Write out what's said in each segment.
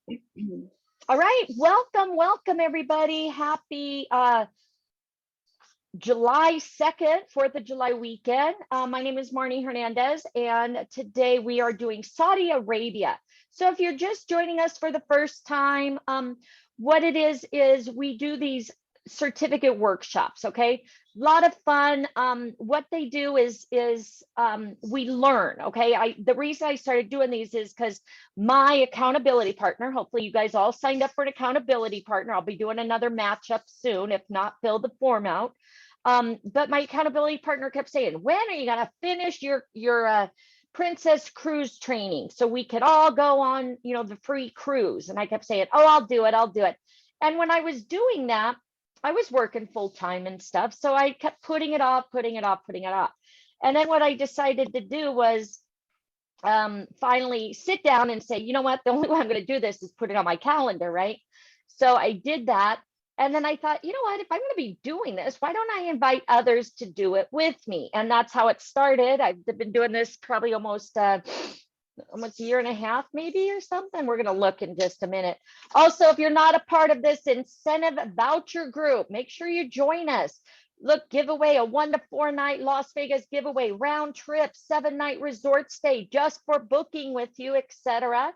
All right, welcome everybody. Happy July 2nd, 4th of July weekend. My name is Marnie Hernandez, and today we are doing Saudi Arabia. So if you're just joining us for the first time, what it is we do these certificate workshops, okay? A lot of fun. What they do is we learn, okay? The reason I started doing these is because my accountability partner, hopefully you guys all signed up for an accountability partner. I'll be doing another matchup soon, if not, fill the form out. But my accountability partner kept saying, when are you going to finish your princess cruise training so we could all go on, the free cruise? And I kept saying, oh, I'll do it. And when I was doing that, I was working full time and stuff. So I kept putting it off. And then what I decided to do was finally sit down and say, you know what, the only way I'm going to do this is put it on my calendar, right? So I did that. And then I thought, you know what, if I'm going to be doing this, why don't I invite others to do it with me? And that's how it started. I've been doing this probably almost a year and a half, maybe, or something. We're going to look in just a minute. Also, if you're not a part of this incentive voucher group, make sure you join us. Look, giveaway, a 1 to 4 night Las Vegas giveaway, round trip, 7-night resort stay just for booking with you, etc.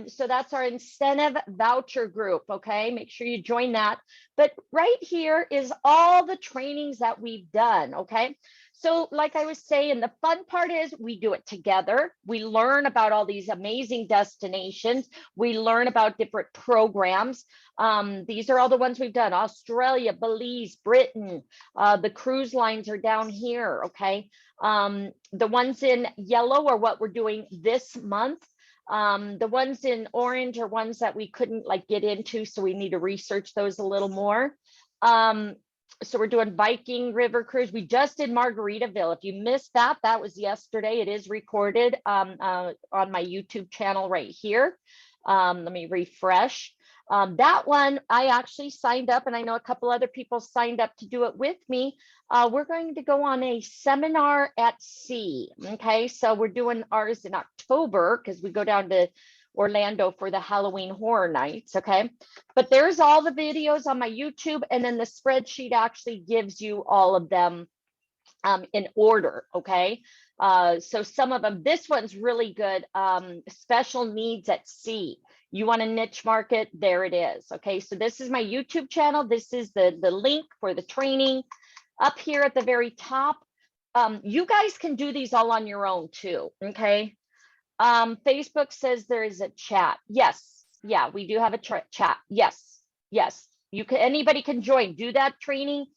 So that's our incentive voucher group. Okay, make sure you join that. But right here is all the trainings that we've done. Okay, so like I was saying, the fun part is we do it together. We learn about all these amazing destinations. We learn about different programs. These are all the ones we've done: Australia, Belize, Britain. The cruise lines are down here. Okay, the ones in yellow are what we're doing this month. The ones in orange are ones that we couldn't get into, so we need to research those a little more. So we're doing Viking River Cruise. We just did Margaritaville. If you missed that, that was yesterday. It is recorded on my YouTube channel right here. Let me refresh. That one, I actually signed up, and I know a couple other people signed up to do it with me. We're going to go on a seminar at sea. Okay, so we're doing ours in October because we go down to Orlando for the Halloween Horror Nights. Okay, but there's all the videos on my YouTube, and then the spreadsheet actually gives you all of them in order. Okay, so some of them, this one's really good. Special needs at sea. You want a niche market, there it is. Okay, so this is my YouTube channel. This is the link for the training up here at the very top. You guys can do these all on your own too. Okay, Facebook says there is a chat. Yes, yeah, we do have a chat. Yes, you can, anybody can join, do that training.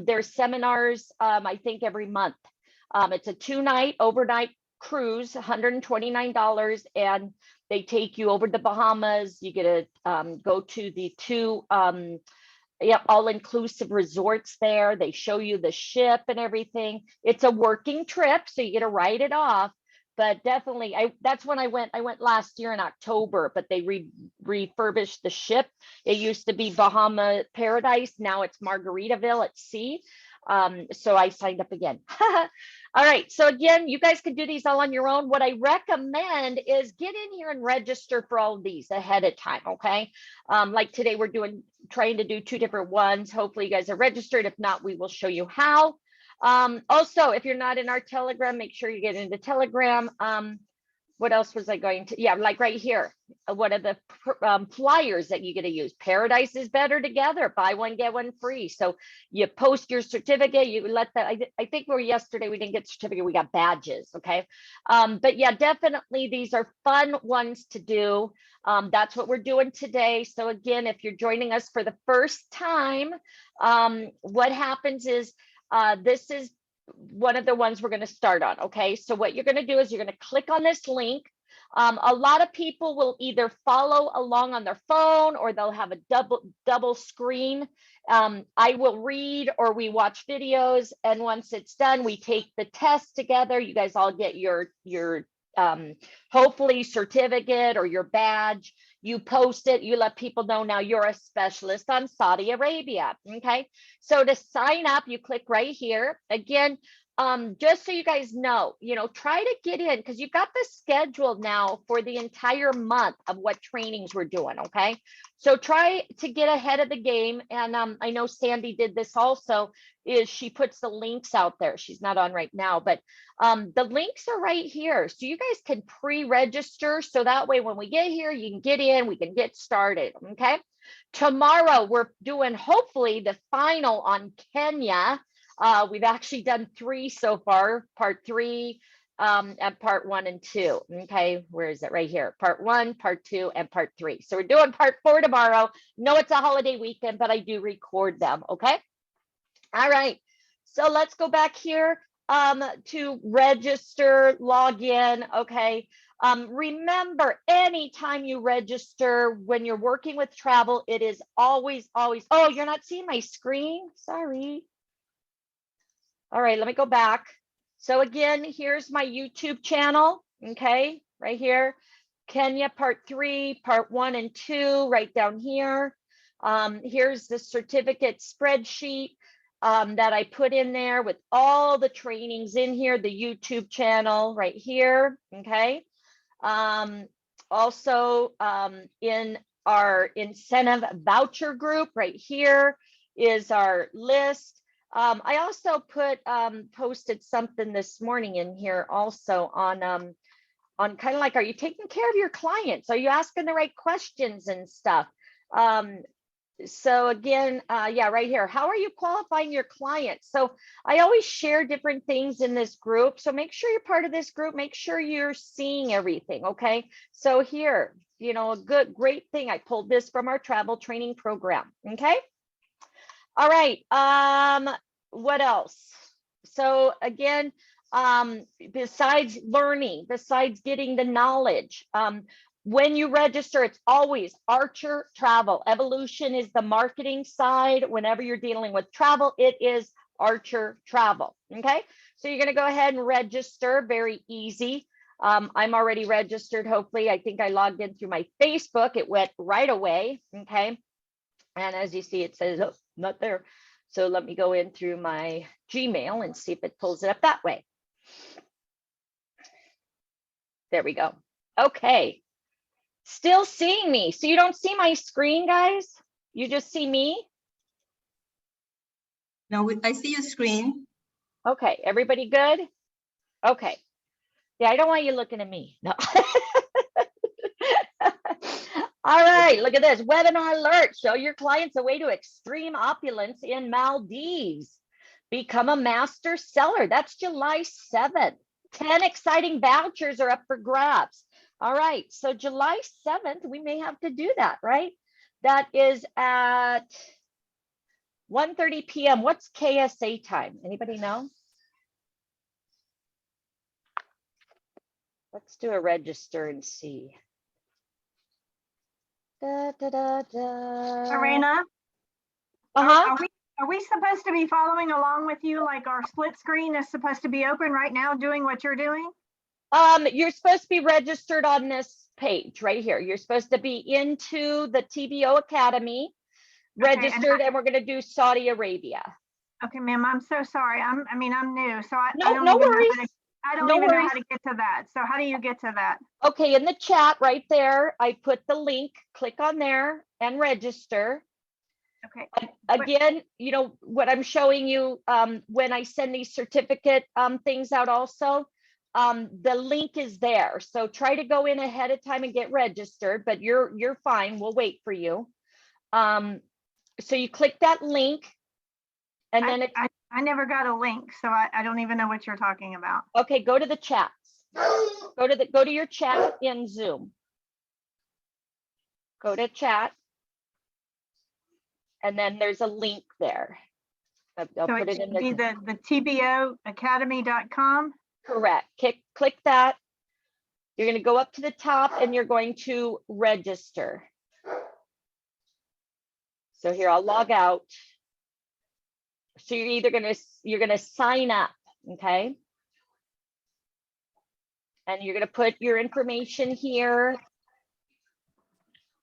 There's seminars, I think every month. It's a 2-night overnight cruise, $129, and they take you over the Bahamas. You get to go to the 2 all-inclusive resorts there. They show you the ship and everything. It's a working trip, so you get to write it off. But definitely, that's when I went. I went last year in October, but they refurbished the ship. It used to be Bahama Paradise. Now it's Margaritaville at sea. So I signed up again. All right, so again, you guys can do these all on your own. What I recommend is get in here and register for all of these ahead of time, okay? Like today, we're trying to do 2 different ones. Hopefully you guys are registered. If not, we will show you how. Also, if you're not in our Telegram, make sure you get into Telegram. What else was I going to? Yeah, like right here, one of the flyers that you get to use. Paradise is better together. Buy one, get one free. So you post your certificate. You let that. I think yesterday we didn't get certificate. We got badges. Okay. But yeah, definitely these are fun ones to do. That's what we're doing today. So again, if you're joining us for the first time, what happens is this is one of the ones we're going to start on. Okay, so what you're going to do is you're going to click on this link. A lot of people will either follow along on their phone or they'll have a double screen. I will read or we watch videos, and once it's done, we take the test together. You guys all get your hopefully certificate or your badge. You post it, you let people know now you're a specialist on Saudi Arabia. Okay, so to sign up, you click right here. Again, just so you guys know, try to get in because you've got the schedule now for the entire month of what trainings we're doing. Okay. So try to get ahead of the game. And I know Sandy did this also, is she puts the links out there. She's not on right now, but the links are right here. So you guys can pre-register. So that way, when we get here, you can get in, we can get started. Okay. Tomorrow, we're doing hopefully the final on Kenya. We've actually done 3 so far, part 3 and part 1 and 2. Okay, where is it? Right here, part 1, part 2, and part 3. So we're doing part 4 tomorrow. No, it's a holiday weekend, but I do record them. Okay. All right. So let's go back here to register, log in. Okay. Remember, anytime you register when you're working with travel, it is always, oh, you're not seeing my screen? Sorry. All right, let me go back. So again, here's my YouTube channel. Okay, right here. Kenya part 3, part 1 and 2, right down here. Here's the certificate spreadsheet that I put in there with all the trainings in here, the YouTube channel right here. Okay. Also in our incentive voucher group right here is our list. I also posted something this morning in here also on kind of like, are you taking care of your clients? Are you asking the right questions and stuff? So again, yeah, right here, how are you qualifying your clients? So I always share different things in this group. So make sure you're part of this group. Make sure you're seeing everything. Okay. So here, a great thing. I pulled this from our travel training program. Okay. All right. What else? So again, besides learning, besides getting the knowledge, when you register, it's always Archer Travel. Evolution is the marketing side. Whenever you're dealing with travel, it is Archer Travel. Okay. So you're going to go ahead and register. Very easy. I'm already registered. Hopefully, I think I logged in through my Facebook. It went right away. Okay. And as you see, it says, oh, not there. So let me go in through my Gmail and see if it pulls it up that way. There we go. Okay. Still seeing me. So you don't see my screen, guys? You just see me? No, I see your screen. Okay. Everybody good? Okay. Yeah, I don't want you looking at me. No. All right, look at this. Webinar alert. Show your clients a way to extreme opulence in Maldives. Become a master seller. That's July 7th. 10 exciting vouchers are up for grabs. All right, so July 7th, we may have to do that, right? That is at 1:30 p.m. What's KSA time? Anybody know? Let's do a register and see. Serena, Uh-huh. are we supposed to be following along with you? Like our split screen is supposed to be open right now doing what you're doing? You're supposed to be registered on this page right here. You're supposed to be into the TBO Academy, registered, and we're going to do Saudi Arabia. Okay, ma'am, I'm so sorry. I'm new, so I don't no even worries. know I don't even know how to get to that. So how do you get to that? Okay, in the chat right there, I put the link. Click on there and register. Okay. Again, what I'm showing you when I send these certificate things out also, the link is there. So try to go in ahead of time and get registered, but you're fine. We'll wait for you. So you click that link and then I never got a link, so I don't even know what you're talking about. Okay, go to the chats. Go to your chat in Zoom. Go to chat. And then there's a link there. I'll so put it in there. The tboacademy.com. Correct. Click that. You're going to go up to the top and you're going to register. So here, I'll log out. So you're either going to sign up, okay? And you're going to put your information here.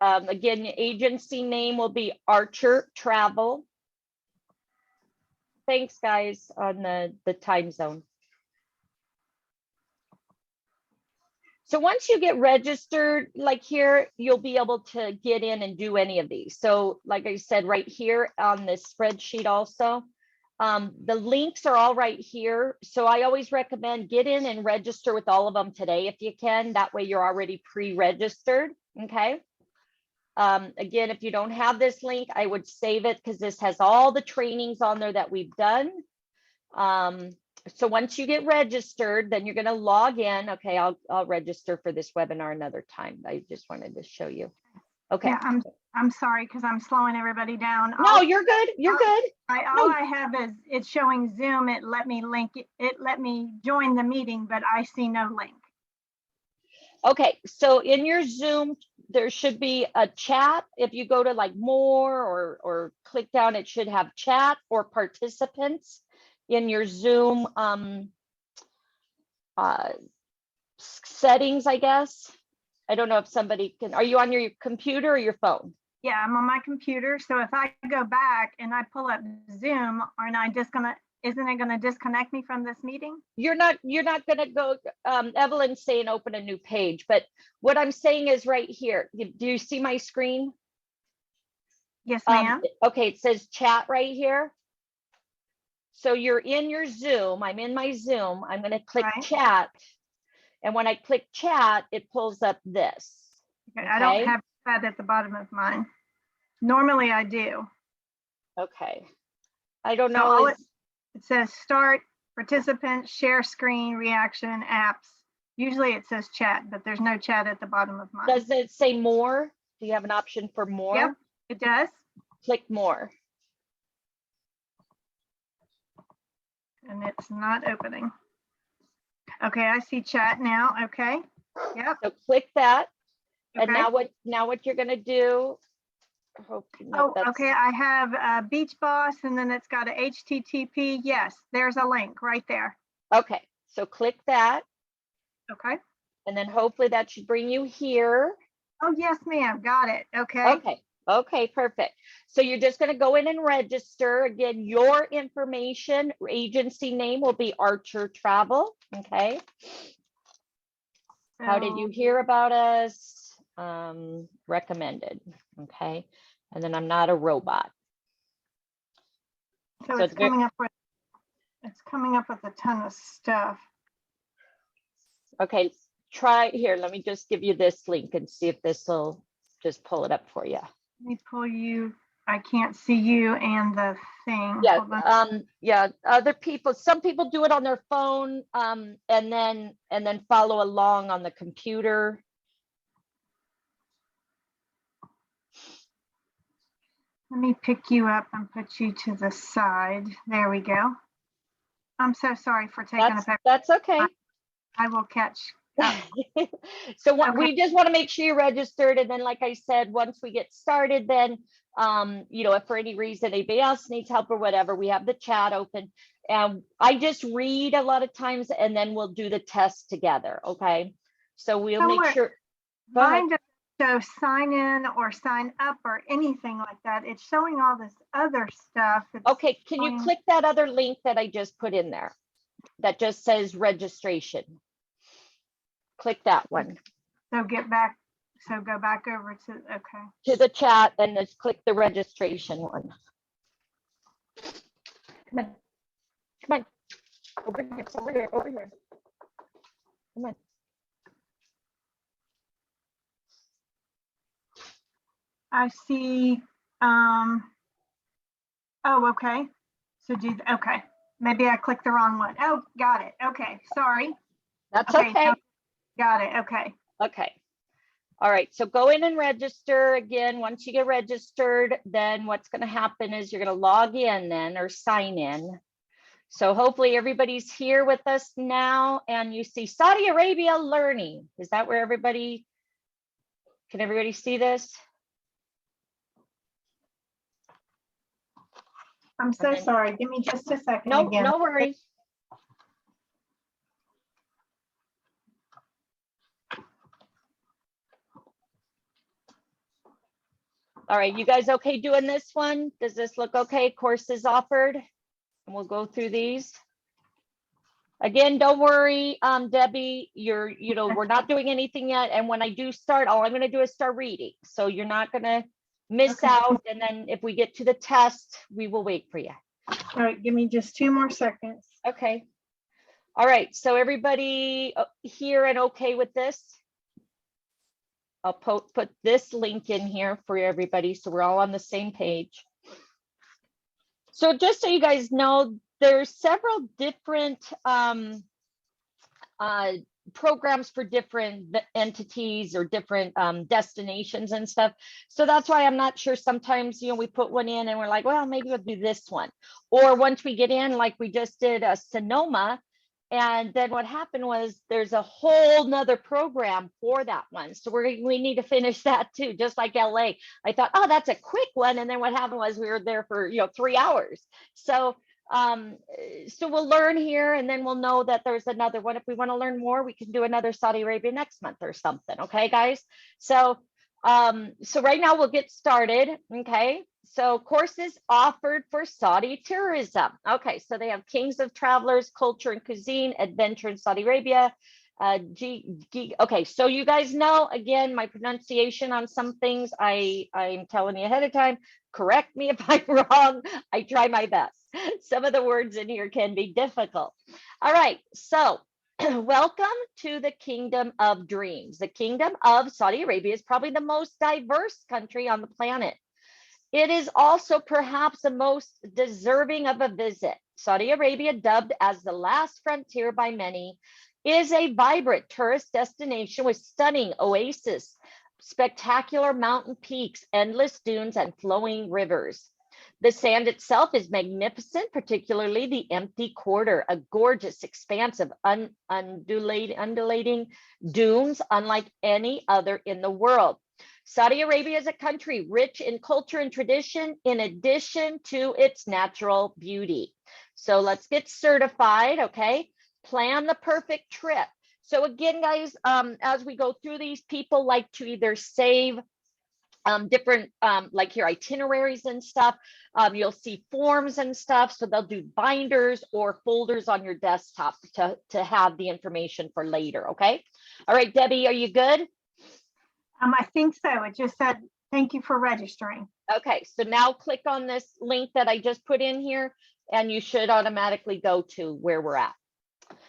Again, the agency name will be Archer Travel. Thanks, guys, on the time zone. So once you get registered, like here, you'll be able to get in and do any of these. So like I said, right here on this spreadsheet also, the links are all right here. So I always recommend get in and register with all of them today if you can. That way you're already pre-registered, okay? Again, if you don't have this link, I would save it because this has all the trainings on there that we've done. So once you get registered, then you're going to log in. Okay, I'll register for this webinar another time. I just wanted to show you. Okay. Yeah, I'm sorry because I'm slowing everybody down. No, you're good. You're good. All I have is it's showing Zoom. It let me link it. It let me join the meeting, but I see no link. Okay, so in your Zoom, there should be a chat. If you go to like more or click down, it should have chat or participants in your Zoom settings, I guess. I don't know if somebody can, are you on your computer or your phone? Yeah, I'm on my computer. So if I go back and I pull up Zoom, isn't it gonna disconnect me from this meeting? You're not gonna go, Evelyn's saying open a new page, but what I'm saying is right here. Do you see my screen? Yes, ma'am. Okay, it says chat right here. So you're in your Zoom. I'm in my Zoom. I'm going to click chat. And when I click chat, it pulls up this. Okay. I don't have that at the bottom of mine. Normally I do. Okay. I don't know. It says start, participant, share screen, reaction, apps. Usually it says chat, but there's no chat at the bottom of mine. Does it say more? Do you have an option for more? Yep, it does. Click more. And it's not opening. Okay, I see chat now. Okay. Yep. So click that. Okay. And now what you're gonna do? Okay. I have a Beach Boss, and then it's got a HTTP. Yes, there's a link right there. Okay, so click that. Okay. And then hopefully that should bring you here. Oh yes, ma'am. Got it. Okay. Okay, perfect. So you're just going to go in and register. Again, your information, agency name will be Archer Travel. Okay. How did you hear about us? Recommended. Okay. And then I'm not a robot. So it's coming up with a ton of stuff. Okay, try here. Let me just give you this link and see if this will just pull it up for you. Let me pull you. I can't see you and the thing. Yeah, yeah. Other people, some people do it on their phone, and then follow along on the computer. Let me pick you up and put you to the side. There we go. I'm so sorry for taking a back. That's okay. I will catch. So we just want to make sure you're registered, and then like I said, once we get started, then you know, if for any reason anybody else needs help or whatever, we have the chat open, and I just read a lot of times, and then we'll do the test together. Okay, so we'll make sure. Mine doesn't show sign in or sign up or anything like that. It's showing all this other stuff. Okay, can you click that other link that I just put in there that just says registration? Click that one. So go back over to, okay. To the chat, and just click the registration one. Come on. Over here. Come on. I see, oh, okay. So okay. Maybe I clicked the wrong one. Oh, got it. Okay, sorry. That's okay. Got it. Okay. Okay. All right. So go in and register again. Once you get registered, then what's going to happen is you're going to log in then or sign in. So hopefully everybody's here with us now, and you see Saudi Arabia learning. Is that where can everybody see this? I'm so sorry. Give me just a second. No worries. All right, you guys okay doing this one? Does this look okay? Courses offered? and we'll go through these. Again, don't worry, Debbie, we're not doing anything yet. And when I do start, all I'm going to do is start reading. So you're not going to miss Okay. out. And then if we get to the test, we will wait for you. All right, give me just 2 more seconds. Okay. All right. So everybody here and okay with this? I'll put this link in here for everybody so we're all on the same page. So just so you guys know, there's several different programs for different entities or different destinations and stuff. So that's why I'm not sure sometimes, we put one in and we're like, well, maybe we'll do this one. Or once we get in, like we just did Sonoma, and then what happened was there's a whole nother program for that one. So we need to finish that too, just like LA. I thought, oh, that's a quick one. And then what happened was we were there for 3 hours. So we'll learn here and then we'll know that there's another one. If we want to learn more, we can do another Saudi Arabia next month or something. Okay, guys. So right now we'll get started. Okay. So courses offered for Saudi tourism. Okay. So they have Kings of Travelers, Culture and Cuisine, Adventure in Saudi Arabia. Okay. So you guys know, again, my pronunciation on some things, I'm telling you ahead of time, correct me if I'm wrong. I try my best. Some of the words in here can be difficult. All right. So welcome to the Kingdom of Dreams. The Kingdom of Saudi Arabia is probably the most diverse country on the planet. It is also perhaps the most deserving of a visit. Saudi Arabia, dubbed as the last frontier by many, is a vibrant tourist destination with stunning oases, spectacular mountain peaks, endless dunes, and flowing rivers. The sand itself is magnificent, particularly the empty quarter, a gorgeous expanse of undulating dunes unlike any other in the world. Saudi Arabia is a country rich in culture and tradition, in addition to its natural beauty. So let's get certified, okay? Plan the perfect trip. So again, guys, as we go through these, people like to either save different like here itineraries and stuff. You'll see forms and stuff, so they'll do binders or folders on your desktop to have the information for later. Okay. All right, Debbie, are you good? I think so. It just said thank you for registering. Okay, so now click on this link that I just put in here and you should automatically go to where we're at.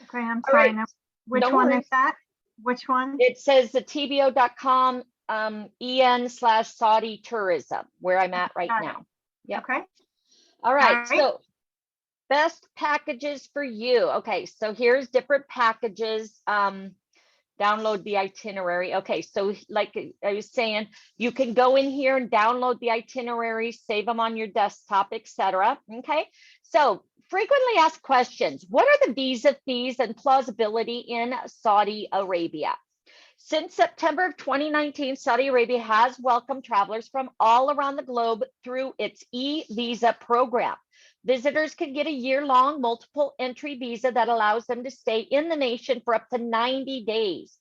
Okay, I'm All sorry. right. No, which No one worries. is that? Which one? It says the tbo.com en/Saudi tourism, where I'm at right Got it. now. Yeah. Okay. All right. All right. So best packages for you. Okay, so here's different packages. Download the itinerary. Okay, so like I was saying, you can go in here and download the itinerary, save them on your desktop, etc. Okay, so frequently asked questions. What are the visa fees and plausibility in Saudi Arabia? Since September of 2019, Saudi Arabia has welcomed travelers from all around the globe through its e-visa program. Visitors can get a year-long multiple entry visa that allows them to stay in the nation for up to 90 days.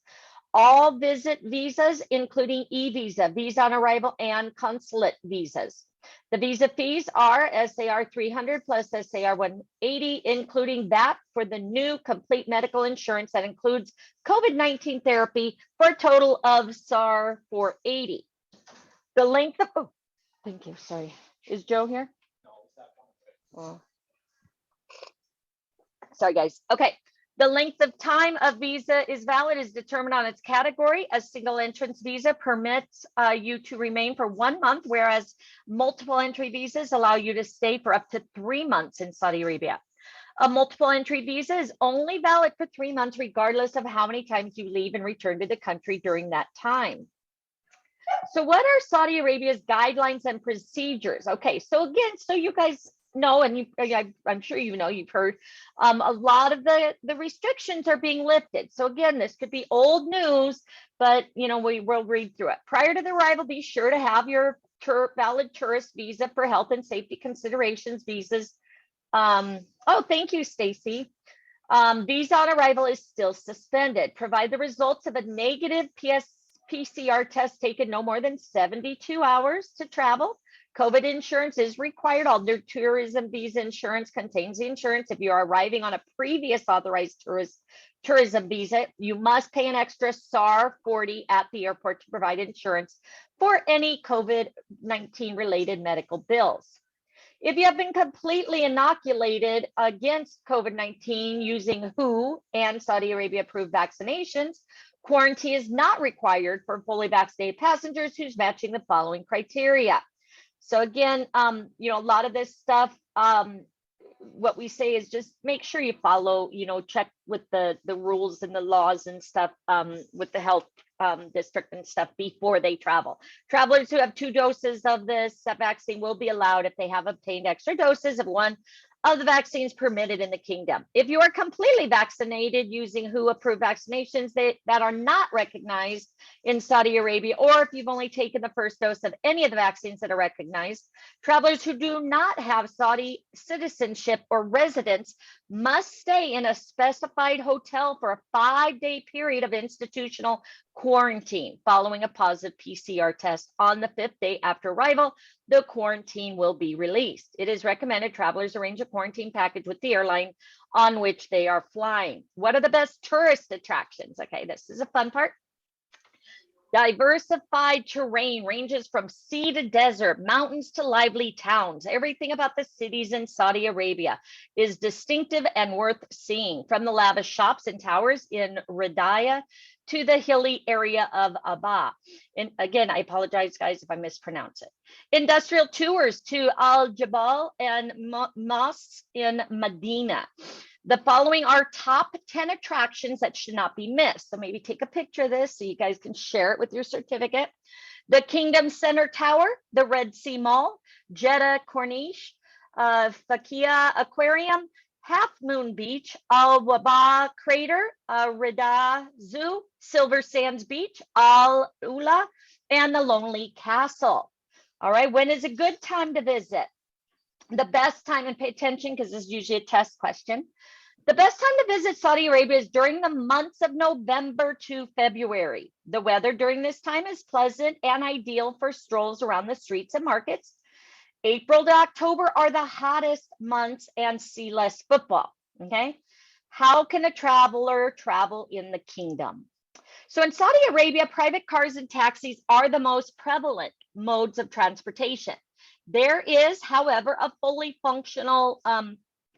All visit visas, including e-visa, visa on arrival, and consulate visas. The visa fees are SAR 300 plus SAR 180, including that for the new complete medical insurance that includes COVID-19 therapy for a total of SAR 480. The length of, oh, thank you, sorry. Is Joe here? Oh. Sorry, guys. Okay. The length of time a visa is valid is determined on its category. A single entrance visa permits you to remain for 1 month, whereas multiple entry visas allow you to stay for up to 3 months in Saudi Arabia. A multiple entry visa is only valid for 3 months, regardless of how many times you leave and return to the country during that time. So what are Saudi Arabia's guidelines and procedures? Okay, so again, so you guys know, and I'm sure you know, you've heard a lot of the restrictions are being lifted. So again, this could be old news, but we will read through it. Prior to the arrival, be sure to have your valid tourist visa for health and safety considerations. Visas. Oh, thank you, Stacy. Visa on arrival is still suspended. Provide the results of a negative PCR test taken no more than 72 hours to travel. COVID insurance is required. All their tourism visa insurance contains the insurance. If you are arriving on a previous authorized tourism visa, you must pay an extra SAR 40 at the airport to provide insurance for any COVID-19 related medical bills. If you have been completely inoculated against COVID-19 using WHO and Saudi Arabia approved vaccinations, quarantine is not required for fully vaccinated passengers who's matching the following criteria. So again, you know, a lot of this stuff, what we say is just make sure you follow, you know, check with the rules and the laws and stuff with the health district and stuff before they travel. Travelers who have 2 doses of this vaccine will be allowed if they have obtained extra doses of one of the vaccines permitted in the kingdom. If you are completely vaccinated using WHO approved vaccinations that are not recognized in Saudi Arabia, or if you've only taken the first dose of any of the vaccines that are recognized, travelers who do not have Saudi citizenship or residence must stay in a specified hotel for a 5-day period of institutional quarantine following a positive PCR test. On the 5th day after arrival, the quarantine will be released. It is recommended travelers arrange a quarantine package with the airline on which they are flying. What are the best tourist attractions? Okay, this is a fun part. Diversified terrain ranges from sea to desert, mountains to lively towns. Everything about the cities in Saudi Arabia is distinctive and worth seeing, from the lavish shops and towers in Riyadh to the hilly area of Abha. And again, I apologize, guys, if I mispronounce it. Industrial tours to Al Jabal and mosques in Medina. The following are top 10 attractions that should not be missed. So maybe take a picture of this so you guys can share it with your certificate. The Kingdom Center Tower, the Red Sea Mall, Jeddah Corniche, Fakia Aquarium, Half Moon Beach, Al Waba Crater, Riyadh Zoo, Silver Sands Beach, Al Ula, and the Lonely Castle. All right, when is a good time to visit? The best time, and pay attention because this is usually a test question. The best time to visit Saudi Arabia is during the months of November to February. The weather during this time is pleasant and ideal for strolls around the streets and markets. April to October are the hottest months and see less football, okay? How can a traveler travel in the kingdom? So in Saudi Arabia, private cars and taxis are the most prevalent modes of transportation. There is, however, a fully functional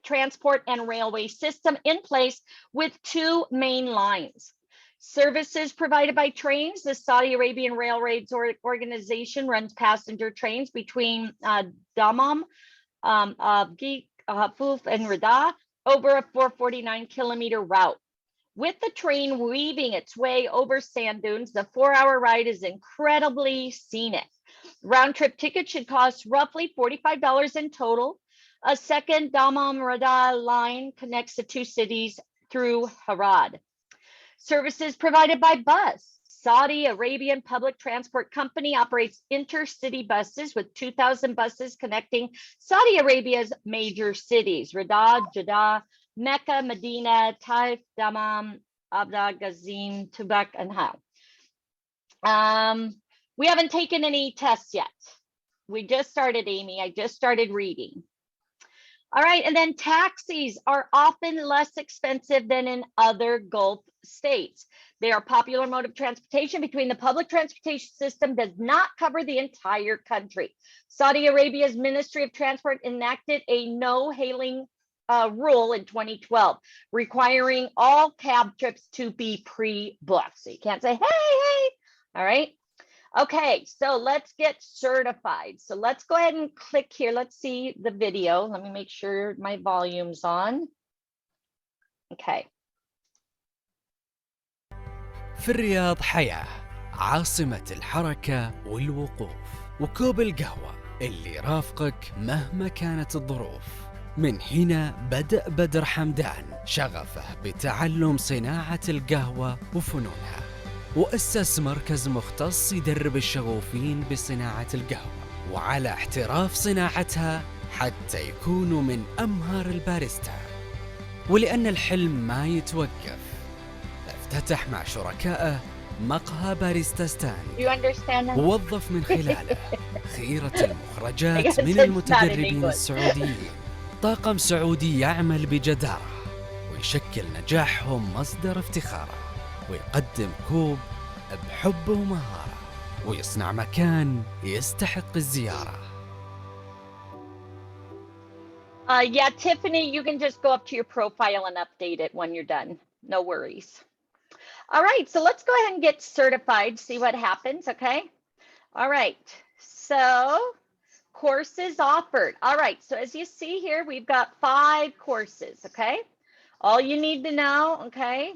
transport and railway system in place with 2 main lines. Services provided by trains. The Saudi Arabian Railroads Organization runs passenger trains between Dammam, Hafuf, and Riyadh over a 449-kilometer route. With the train weaving its way over sand dunes, the 4-hour ride is incredibly scenic. Round-trip ticket should cost roughly $45 in total. A second Dammam-Riyadh line connects the 2 cities through Harad. Services provided by bus. Saudi Arabian Public Transport Company operates intercity buses with 2,000 buses connecting Saudi Arabia's major cities: Riyadh, Jeddah, Mecca, Medina, Taif, Dammam, Abda, Gazim, Tubak, and Hal. We haven't taken any tests yet. We just started, Amy. I just started reading. All right, and then taxis are often less expensive than in other Gulf states. They are a popular mode of transportation between the public transportation system does not cover the entire country. Saudi Arabia's Ministry of Transport enacted a no hailing rule in 2012, requiring all cab trips to be pre-booked. So you can't say, hey, all right. Okay, so let's get certified. So let's go ahead and click here. Let's see the video. Let me make sure my volume's on. Okay. في الرياض حياة، عاصمة الحركة والوقوف، وكوب القهوة اللي رافقك مهما كانت الظروف. من هنا بدأ بدر حمدان شغفه بتعلم صناعة القهوة وفنونها، وأسس مركز مختص يدرب الشغوفين بصناعة القهوة وعلى احتراف صناعتها حتى يكونوا من أمهر الباريستا. ولأن الحلم ما يتوقف، افتتح مع شركائه مقهى باريستاستان You understand that? موظف من خلاله خيرة I المخرجات guess من it's not in المتدربين English. السعوديين. طاقم سعودي يعمل بجدارة ويشكل نجاحهم مصدر افتخاره، ويقدم كوب بحب ومهارة، ويصنع مكان يستحق الزيارة. Yeah, Tiffany, you can just go up to your profile and update it when you're done. No worries. All right, so let's go ahead and get certified, see what happens, okay? All right, so courses offered. All right, so as you see here, we've got 5 courses, okay? All you need to know, okay?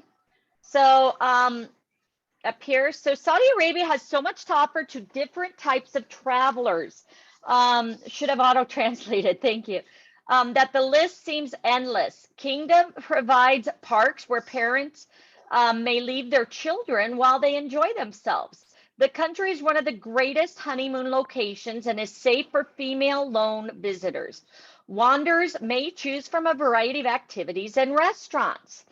So up here, so Saudi Arabia has so much to offer to different types of travelers. Should have auto-translated, thank you. That the list seems endless. Kingdom provides parks where parents may leave their children while they enjoy themselves. The country is one of the greatest honeymoon locations and is safe for female lone visitors. Wanderers may choose from a variety of activities and restaurants.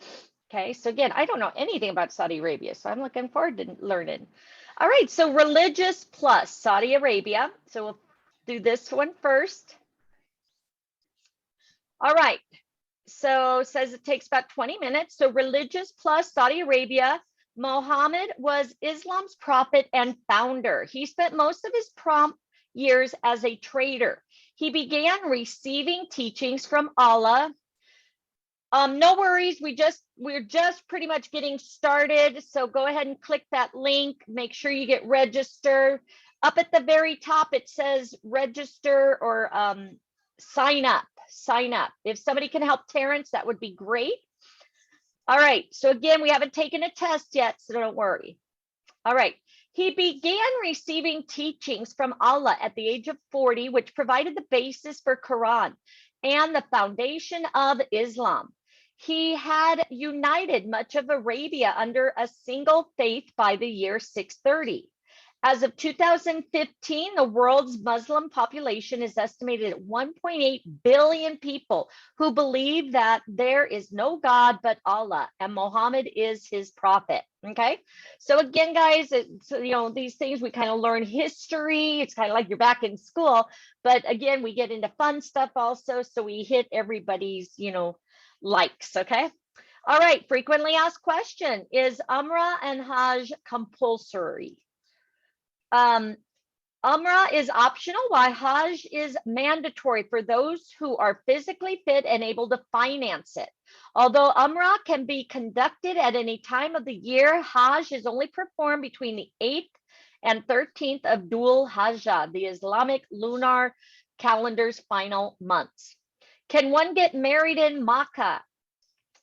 Okay, so again, I don't know anything about Saudi Arabia, so I'm looking forward to learning. All right, so religious plus Saudi Arabia. So we'll do this one first. All right, so it says it takes about 20 minutes. So religious plus Saudi Arabia. Muhammad was Islam's prophet and founder. He spent most of his years as a trader. He began receiving teachings from Allah. No worries, we're just pretty much getting started. So go ahead and click that link. Make sure you get registered. Up at the very top, it says register or sign up. Sign up. If somebody can help Terrence, that would be great. All right, so again, we haven't taken a test yet, so don't worry. All right, he began receiving teachings from Allah at the age of 40, which provided the basis for Quran and the foundation of Islam. He had united much of Arabia under a single faith by the year 630. As of 2015, the world's Muslim population is estimated at 1.8 billion people who believe that there is no God but Allah and Muhammad is his prophet. Okay, so again, guys, so, you know, these things we kind of learn history. It's kind of like you're back in school, but again, we get into fun stuff also. So we hit everybody's, you know, likes. Okay. All right. Frequently asked question: is Umrah and Hajj compulsory? Umrah is optional, while Hajj is mandatory for those who are physically fit and able to finance it. Although Umrah can be conducted at any time of the year, Hajj is only performed between the 8th and 13th of Dhul Hijjah, the Islamic lunar calendar's final months. Can one get married in Makkah?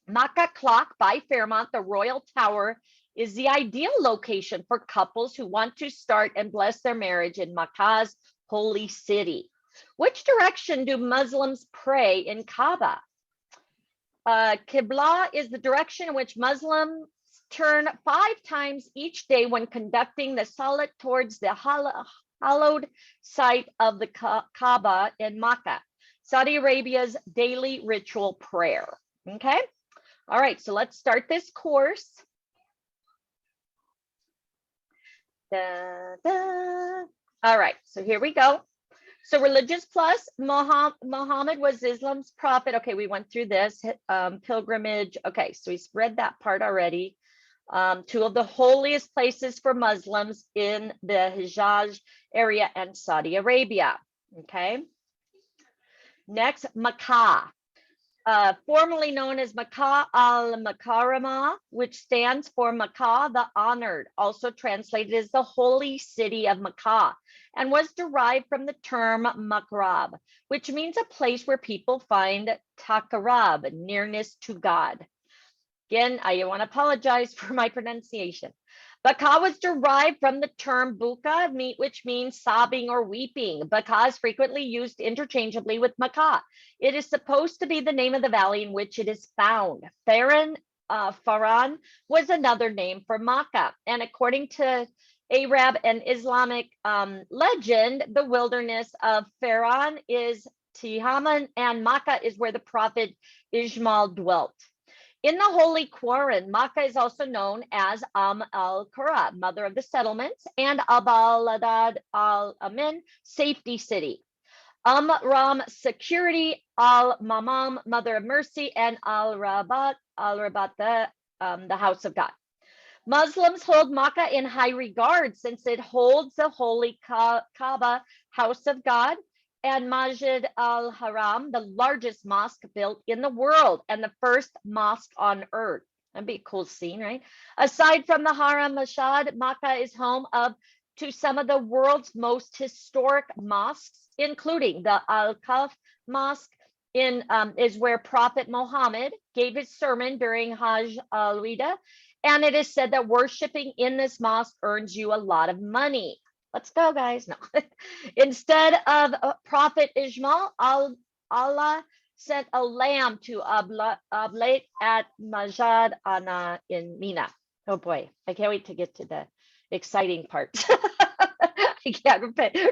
Makkah Clock by Fairmont, the Royal Tower, is the ideal location for couples who want to start and bless their marriage in Makkah's holy city. Which direction do Muslims pray in Kaaba? Qibla is the direction in which Muslims turn 5 times each day when conducting the salat towards the hallowed site of the Kaaba in Makkah, Saudi Arabia's daily ritual prayer. Okay. All right, so let's start this course. Da, da. All right, so here we go. So religious plus Muhammad was Islam's prophet. Okay, we went through this pilgrimage. Okay, so we read that part already. 2 of the holiest places for Muslims in the Hijaz area and Saudi Arabia. Okay. Next, Makkah. Formerly known as Makkah al-Mukarramah, which stands for Makkah the Honored, also translated as the Holy City of Makkah, and was derived from the term Makrab, which means a place where people find taqarrub, nearness to God. Again, I want to apologize for my pronunciation. Baka was derived from the term buka, which means sobbing or weeping. Baka is frequently used interchangeably with Makkah. It is supposed to be the name of the valley in which it is found. Faran was another name for Makkah. And according to Arab and Islamic legend, the wilderness of Faran is Tihaman, and Makkah is where the prophet Ismail dwelt. In the Holy Quran, Makkah is also known as al-Qura, mother of the settlements, and Abaladad al-Amin, safety city. Ram, security, al-Mamam, mother of mercy, and al-Rabat, the house of God. Muslims hold Makkah in high regard since it holds the holy Kaaba, house of God, and Masjid al-Haram, the largest mosque built in the world and the first mosque on earth. That'd be a cool scene, right? Aside from the Haram Mashhad, Makkah is home to some of the world's most historic mosques, including the Al-Kaf Mosque is where Prophet Muhammad gave his sermon during Hajj al-Wida, and it is said that worshiping in this mosque earns you a lot of money. Let's go, guys. No. Instead of Prophet Ismail, Allah sent a lamb to oblate at Majad Ana in Mina. Oh boy, I can't wait to get to the exciting part. I can't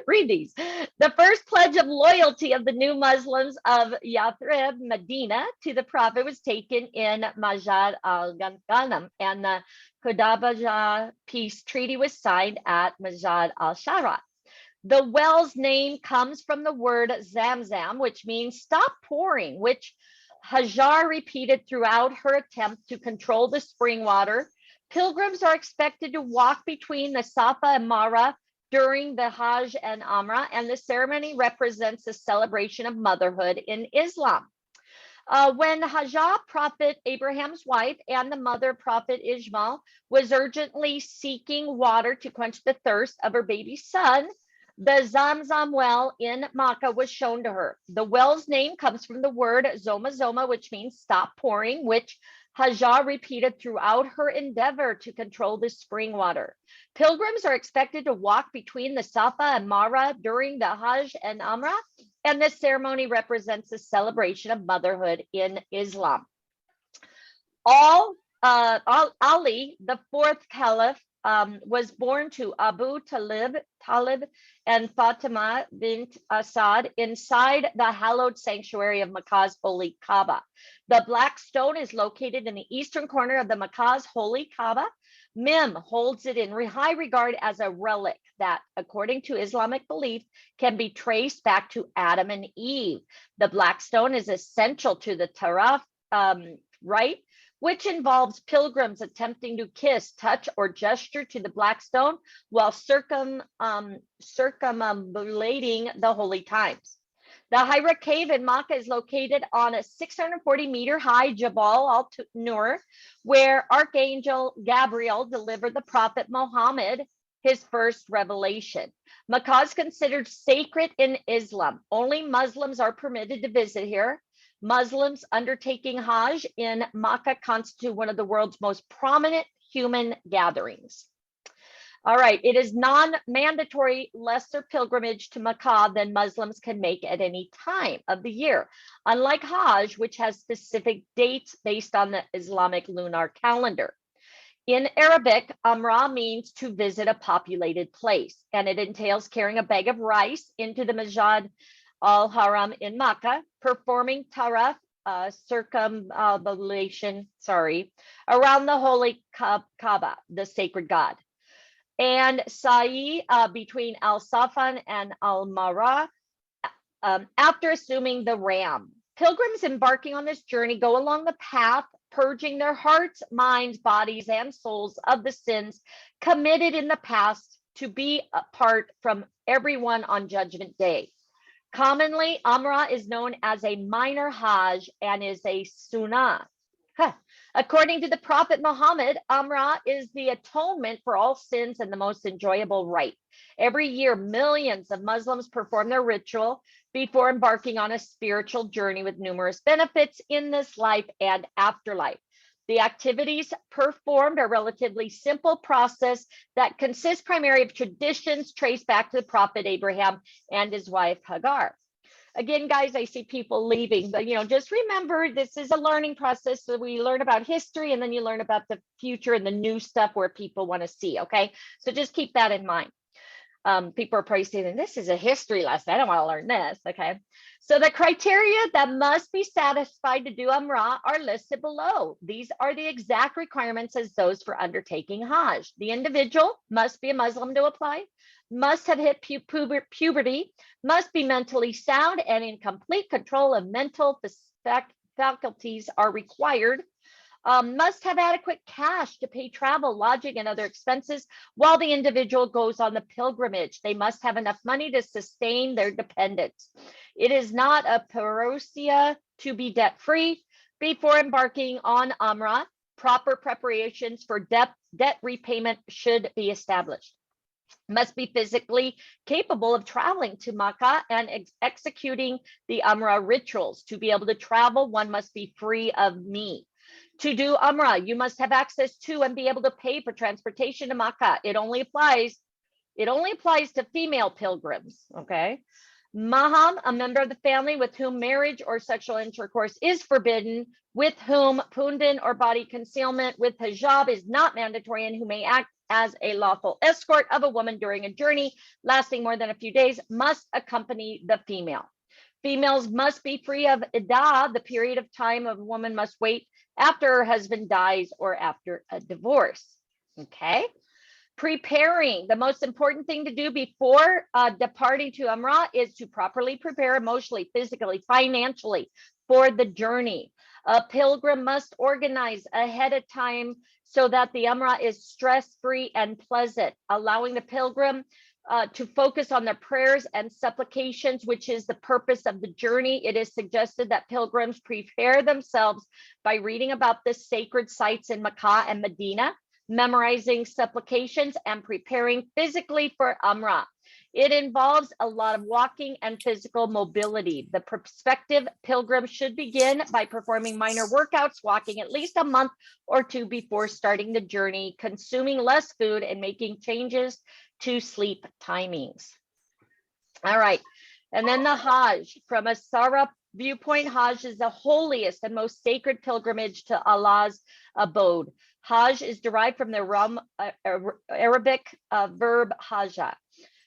read these. The first pledge of loyalty of the new Muslims of Yathrib, Medina, to the Prophet was taken in Majad al-Ghanam, and the Hudaybiyah peace treaty was signed at Majad al-Shara. The well's name comes from the word Zamzam, which means stop pouring, which Hajar repeated throughout her attempt to control the spring water. Pilgrims are expected to walk between the Safa and Marwa during the Hajj and Umrah, and the ceremony represents a celebration of motherhood in Islam. When Hajar, Prophet Abraham's wife, and the mother, Prophet Ismail, was urgently seeking water to quench the thirst of her baby son, the Zamzam well in Makkah was shown to her. The well's name comes from the word Zoma Zoma, which means stop pouring, which Hajar repeated throughout her endeavor to control the spring water. Pilgrims are expected to walk between the Safa and Marwa during the Hajj and Umrah, and this ceremony represents a celebration of motherhood in Islam. Ali, the fourth caliph, was born to Abu Talib and Fatima bint Asad inside the hallowed sanctuary of Makkah's holy Kaaba. The black stone is located in the eastern corner of the Makkah's holy Kaaba. Mim holds it in high regard as a relic that, according to Islamic belief, can be traced back to Adam and Eve. The black stone is essential to the Taraf rite, which involves pilgrims attempting to kiss, touch, or gesture to the black stone while circumambulating the holy times. The Hira cave in Makkah is located on a 640-meter high Jabal al-Nur, where Archangel Gabriel delivered the Prophet Muhammad his first revelation. Makkah is considered sacred in Islam. Only Muslims are permitted to visit here. Muslims undertaking Hajj in Makkah constitute one of the world's most prominent human gatherings. All right, it is non-mandatory lesser pilgrimage to Makkah than Muslims can make at any time of the year, unlike Hajj, which has specific dates based on the Islamic lunar calendar. In Arabic, Umrah means to visit a populated place, and it entails carrying a bag of rice into the Masjid al-Haram in Makkah, performing Taraf, circumambulation, around the holy Kaaba, the sacred God, and Sa'i between Al-Safan and Al-Marwa after assuming the ram. Pilgrims embarking on this journey go along the path, purging their hearts, minds, bodies, and souls of the sins committed in the past to be apart from everyone on Judgment Day. Commonly, Umrah is known as a minor Hajj and is a sunnah. According to the Prophet Muhammad, Umrah is the atonement for all sins and the most enjoyable rite. Every year, millions of Muslims perform their ritual before embarking on a spiritual journey with numerous benefits in this life and afterlife. The activities performed are a relatively simple process that consists primarily of traditions traced back to the Prophet Abraham and his wife Hagar. Again, guys, I see people leaving, but just remember this is a learning process. So we learn about history and then you learn about the future and the new stuff where people want to see. Okay, so just keep that in mind. People are probably saying, this is a history lesson. I don't want to learn this. Okay. So the criteria that must be satisfied to do Umrah are listed below. These are the exact requirements as those for undertaking Hajj. The individual must be a Muslim to apply, must have hit puberty, must be mentally sound and in complete control of mental faculties are required, must have adequate cash to pay travel, lodging, and other expenses while the individual goes on the pilgrimage. They must have enough money to sustain their dependents. It is not a parousia to be debt-free. Before embarking on Umrah, proper preparations for debt repayment should be established. Must be physically capable of traveling to Makkah and executing the Umrah rituals. To be able to travel, one must be free of need. To do Umrah, you must have access to and be able to pay for transportation to Makkah. It only applies to female pilgrims, okay? Maham, a member of the family with whom marriage or sexual intercourse is forbidden, with whom pundan or body concealment with hijab is not mandatory, and who may act as a lawful escort of a woman during a journey lasting more than a few days, must accompany the female. Females must be free of iddah, the period of time a woman must wait after her husband dies or after a divorce. Okay. Preparing, the most important thing to do before departing to Umrah is to properly prepare emotionally, physically, financially for the journey. A pilgrim must organize ahead of time so that the Umrah is stress-free and pleasant, allowing the pilgrim to focus on their prayers and supplications, which is the purpose of the journey. It is suggested that pilgrims prepare themselves by reading about the sacred sites in Makkah and Medina, memorizing supplications, and preparing physically for Umrah. It involves a lot of walking and physical mobility. The prospective pilgrim should begin by performing minor workouts, walking at least a month or two before starting the journey, consuming less food, and making changes to sleep timings. All right. And then the Hajj. From a Sarah viewpoint, Hajj is the holiest and most sacred pilgrimage to Allah's abode. Hajj is derived from the Arabic verb hajja,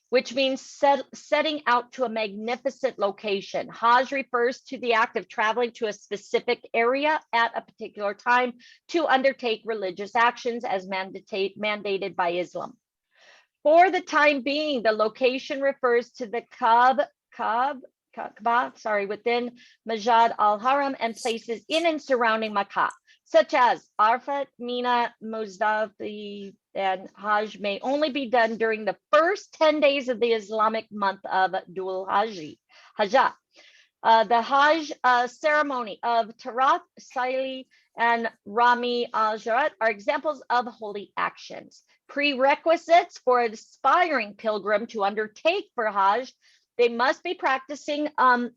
which means setting out to a magnificent location. Hajj refers to the act of traveling to a specific area at a particular time to undertake religious actions as mandated by Islam. For the time being, the location refers to the Kaaba, within Masjid al-Haram and places in and surrounding Makkah, such as Arafat, Mina, Muzdalifah, and Hajj may only be done during the first 10 days of the Islamic month of Dhul Hajjah. The Hajj ceremony of Tarath, Saili, and Rami al-Jarat are examples of holy actions. Prerequisites for an aspiring pilgrim to undertake for Hajj: they must be practicing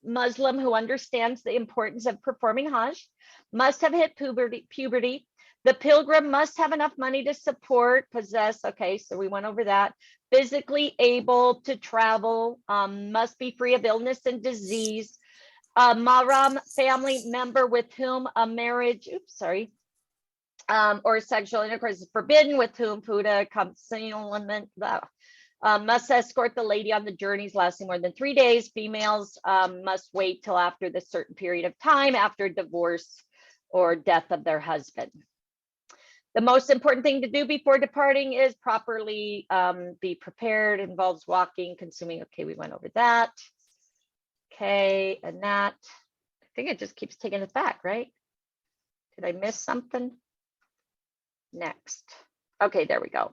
Muslim who understands the importance of performing Hajj, must have hit puberty. The pilgrim must have enough money to possess, okay, so we went over that, physically able to travel, must be free of illness and disease. Mahram, family member with whom a marriage, or sexual intercourse is forbidden, with whom puda concealment, must escort the lady on the journeys lasting more than 3 days. Females must wait till after the certain period of time after divorce or death of their husband. The most important thing to do before departing is properly be prepared. It involves walking, consuming. Okay, we went over that. Okay, and that, I think it just keeps taking us back, right? Did I miss something? Next. Okay, there we go.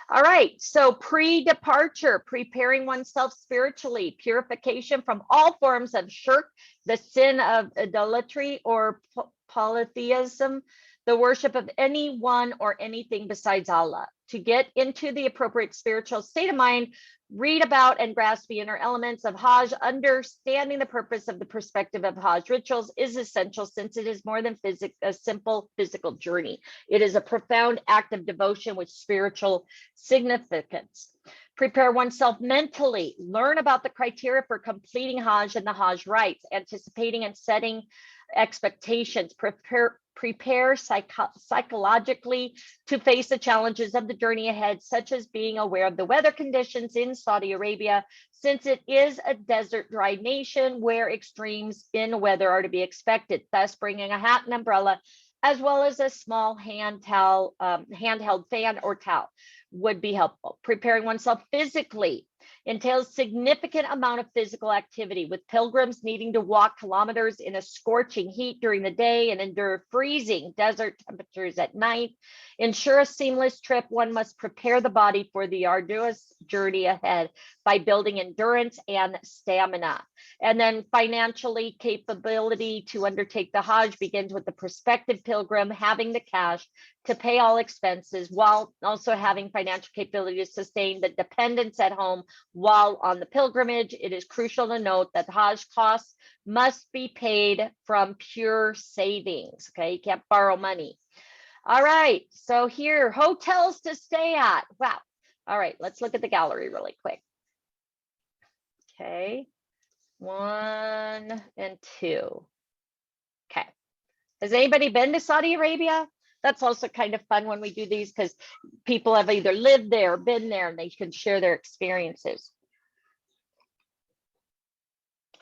All right, so pre-departure, preparing oneself spiritually, purification from all forms of shirk, the sin of idolatry or polytheism, the worship of anyone or anything besides Allah. To get into the appropriate spiritual state of mind, read about and grasp the inner elements of Hajj. Understanding the purpose of the perspective of Hajj rituals is essential, since it is more than a simple physical journey. It is a profound act of devotion with spiritual significance. Prepare oneself mentally. Learn about the criteria for completing Hajj and the Hajj rites, anticipating and setting expectations, prepare psychologically to face the challenges of the journey ahead, such as being aware of the weather conditions in Saudi Arabia, since it is a desert dry nation where extremes in weather are to be expected, thus bringing a hat and umbrella, as well as a small handheld fan or towel would be helpful. Preparing oneself physically entails significant amount of physical activity, with pilgrims needing to walk kilometers in a scorching heat during the day and endure freezing desert temperatures at night. Ensure a seamless trip, one must prepare the body for the arduous journey ahead by building endurance and stamina. And then financially, capability to undertake the Hajj begins with the prospective pilgrim having the cash to pay all expenses, while also having financial capability to sustain the dependents at home while on the pilgrimage. It is crucial to note that the Hajj costs must be paid from pure savings. Okay, you can't borrow money. All right, so here, hotels to stay at. Wow. All right, let's look at the gallery really quick. Okay, 1 and 2. Okay, has anybody been to Saudi Arabia? That's also kind of fun when we do these, because people have either lived there or been there and they can share their experiences.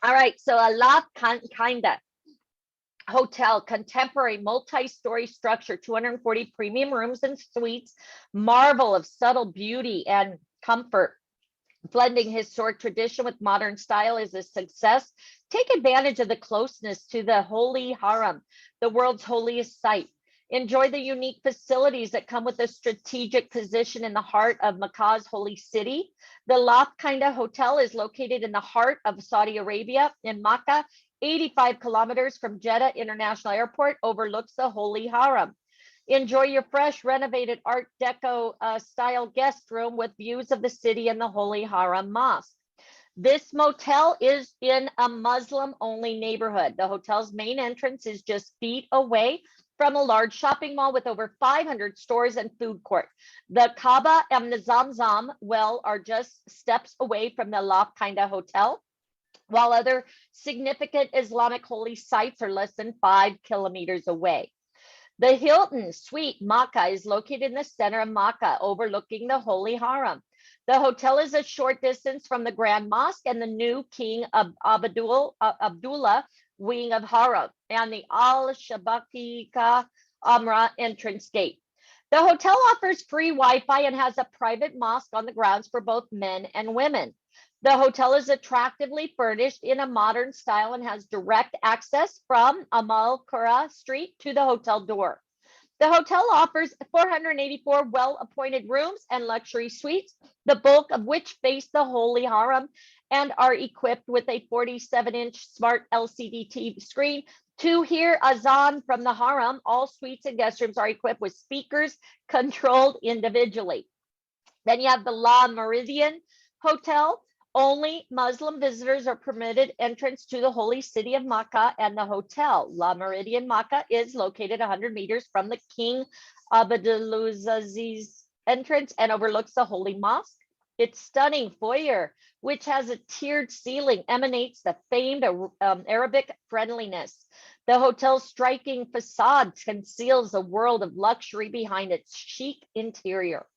All right, so Al Kinda Hotel, contemporary multi-story structure, 240 premium rooms and suites, marvel of subtle beauty and comfort. Blending historic tradition with modern style is a success. Take advantage of the closeness to the Holy Haram, the world's holiest site. Enjoy the unique facilities that come with a strategic position in the heart of Makkah's holy city. The Kinda Hotel is located in the heart of Saudi Arabia in Makkah, 85 kilometers from Jeddah International Airport, overlooks the Holy Haram. Enjoy your fresh, renovated Art Deco style guest room with views of the city and the Holy Haram Mosque. This motel is in a Muslim-only neighborhood. The hotel's main entrance is just feet away from a large shopping mall with over 500 stores and food court. The Kaaba and the Zamzam well are just steps away from the Kinda Hotel, while other significant Islamic holy sites are less than 5 kilometers away. The Hilton Suite Makkah is located in the center of Makkah, overlooking the Holy Haram. The hotel is a short distance from the Grand Mosque and the new King Abdullah wing of Haram and the Al-Shabakika Amra entrance gate. The hotel offers free Wi-Fi and has a private mosque on the grounds for both men and women. The hotel is attractively furnished in a modern style and has direct access from Amal Qura Street to the hotel door. The hotel offers 484 well-appointed rooms and luxury suites, the bulk of which face the Holy Haram and are equipped with a 47-inch smart LCD TV screen. To hear azan from the Haram, all suites and guest rooms are equipped with speakers controlled individually. Then you have the La Meridian Hotel. Only Muslim visitors are permitted entrance to the holy city of Makkah and the hotel. La Meridian Makkah is located 100 meters from the King Abdulaziz entrance and overlooks the Holy Mosque. Its stunning foyer, which has a tiered ceiling, emanates the famed Arabic friendliness. The hotel's striking facade conceals a world of luxury behind its chic interior.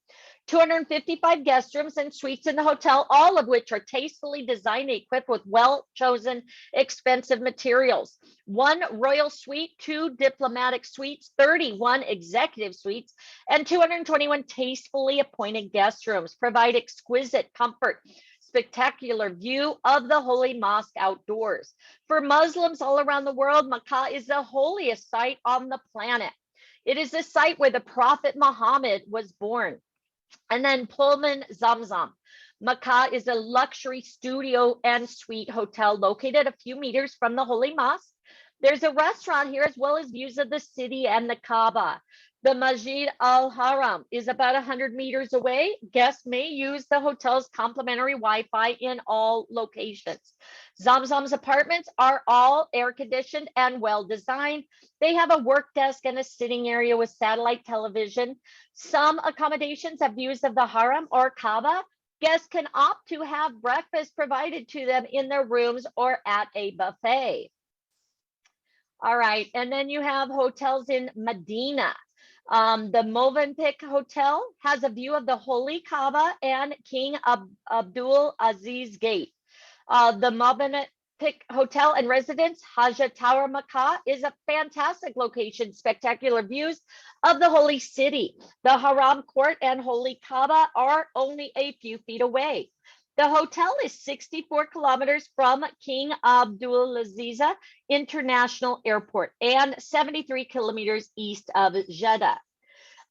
255 guest rooms and suites in the hotel, all of which are tastefully designed and equipped with well-chosen, expensive materials. 1 royal suite, 2 diplomatic suites, 31 executive suites, and 221 tastefully appointed guest rooms provide exquisite comfort, spectacular view of the Holy Mosque outdoors. For Muslims all around the world, Makkah is the holiest site on the planet. It is the site where the Prophet Muhammad was born. And then Pullman Zamzam. Makkah is a luxury studio and suite hotel located a few meters from the Holy Mosque. There's a restaurant here as well as views of the city and the Kaaba. The Masjid al-Haram is about 100 meters away. Guests may use the hotel's complimentary Wi-Fi in all locations. Zamzam's apartments are all air-conditioned and well-designed. They have a work desk and a sitting area with satellite television. Some accommodations have views of the Haram or Kaaba. Guests can opt to have breakfast provided to them in their rooms or at a buffet. All right, and then you have hotels in Medina. The Movenpick Hotel has a view of the Holy Kaaba and King Abdul Aziz Gate. The Movenpick Hotel and Residence, Haja Tower, Makkah, is a fantastic location, spectacular views of the Holy City. The Haram Court and Holy Kaaba are only a few feet away. The hotel is 64 kilometers from King Abdulaziz International Airport and 73 kilometers east of Jeddah.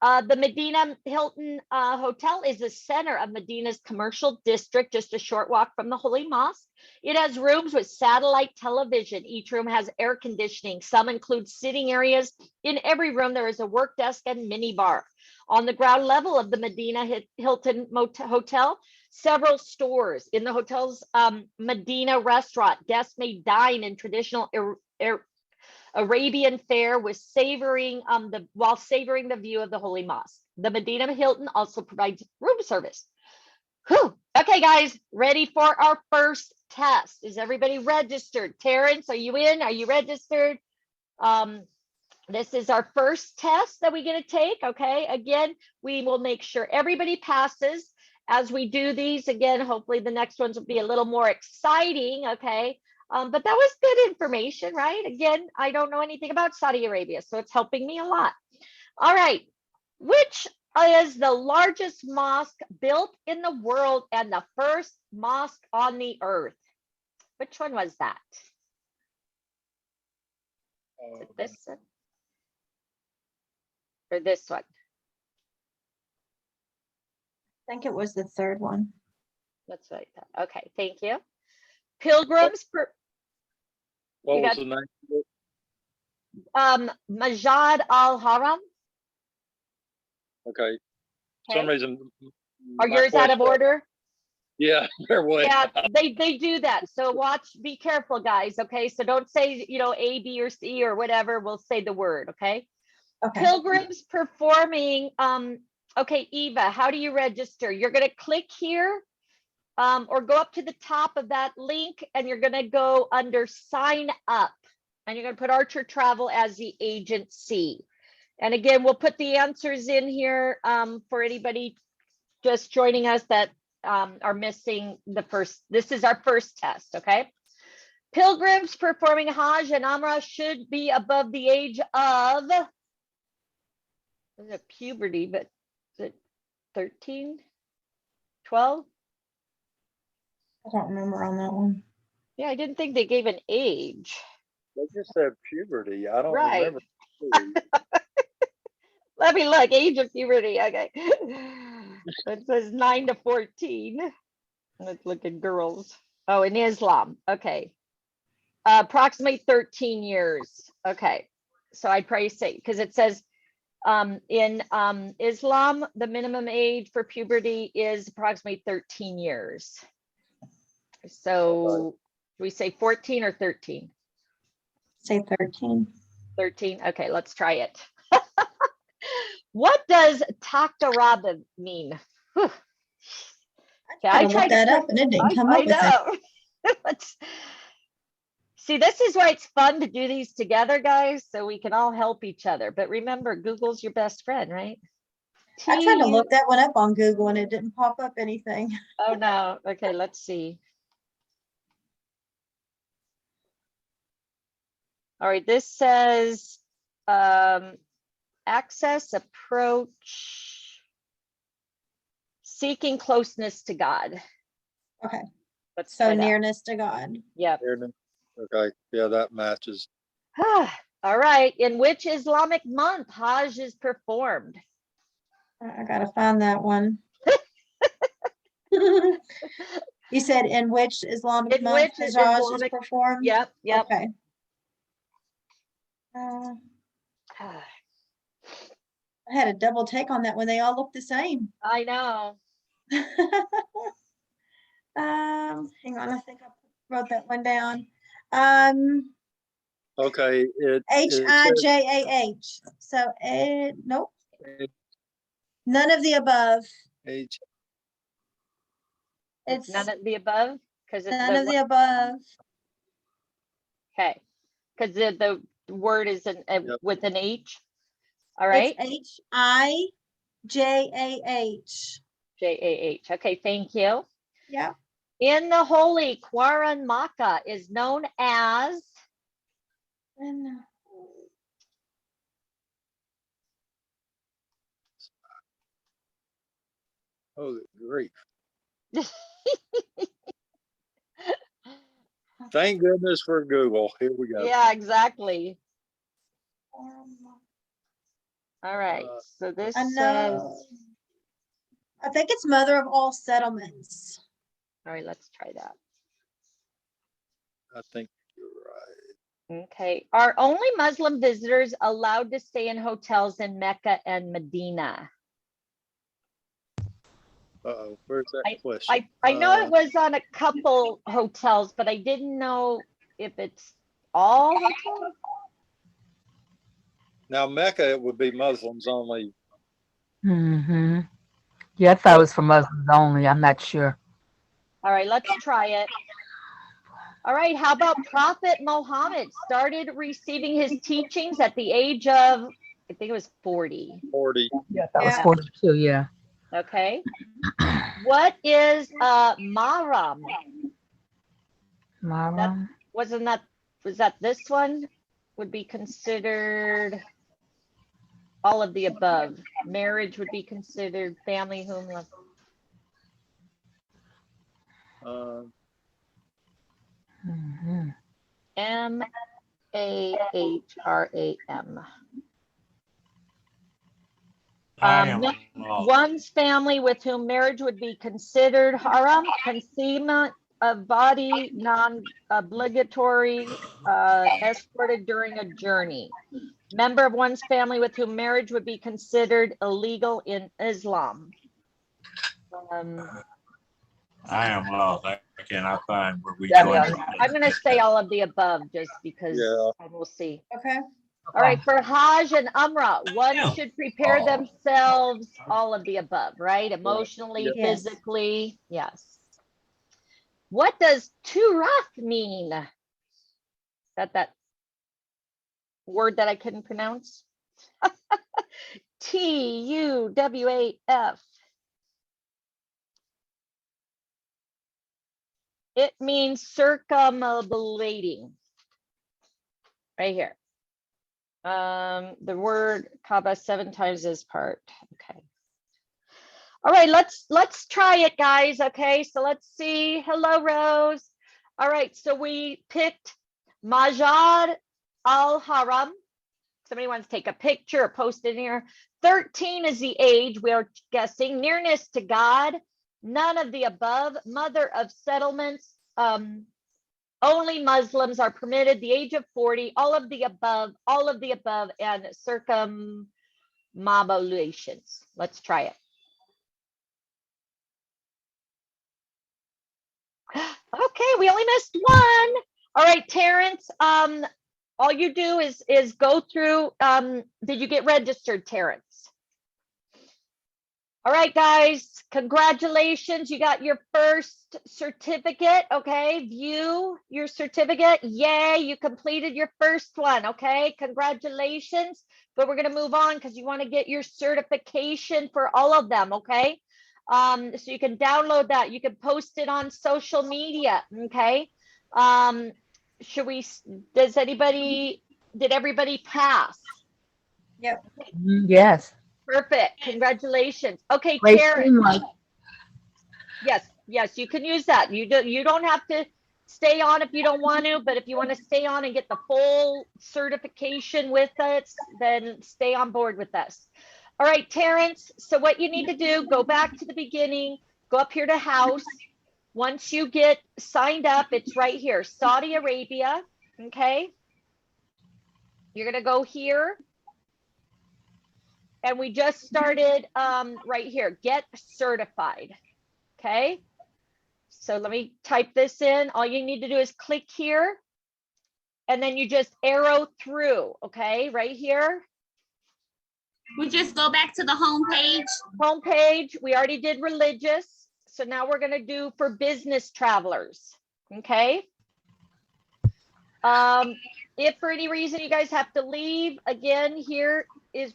The Medina Hilton Hotel is the center of Medina's commercial district, just a short walk from the Holy Mosque. It has rooms with satellite television. Each room has air conditioning. Some include sitting areas. In every room, there is a work desk and mini bar. On the ground level of the Medina Hilton Hotel, several stores. In the hotel's Medina restaurant, guests may dine in traditional Arabian fare with while savoring the view of the Holy Mosque. The Medina Hilton also provides room service. Whew. Okay, guys, ready for our first test? Is everybody registered? Terrence, are you in? Are you registered? This is our first test that we get to take. Okay, again, we will make sure everybody passes as we do these. Again, hopefully the next ones will be a little more exciting. Okay. But that was good information, right? Again, I don't know anything about Saudi Arabia, so it's helping me a lot. All right, which is the largest mosque built in the world and the first mosque on the earth? Which one was that? Is it this one? Or this one? I think it was the third one. That's what I thought. Okay, thank you. Pilgrims per What You was got- the name? of it? Majad al-Haram. Okay. For some Okay. reason. Are my yours out of question- order? Yeah, they're way. Yeah, they do that. So be careful, guys. Okay, so don't say A, B, or C or whatever. We'll say the word. Okay. Okay. Pilgrims performing. Okay, Eva, how do you register? You're gonna click here, or go up to the top of that link, and you're gonna go under sign up, and you're gonna put Archer Travel as the agency. And again, we'll put the answers in here for anybody just joining us that are missing the first. This is our first test. Okay. Pilgrims performing Hajj and Umrah should be above the age of puberty, but is it 13, 12? I don't remember on that one. Yeah, I didn't think they gave an age. They just said puberty. I don't Right. remember. puberty. Let me look, age of puberty. Okay. It says 9 to 14. Let's look at girls. Oh, in Islam. Okay. Approximately 13 years. Okay. So I'd probably say, because it says in Islam, the minimum age for puberty is approximately 13 years. So do we say 14 or 13? Say 13. 13. Okay, let's try it. What does Taktaraba mean? Whew. Okay, I tried to look that up and it didn't come up with it. know. Let's see, this is why it's fun to do these together, guys, so we can all help each other. But remember, Google's your best friend, right? I tried to look that one up on Google and it didn't pop up anything. Oh no. Okay, let's see. All right, this says access, approach, seeking closeness to God. Okay. Let's So try that. nearness to God. Yep. Okay, yeah, that matches. All right. In which Islamic month Hajj is performed? I gotta find that one. You said in which Islamic In month which Hajj is Islamic- performed? Yep. Yep. Okay. I had a double take on that when they all look the same. I know. Hang on, I think I wrote that one down. Okay, Hijah. So nope, none of the above. H. It's It's none of the above because it's none of the above. okay. Because the word is Yep. with an H. All right, It's Hijah. J-A-H. Okay, thank you. Yep. In the holy Quaran Makkah is known as, Holy grief. Thank goodness for Google. Here we go. yeah, exactly. All right, so this I says, know. I think it's mother of all settlements. all right, let's try that. I think you're right. Okay, are only Muslim visitors allowed to stay in hotels in Mecca and Medina? Uh-oh, where's that question? I know it was on a couple hotels, but I didn't know if it's all hotels. Now Mecca, it would be Muslims only. Mm-hmm. Yeah, I thought it was for Muslims only. I'm not sure. All right, let's try it. All right, how about Prophet Muhammad started receiving his teachings at the age of, I think it was 40. 40. Yeah, that was Yeah. 42. Yeah. Okay. What is Mahram? Mara. Was that this one? Would be considered all of the above. Marriage would be considered family, whom love. Mm-hmm. M-A-H-R-A-M. I am One's family with whom marriage would be considered haram, concealment of body, non-obligatory, escorted during a journey. Member of one's family with whom marriage would be considered illegal in Islam. I am lost. I cannot find where we Yeah, joined. yeah. I'm going to say all of the above just because Yeah. we'll see. Okay. All right, for Hajj and Umrah, one Yeah. should prepare Oh. themselves, all of the above, right? Emotionally, Yes. physically, yes. What does Turath mean? Is that word that I couldn't pronounce? T-U-W-A-F. It means circumambulating. Right here. The word Kaaba 7 times this part. Okay. All right, let's try it, guys. Okay, so let's see. Hello, Rose. All right, so we picked Majar al-Haram. Somebody wants to take a picture or post it in here. 13 is the age we're guessing. Nearness to God. None of the above. Mother of settlements. Only Muslims are permitted. The age of 40. All of the above. All of the above. And circumambulations. Let's try it. Okay, we only missed one. All right, Terrence. All you do is go through. Did you get registered, Terrence? All right, guys. Congratulations. You got your first certificate. Okay, view your certificate. Yay, you completed your first one. Okay, congratulations. But we're gonna move on because you want to get your certification for all of them. Okay. So you can download that. You can post it on social media. Okay. Did everybody pass? Yep. Yes. Perfect. Congratulations. Okay, Great Karen. teamwork. Yes, you can use that. You don't have to stay on if you don't want to, but if you want to stay on and get the full certification with us, then stay on board with us. All right, Terrence, so what you need to do, go back to the beginning, go up here to house. Once you get signed up, it's right here, Saudi Arabia, okay? You're gonna go here. And we just started right here, get certified, okay? So let me type this in. All you need to do is click here, and then you just arrow through, okay, right here. We just go back to the home page. Home page, we already did religious. So now we're gonna do for business travelers, okay? If for any reason you guys have to leave, again, here is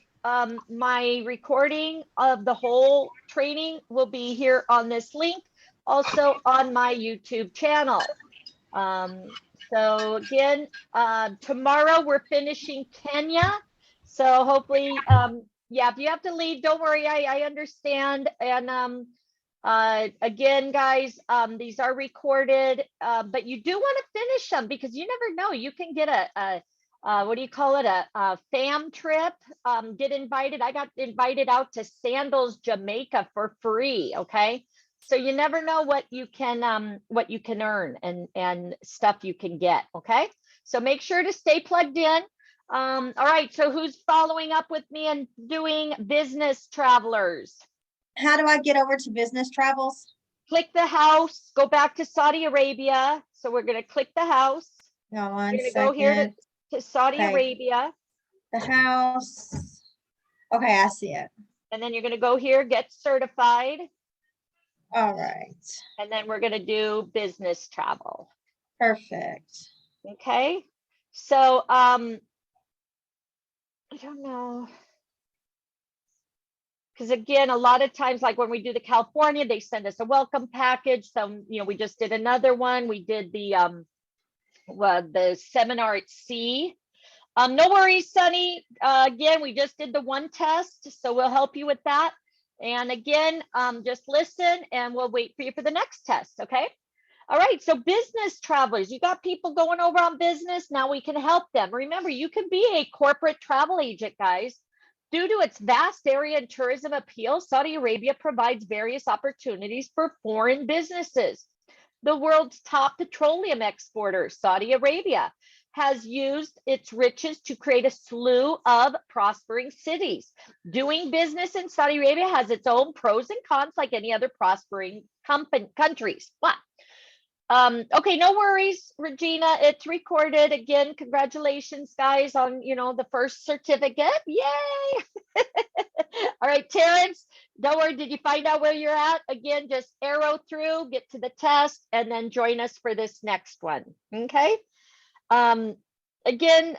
my recording of the whole training will be here on this link, also on my YouTube channel. So again, tomorrow we're finishing Kenya. So hopefully, yeah, if you have to leave, don't worry, I understand. And again, guys, these are recorded, but you do want to finish them because you never know. You can get a what do you call it? A fam trip, get invited. I got invited out to Sandals, Jamaica for free. Okay. So you never know what you can earn and stuff you can get. Okay. So make sure to stay plugged in. All right. So who's following up with me and doing business travelers? How do I get over to business travels? Click the house, go back to Saudi Arabia. So we're going to click the house. No, one You're going to second. go here to Saudi Okay. Arabia. The house. Okay, I see it. And then you're going to go here, get certified. All right. And then we're going to do business travel. Perfect. Okay. So, I don't know. Because again, a lot of times, like when we do the California, they send us a welcome package. So, we just did another one. We did the seminar at sea. No worries, Sunny. Again, we just did the one test, so we'll help you with that. And again, just listen and we'll wait for you for the next test, okay? All right, so business travelers, you got people going over on business, now we can help them. Remember, you can be a corporate travel agent, guys. Due to its vast area and tourism appeal, Saudi Arabia provides various opportunities for foreign businesses. The world's top petroleum exporter, Saudi Arabia, has used its riches to create a slew of prospering cities. Doing business in Saudi Arabia has its own pros and cons like any other prospering countries. But okay, no worries, Regina. It's recorded. Again, congratulations, guys, on the first certificate. Yay! All right, Terrence, don't worry. Did you find out where you're at? Again, just arrow through, get to the test, and then join us for this next one. Okay. Again,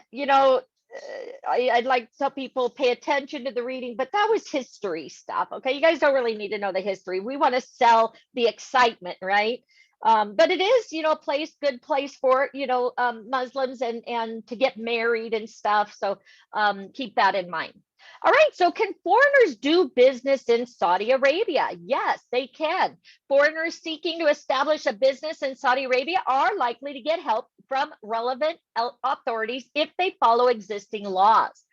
I'd like to tell people pay attention to the reading, but that was history stuff. Okay, you guys don't really need to know the history. We want to sell the excitement, right? But it is, a good place for, Muslims and to get married and stuff. So keep that in mind. All right, so can foreigners do business in Saudi Arabia? Yes, they can. Foreigners seeking to establish a business in Saudi Arabia are likely to get help from relevant authorities if they follow existing laws.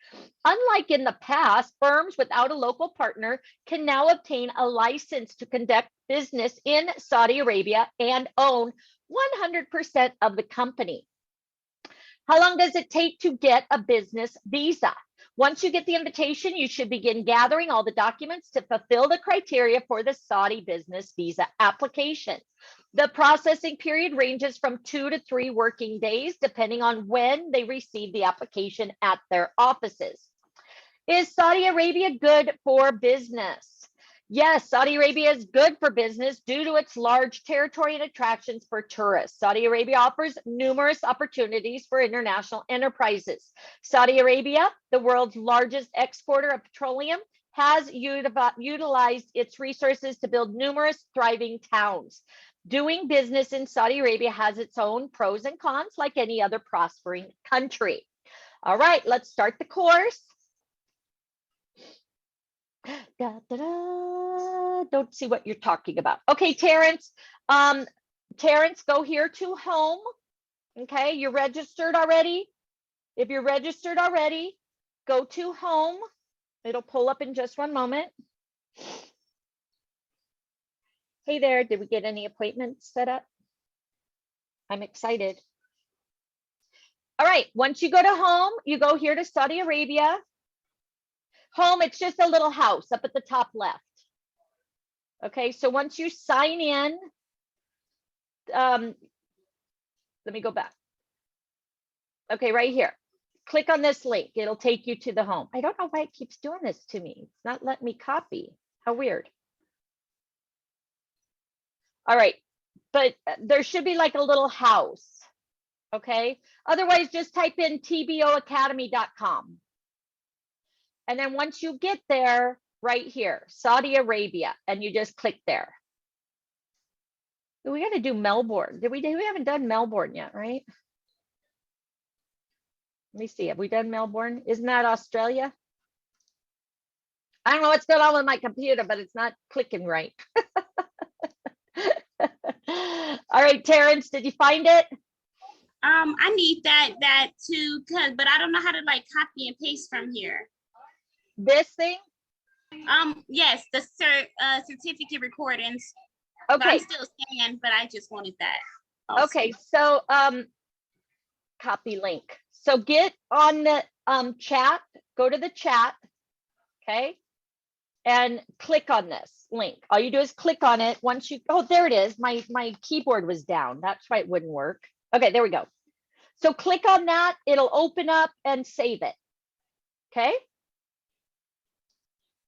Unlike in the past, firms without a local partner can now obtain a license to conduct business in Saudi Arabia and own 100% of the company. How long does it take to get a business visa? Once you get the invitation, you should begin gathering all the documents to fulfill the criteria for the Saudi business visa application. The processing period ranges from 2 to 3 working days, depending on when they receive the application at their offices. Is Saudi Arabia good for business? Yes, Saudi Arabia is good for business due to its large territory and attractions for tourists. Saudi Arabia offers numerous opportunities for international enterprises. Saudi Arabia, the world's largest exporter of petroleum, has utilized its resources to build numerous thriving towns. Doing business in Saudi Arabia has its own pros and cons like any other prospering country. All right, let's start the course. Don't see what you're talking about. Okay, Terrence. Terrence, go here to home. Okay, you're registered already. If you're registered already, go to home. It'll pull up in just one moment. Hey there, did we get any appointments set up? I'm excited. All right, once you go to home, you go here to Saudi Arabia. Home, it's just a little house up at the top left. Okay, so once you sign in, let me go back. Okay, right here. Click on this link. It'll take you to the home. I don't know why it keeps doing this to me. It's not letting me copy. How weird. All right, but there should be like a little house. Okay. Otherwise, just type in tboacademy.com. And then once you get there, right here, Saudi Arabia, and you just click there. We got to do Melbourne. We haven't done Melbourne yet, right? Let me see. Have we done Melbourne? Isn't that Australia? I don't know what's going on with my computer, but it's not clicking right. All right, Terrence, did you find it? I need that too, but I don't know how to like copy and paste from here. This thing? Yes, the certificate recordings. Okay. I'm still scanning, but I just wanted that. Also. Okay, so copy link. So get on the chat, go to the chat, okay, and click on this link. All you do is click on it. Once you, oh, there it is. My keyboard was down. That's why it wouldn't work. Okay, there we go. So click on that. It'll open up and save it. Okay.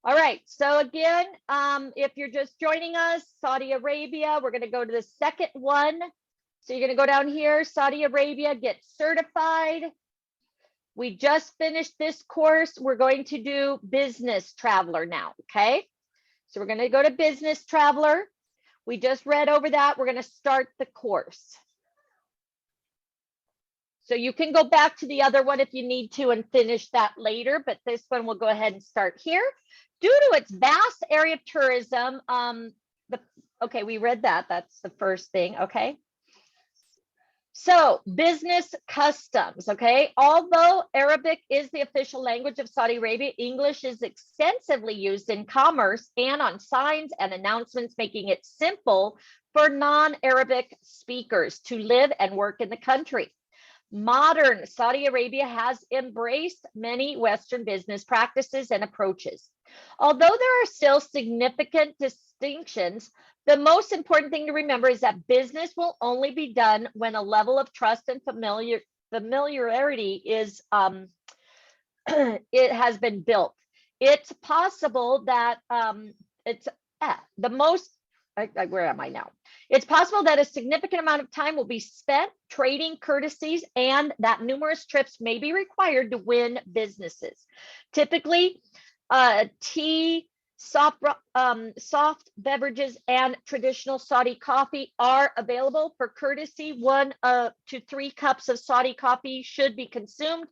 All right. So again, if you're just joining us, Saudi Arabia, we're going to go to the second one. So you're going to go down here, Saudi Arabia, get certified. We just finished this course. We're going to do business traveler now. Okay. So we're going to go to business traveler. We just read over that. We're going to start the course. So you can go back to the other one if you need to and finish that later, but this one we'll go ahead and start here. Due to its vast area of tourism, okay, we read that. That's the first thing, okay? So business customs, okay? Although Arabic is the official language of Saudi Arabia, English is extensively used in commerce and on signs and announcements, making it simple for non-Arabic speakers to live and work in the country. Modern Saudi Arabia has embraced many Western business practices and approaches. Although there are still significant distinctions, the most important thing to remember is that business will only be done when a level of trust and familiarity is it has been built. It's possible that where am I now? It's possible that a significant amount of time will be spent trading courtesies and that numerous trips may be required to win businesses. Typically, tea, soft beverages, and traditional Saudi coffee are available for courtesy. 1 to 3 cups of Saudi coffee should be consumed,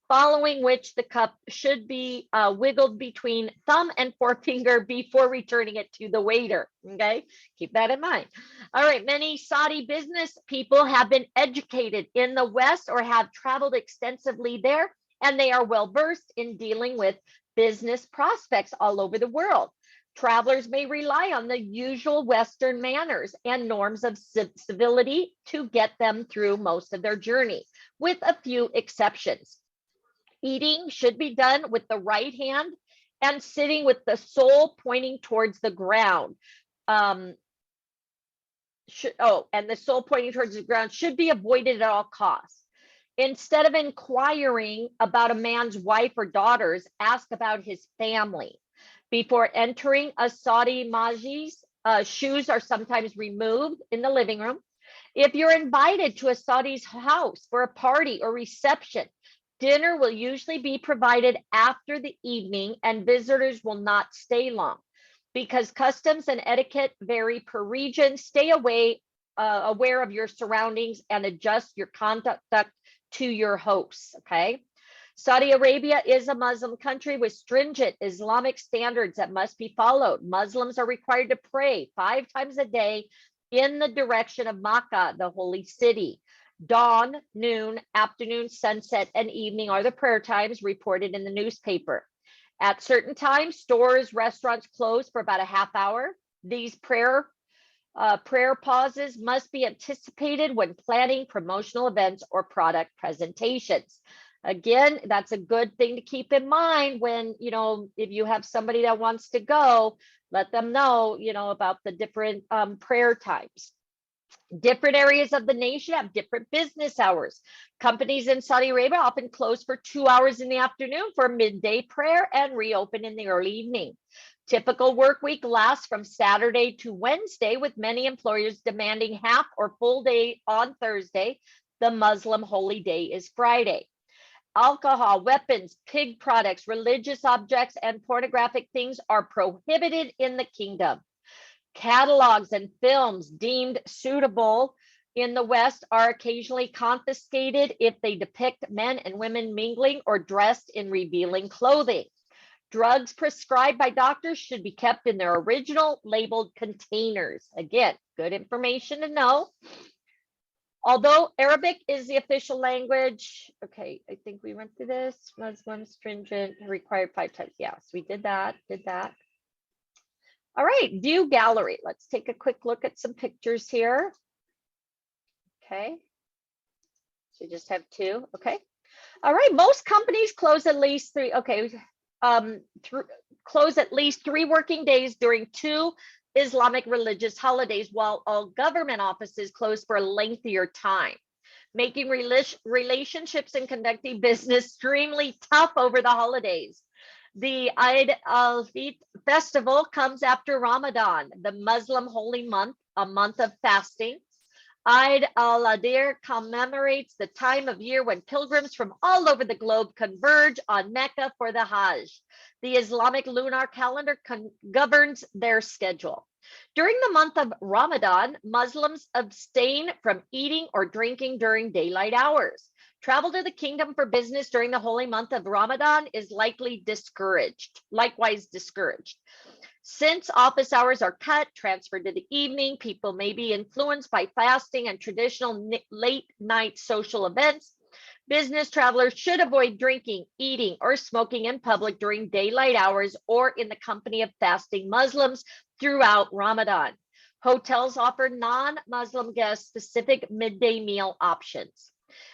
following which the cup should be wiggled between thumb and forefinger before returning it to the waiter. Okay, keep that in mind. All right, many Saudi business people have been educated in the West or have traveled extensively there, and they are well versed in dealing with business prospects all over the world. Travelers may rely on the usual Western manners and norms of civility to get them through most of their journey, with a few exceptions. Eating should be done with the right hand and sitting with the sole pointing towards the ground. And the sole pointing towards the ground should be avoided at all costs. Instead of inquiring about a man's wife or daughters, ask about his family. Before entering a Saudi majlis, shoes are sometimes removed in the living room. If you're invited to a Saudi's house for a party or reception, dinner will usually be provided after the evening and visitors will not stay long. Because customs and etiquette vary per region, stay aware of your surroundings and adjust your conduct to your hosts, okay? Saudi Arabia is a Muslim country with stringent Islamic standards that must be followed. Muslims are required to pray 5 times a day in the direction of Makkah, the holy city. Dawn, noon, afternoon, sunset, and evening are the prayer times reported in the newspaper. At certain times, stores, restaurants close for about a half hour. These prayer pauses must be anticipated when planning promotional events or product presentations. Again, that's a good thing to keep in mind when, if you have somebody that wants to go, let them know, about the different prayer times. Different areas of the nation have different business hours. Companies in Saudi Arabia often close for 2 hours in the afternoon for midday prayer and reopen in the early evening. Typical work week lasts from Saturday to Wednesday, with many employers demanding half or full day on Thursday. The Muslim holy day is Friday. Alcohol, weapons, pig products, religious objects, and pornographic things are prohibited in the kingdom. Catalogs and films deemed suitable in the West are occasionally confiscated if they depict men and women mingling or dressed in revealing clothing. Drugs prescribed by doctors should be kept in their original labeled containers. Again, good information to know. Although Arabic is the official language, okay, I think we went through this. Muslim stringent required 5 times. Yes, we did that. All right, view gallery. Let's take a quick look at some pictures here. Okay, so you just have 2. Okay. All right, most companies close at least 3. Okay, close at least 3 working days during 2 Islamic religious holidays, while all government offices close for a lengthier time, making relationships and conducting business extremely tough over the holidays. The Eid al-Fitr festival comes after Ramadan, the Muslim holy month, a month of fasting. Eid al-Adha commemorates the time of year when pilgrims from all over the globe converge on Mecca for the Hajj. The Islamic lunar calendar governs their schedule. During the month of Ramadan, Muslims abstain from eating or drinking during daylight hours. Travel to the kingdom for business during the holy month of Ramadan is likewise discouraged. Since office hours are cut, transferred to the evening, people may be influenced by fasting and traditional late night social events. Business travelers should avoid drinking, eating, or smoking in public during daylight hours or in the company of fasting Muslims throughout Ramadan. Hotels offer non-Muslim guests specific midday meal options.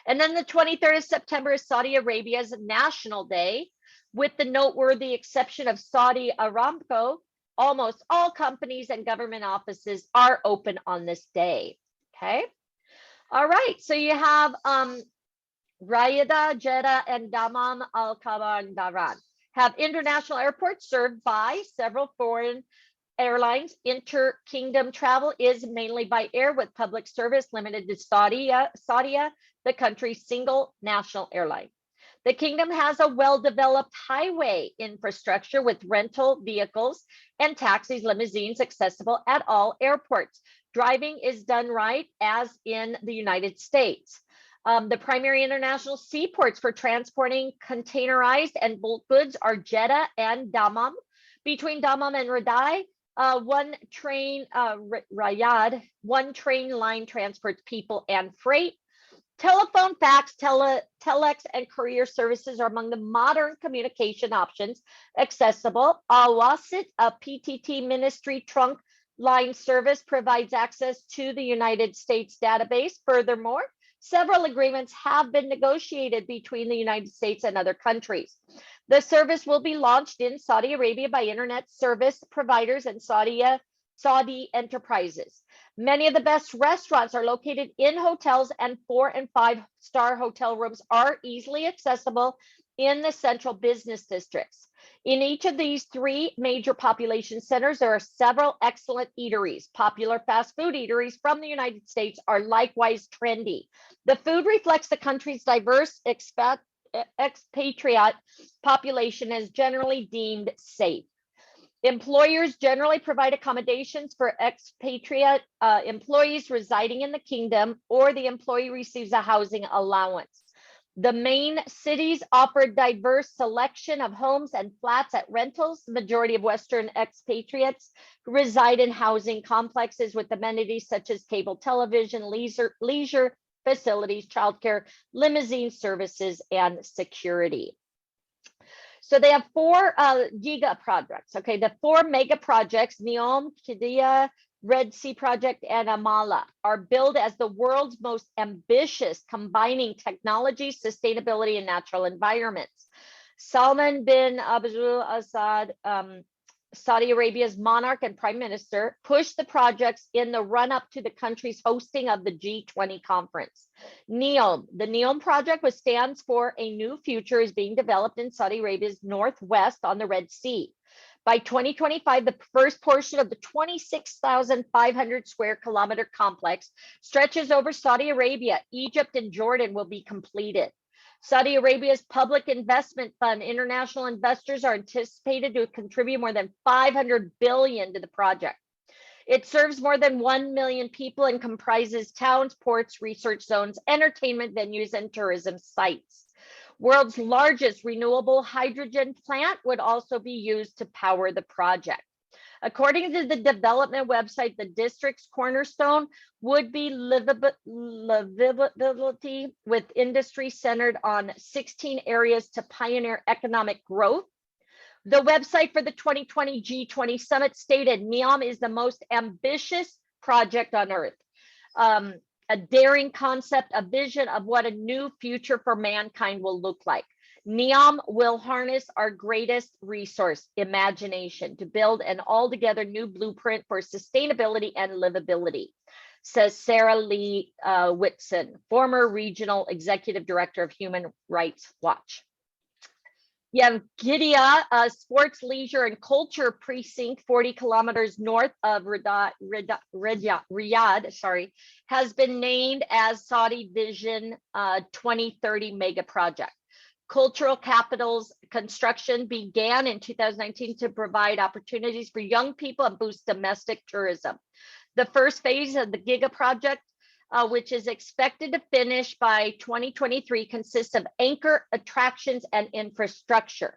And then the 23rd of September is Saudi Arabia's National Day. With the noteworthy exception of Saudi Aramco, almost all companies and government offices are open on this day. Okay. All right. So you have Riyadh, Jeddah, and Dammam Al Khabar and Dhahran have international airports served by several foreign airlines. Inter-kingdom travel is mainly by air, with public service limited to Saudia, the country's single national airline. The kingdom has a well-developed highway infrastructure with rental vehicles and taxis, limousines accessible at all airports. Driving is done right as in the United States. The primary international seaports for transporting containerized and bulk goods are Jeddah and Dammam. Between Dammam and Riyadh, one train line transports people and freight. Telephone, fax, telex, and courier services are among the modern communication options accessible. Al-Wasit, a PTT ministry trunk line service, provides access to the United States database. Furthermore, several agreements have been negotiated between the United States and other countries. The service will be launched in Saudi Arabia by internet service providers and Saudi enterprises. Many of the best restaurants are located in hotels, and 4- and 5-star hotel rooms are easily accessible in the central business districts. In each of these 3 major population centers, there are several excellent eateries. Popular fast food eateries from the United States are likewise trendy. The food reflects the country's diverse expatriate population and is generally deemed safe. Employers generally provide accommodations for expatriate employees residing in the kingdom, or the employee receives a housing allowance. The main cities offer a diverse selection of homes and flats at rentals. The majority of Western expatriates reside in housing complexes with amenities such as cable television, leisure facilities, childcare, limousine services, and security. So they have 4 giga projects. Okay, the 4 mega projects, Neom, Qiddiya, Red Sea Project, and Amala, are billed as the world's most ambitious, combining technology, sustainability, and natural environments. Salman bin Abdul Assad, Saudi Arabia's monarch and prime minister, pushed the projects in the run-up to the country's hosting of the G20 conference. NEOM, the NEOM project, which stands for A New Future, is being developed in Saudi Arabia's northwest on the Red Sea. By 2025, the first portion of the 26,500 square kilometer complex stretches over Saudi Arabia, Egypt, and Jordan will be completed. Saudi Arabia's public investment fund, international investors are anticipated to contribute more than 500 billion to the project. It serves more than 1 million people and comprises towns, ports, research zones, entertainment venues, and tourism sites. World's largest renewable hydrogen plant would also be used to power the project. According to the development website, the district's cornerstone would be livability with industry centered on 16 areas to pioneer economic growth. The website for the 2020 G20 summit stated NEOM is the most ambitious project on earth. A daring concept, a vision of what a new future for mankind will look like. NEOM will harness our greatest resource, imagination, to build an altogether new blueprint for sustainability and livability, says Sarah Lee Whitson, former regional executive director of Human Rights Watch. You have Gidea, a sports, leisure, and culture precinct 40 kilometers north of Riyadh, has been named as Saudi Vision 2030 mega project. Cultural Capital's construction began in 2019 to provide opportunities for young people and boost domestic tourism. The first phase of the Giga project, which is expected to finish by 2023, consists of anchor attractions and infrastructure.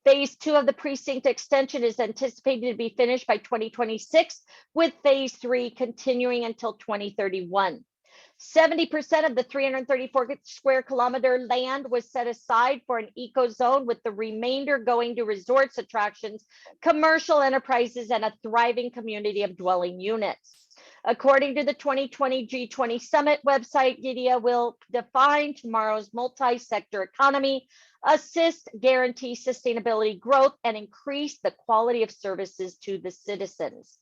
Phase 2 of the precinct extension is anticipated to be finished by 2026, with phase 3 continuing until 2031. 70% of the 334 square kilometer land was set aside for an eco zone, with the remainder going to resorts, attractions, commercial enterprises, and a thriving community of dwelling units. According to the 2020 G20 Summit website, Gidea will define tomorrow's multi-sector economy, assist, guarantee sustainability growth, and increase the quality of services to the citizens.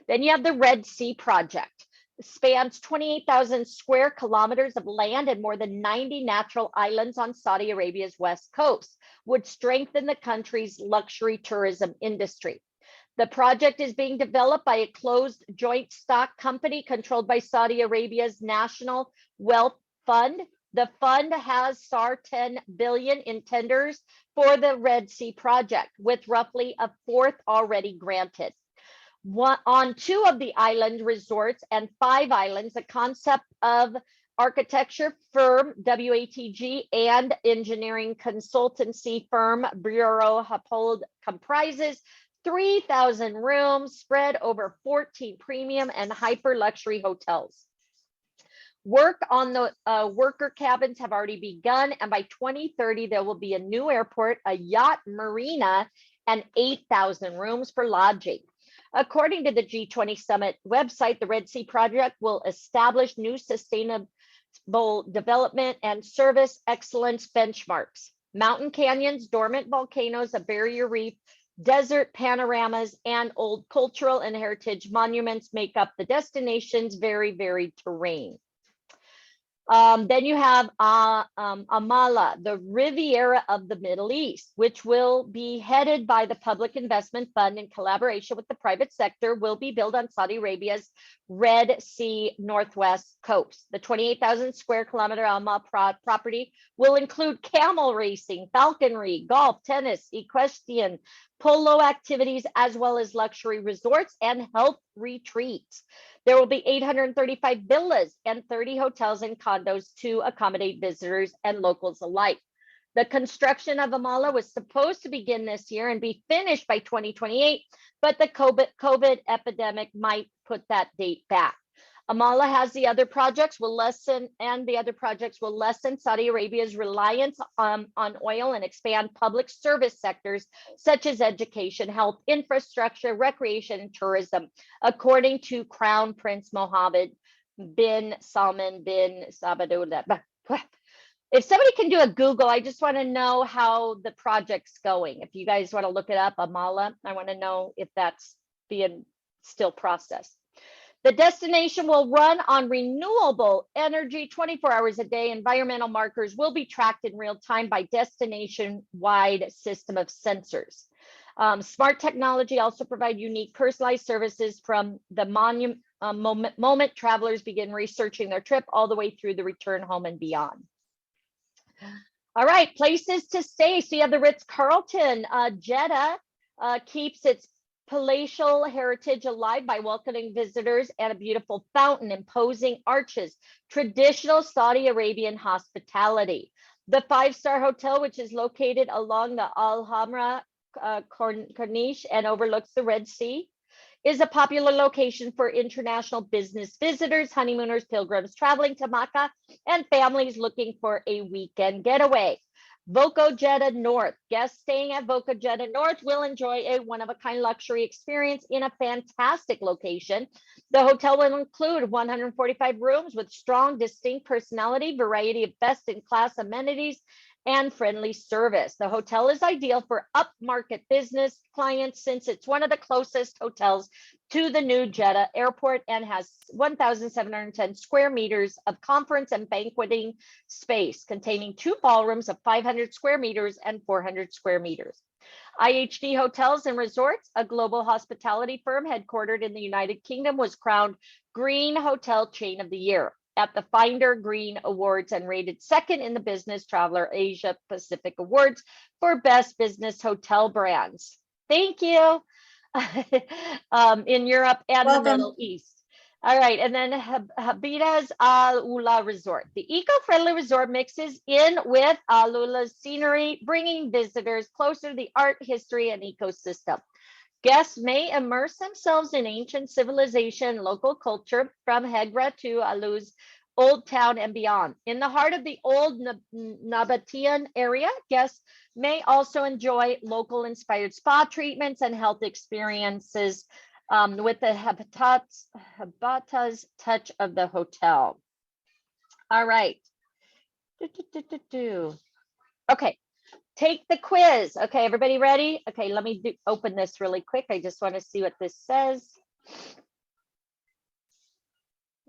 Then you have the Red Sea project. It spans 28,000 square kilometers of land and more than 90 natural islands on Saudi Arabia's west coast, would strengthen the country's luxury tourism industry. The project is being developed by a closed joint stock company controlled by Saudi Arabia's National Wealth Fund. The fund has SAR 10 billion in tenders for the Red Sea project, with roughly a fourth already granted. On 2 of the island resorts and 5 islands, the concept of architecture firm WATG and engineering consultancy firm Bureau Happold comprises 3,000 rooms spread over 14 premium and hyper luxury hotels. Work on the worker cabins have already begun, and by 2030, there will be a new airport, a yacht marina, and 8,000 rooms for lodging. According to the G20 Summit website, the Red Sea project will establish new sustainable development and service excellence benchmarks. Mountain canyons, dormant volcanoes, a barrier reef, desert panoramas, and old cultural and heritage monuments make up the destination's very varied terrain. Then you have Amala, the Riviera of the Middle East, which will be headed by the Public Investment Fund in collaboration with the private sector, will be built on Saudi Arabia's Red Sea northwest coast. The 28,000 square kilometer Alma property will include camel racing, falconry, golf, tennis, equestrian, polo activities, as well as luxury resorts and health retreats. There will be 835 villas and 30 hotels and condos to accommodate visitors and locals alike. The construction of Amala was supposed to begin this year and be finished by 2028, but the COVID epidemic might put that date back. Amala has the other projects will lessen Saudi Arabia's reliance on oil and expand public service sectors such as education, health, infrastructure, recreation, and tourism, according to Crown Prince Mohammed bin Salman bin Sabadullah. If somebody can do a Google, I just want to know how the project's going. If you guys want to look it up, Amala, I want to know if that's being still processed. The destination will run on renewable energy 24 hours a day. Environmental markers will be tracked in real time by destination-wide system of sensors. Smart technology also provide unique personalized services from the moment travelers begin researching their trip all the way through the return home and beyond. All right, places to stay. So you have the Ritz-Carlton. Jeddah keeps its palatial heritage alive by welcoming visitors and a beautiful fountain, imposing arches, traditional Saudi Arabian hospitality. The five-star hotel, which is located along the Al Hamra Corniche and overlooks the Red Sea, is a popular location for international business visitors, honeymooners, pilgrims traveling to Makkah, and families looking for a weekend getaway. Voco Jeddah North. Guests staying at Voco Jeddah North will enjoy a one-of-a-kind luxury experience in a fantastic location. The hotel will include 145 rooms with strong, distinct personality, variety of best-in-class amenities, and friendly service. The hotel is ideal for upmarket business clients since it's one of the closest hotels to the new Jeddah airport and has 1,710 square meters of conference and banqueting space, containing 2 ballrooms of 500 square meters and 400 square meters. IHD Hotels and Resorts, a global hospitality firm headquartered in the United Kingdom, was crowned Green Hotel Chain of the Year at the Finder Green Awards and rated second in the Business Traveler Asia Pacific Awards for Best Business Hotel Brands. Thank you. In Europe and Welcome. the Middle East. All right, and then Habitas Al Ula Resort. The eco-friendly resort mixes in with Al Ula's scenery, bringing visitors closer to the art, history, and ecosystem. Guests may immerse themselves in ancient civilization, local culture from Hegra to Alu's Old Town and beyond. In the heart of the old Nabataean area, guests may also enjoy local inspired spa treatments and health experiences with the Habata's touch of the hotel. All right. Okay. Take the quiz. Okay, everybody ready? Okay, let me open this really quick. I just want to see what this says.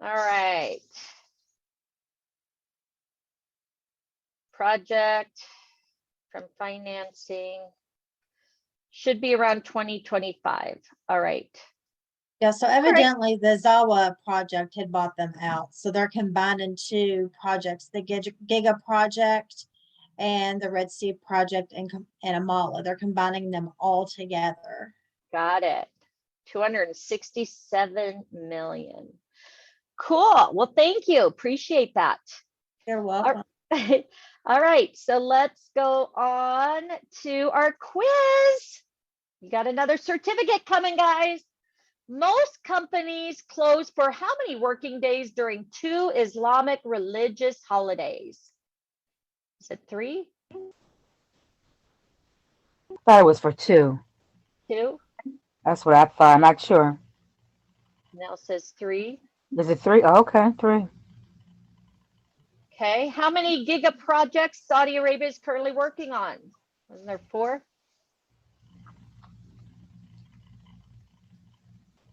All right. Project from financing should be around 2025. All right. Yeah, so evidently the Zawa project had bought them out. So they're combining 2 projects, the Giga project and the Red Sea project and Amala. They're combining them all together. Got it. 267 million. Cool. Well, thank you. Appreciate that. You're welcome. All right. So let's go on to our quiz. You got another certificate coming, guys. Most companies close for how many working days during 2 Islamic religious holidays? Is it 3? I thought it was for 2. 2? That's what I thought. I'm not sure. Now says 3. Is it 3? Oh, okay, 3. Okay. How many giga projects Saudi Arabia is currently working on? Isn't there 4?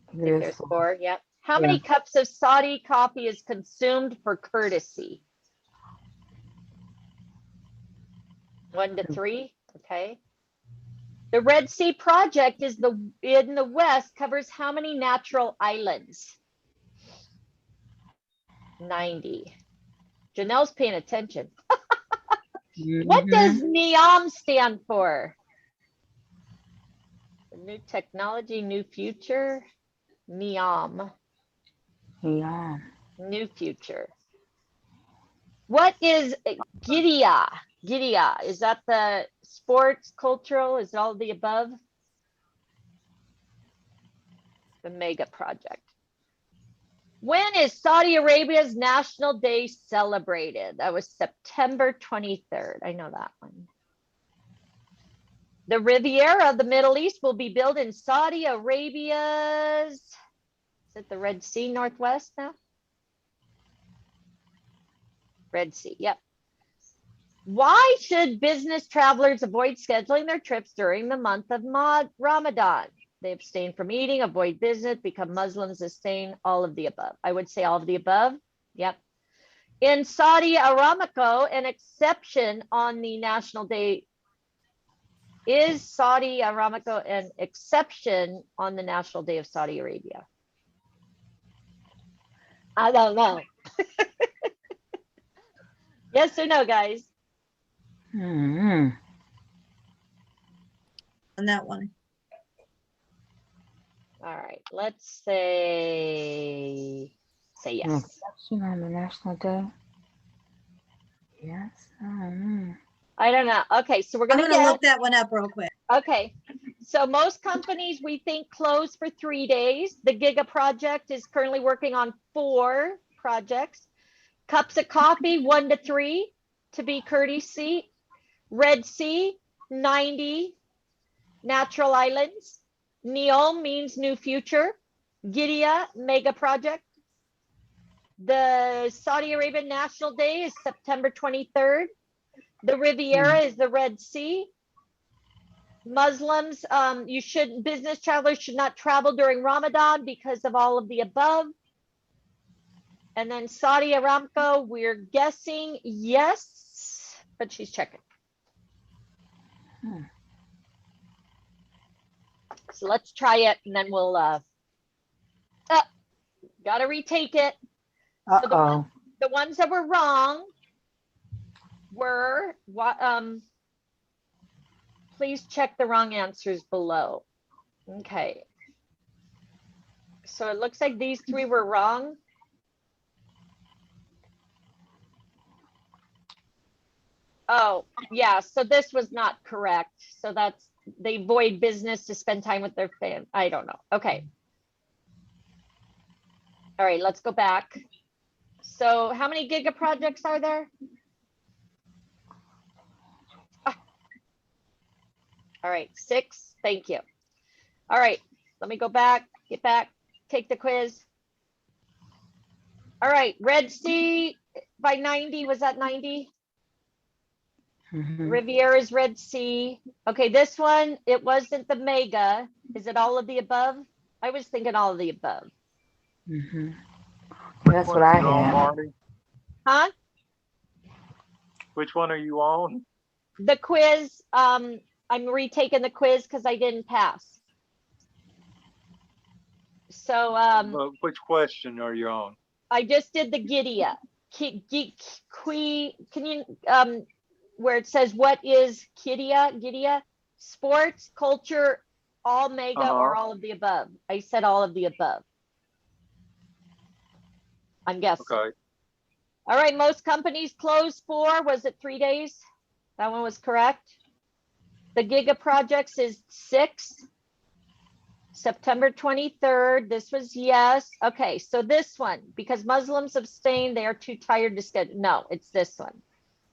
I think there's 4. Yep. How many cups of Saudi coffee is consumed for courtesy? 1 to 3. Okay. The Red Sea project is in the west, covers how many natural islands? 90. Janelle's paying attention. What does NEOM stand for? New technology, new future. NEOM. Yeah. New future. What is Gidia? Gidia, is that the sports, cultural, is it all of the above? The mega project. When is Saudi Arabia's National Day celebrated? That was September 23rd. I know that one. The Riviera of the Middle East will be built in Saudi Arabia's, is it the Red Sea Northwest now? Red Sea, yep. Why should business travelers avoid scheduling their trips during the month of Ramadan? They abstain from eating, avoid business, become Muslims, abstain, all of the above. I would say all of the above. Yep. In Saudi Aramco, an exception on the National Day Is Saudi Aramco an exception on the National Day of Saudi Arabia? I don't know. Yes or no, guys? Hmm. On that one. All right, let's say yes. Exception on the National Day. Yes. I don't know. Okay, so we're I'm gonna gonna guess. look that one up real quick. Okay, so most companies we think close for 3 days. The Giga project is currently working on 4 projects. Cups of coffee, 1 to 3 to be courtesy. Red Sea, 90. Natural Islands. Neom means new future. Gidia, mega project. The Saudi Arabian National Day is September 23rd. The Riviera is the Red Sea. Muslims, business travelers should not travel during Ramadan because of all of the above. And then Saudi Aramco, we're guessing yes, but she's checking. So let's try it and then we'll, gotta retake it. So the ones that were wrong were, please check the wrong answers below. Okay. So it looks like these 3 were wrong. Oh, yeah, so this was not correct. So that's, they avoid business to spend time with their fam. I don't know. Okay. All right, let's go back. So how many Giga projects are there? All right, 6. Thank you. All right, let me go back, get back, take the quiz. All right, Red Sea by 90, was that 90? Riviera's Red Sea. Okay, this one, it wasn't the mega. Is it all of the above? I was thinking all of the above. That's what I on, have. Marty? Huh? Which one are you on? The quiz, I'm retaking the quiz because I didn't pass. So Which question are you on? I just did the Gidia. Can you where it says what is Gidia? Sports, culture, all mega or all of the above? I said all of the above. I'm guessing. Okay. All right, most companies close for, was it 3 days? That one was correct. The Giga projects is 6. September 23rd, this was yes. Okay, so this one, because Muslims abstain, they are too tired to schedule. No, it's this one.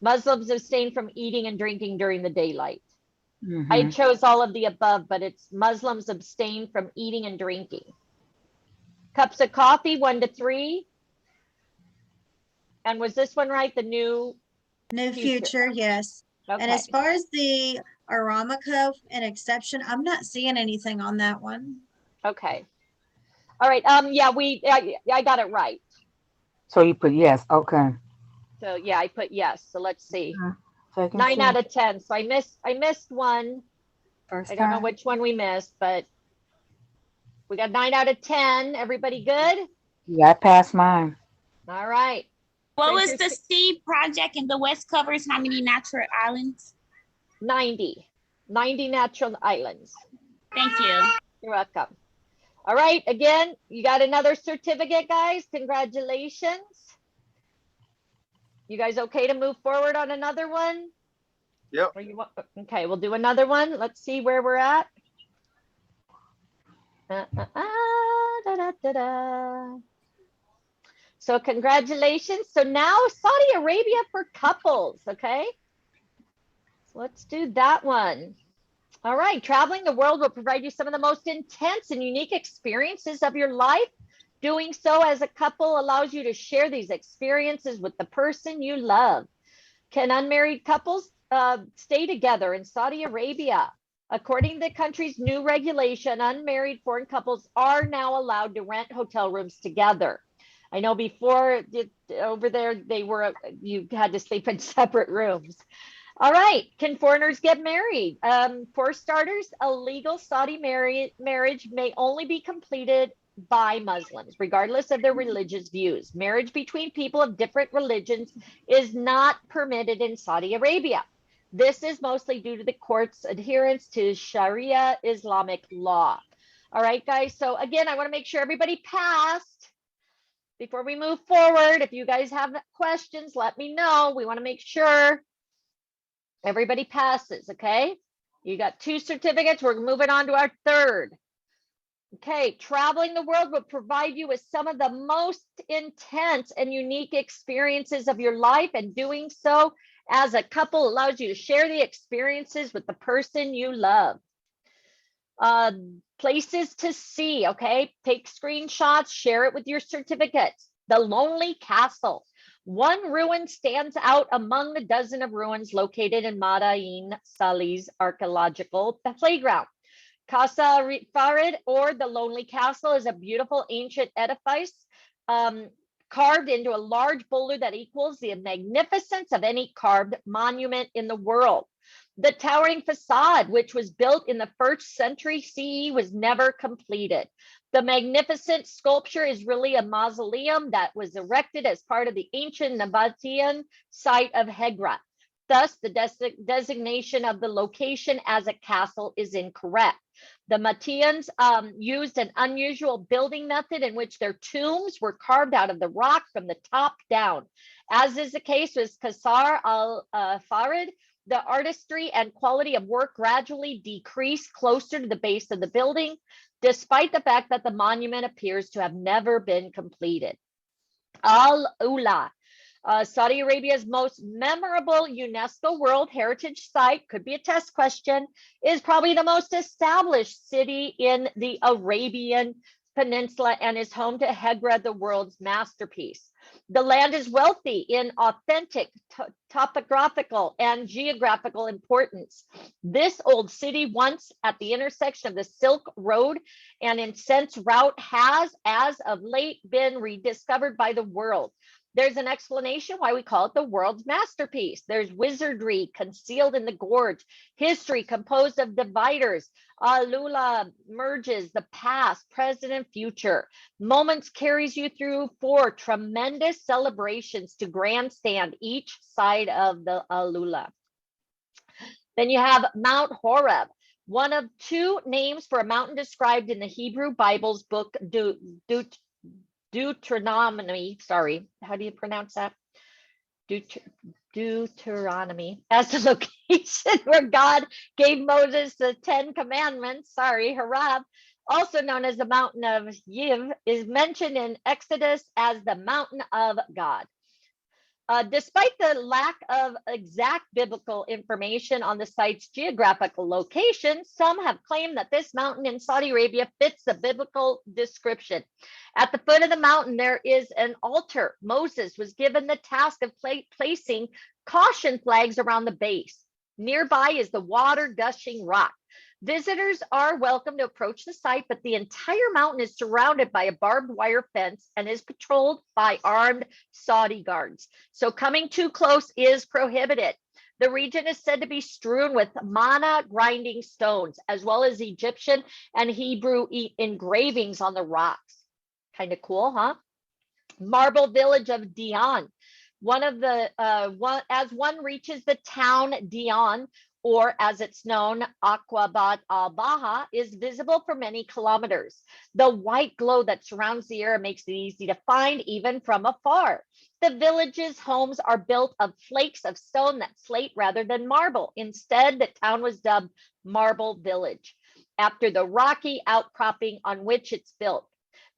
Muslims abstain from eating and drinking during the daylight. I chose all of the above, but it's Muslims abstain from eating and drinking. Cups of coffee, 1 to 3. And was this one right? The new future, yes. Okay. And as far as the Aramco an exception, I'm not seeing anything on that one. Okay. All right. Yeah, I got it right. So you put yes. Okay. So yeah, I put yes. So let's see. 9 see. out of 10. So I missed one. First I don't know time. which one we missed, but we got 9 out of 10. Everybody good? Yeah, I passed mine. All right. What was the Sea project in the West covers how many natural islands? 90 natural islands. Thank you. You're welcome. All right, again, you got another certificate, guys. Congratulations. You guys okay to move forward on another one? Yep. Okay, we'll do another one. Let's see where we're at. So congratulations. So now Saudi Arabia for couples, okay? So let's do that one. All right, traveling the world will provide you some of the most intense and unique experiences of your life. Doing so as a couple allows you to share these experiences with the person you love. Can unmarried couples stay together in Saudi Arabia? According to the country's new regulation, unmarried foreign couples are now allowed to rent hotel rooms together. I know before over there, you had to sleep in separate rooms. All right, can foreigners get married? For starters, a legal Saudi marriage may only be completed by Muslims, regardless of their religious views. Marriage between people of different religions is not permitted in Saudi Arabia. This is mostly due to the court's adherence to Sharia Islamic law. All right, guys, so again, I want to make sure everybody passed. Before we move forward, if you guys have questions, let me know. We want to make sure everybody passes, okay? You got 2 certificates. We're moving on to our third. Okay, traveling the world will provide you with some of the most intense and unique experiences of your life, and doing so as a couple allows you to share the experiences with the person you love. Places to see, okay? Take screenshots, share it with your certificates. The Lonely Castle. One ruin stands out among the dozen of ruins located in Madain Salih's archaeological playground. Casa Farid, or the Lonely Castle, is a beautiful ancient edifice carved into a large boulder that equals the magnificence of any carved monument in the world. The towering facade, which was built in the 1st century CE, was never completed. The magnificent sculpture is really a mausoleum that was erected as part of the ancient Nabatean site of Hegra. Thus, the designation of the location as a castle is incorrect. The Mateans used an unusual building method in which their tombs were carved out of the rock from the top down. As is the case with Qasr al-Farid, the artistry and quality of work gradually decreased closer to the base of the building, despite the fact that the monument appears to have never been completed. Al-Ula, Saudi Arabia's most memorable UNESCO World Heritage Site, could be a test question, is probably the most established city in the Arabian Peninsula and is home to Hegra, the world's masterpiece. The land is wealthy in authentic topographical and geographical importance. This old city, once at the intersection of the Silk Road and Incense Route, has, as of late, been rediscovered by the world. There's an explanation why we call it the world's masterpiece. There's wizardry concealed in the gorge, history composed of dividers. Lula merges the past, present, and future. Moments carries you through 4 tremendous celebrations to grandstand each side of the Lula. Then you have Mount Horeb, one of 2 names for a mountain described in the Hebrew Bible's book Deuteronomy, sorry, how do you pronounce that? Deuteronomy, as the location where God gave Moses the 10 commandments, sorry, Horeb, also known as the mountain of Yiv, is mentioned in Exodus as the mountain of God. Despite the lack of exact biblical information on the site's geographical location, some have claimed that this mountain in Saudi Arabia fits the biblical description. At the foot of the mountain, there is an altar. Moses was given the task of placing caution flags around the base. Nearby is the water gushing rock. Visitors are welcome to approach the site, but the entire mountain is surrounded by a barbed wire fence and is patrolled by armed Saudi guards. So coming too close is prohibited. The region is said to be strewn with manna grinding stones, as well as Egyptian and Hebrew engravings on the rocks. Kind of cool, huh? Marble village of Dion. As one reaches the town, Dion, or as it's known, Aqabat al-Baha, is visible for many kilometers. The white glow that surrounds the area makes it easy to find even from afar. The village's homes are built of flakes of stone that's slate rather than marble. Instead, the town was dubbed Marble Village, after the rocky outcropping on which it's built.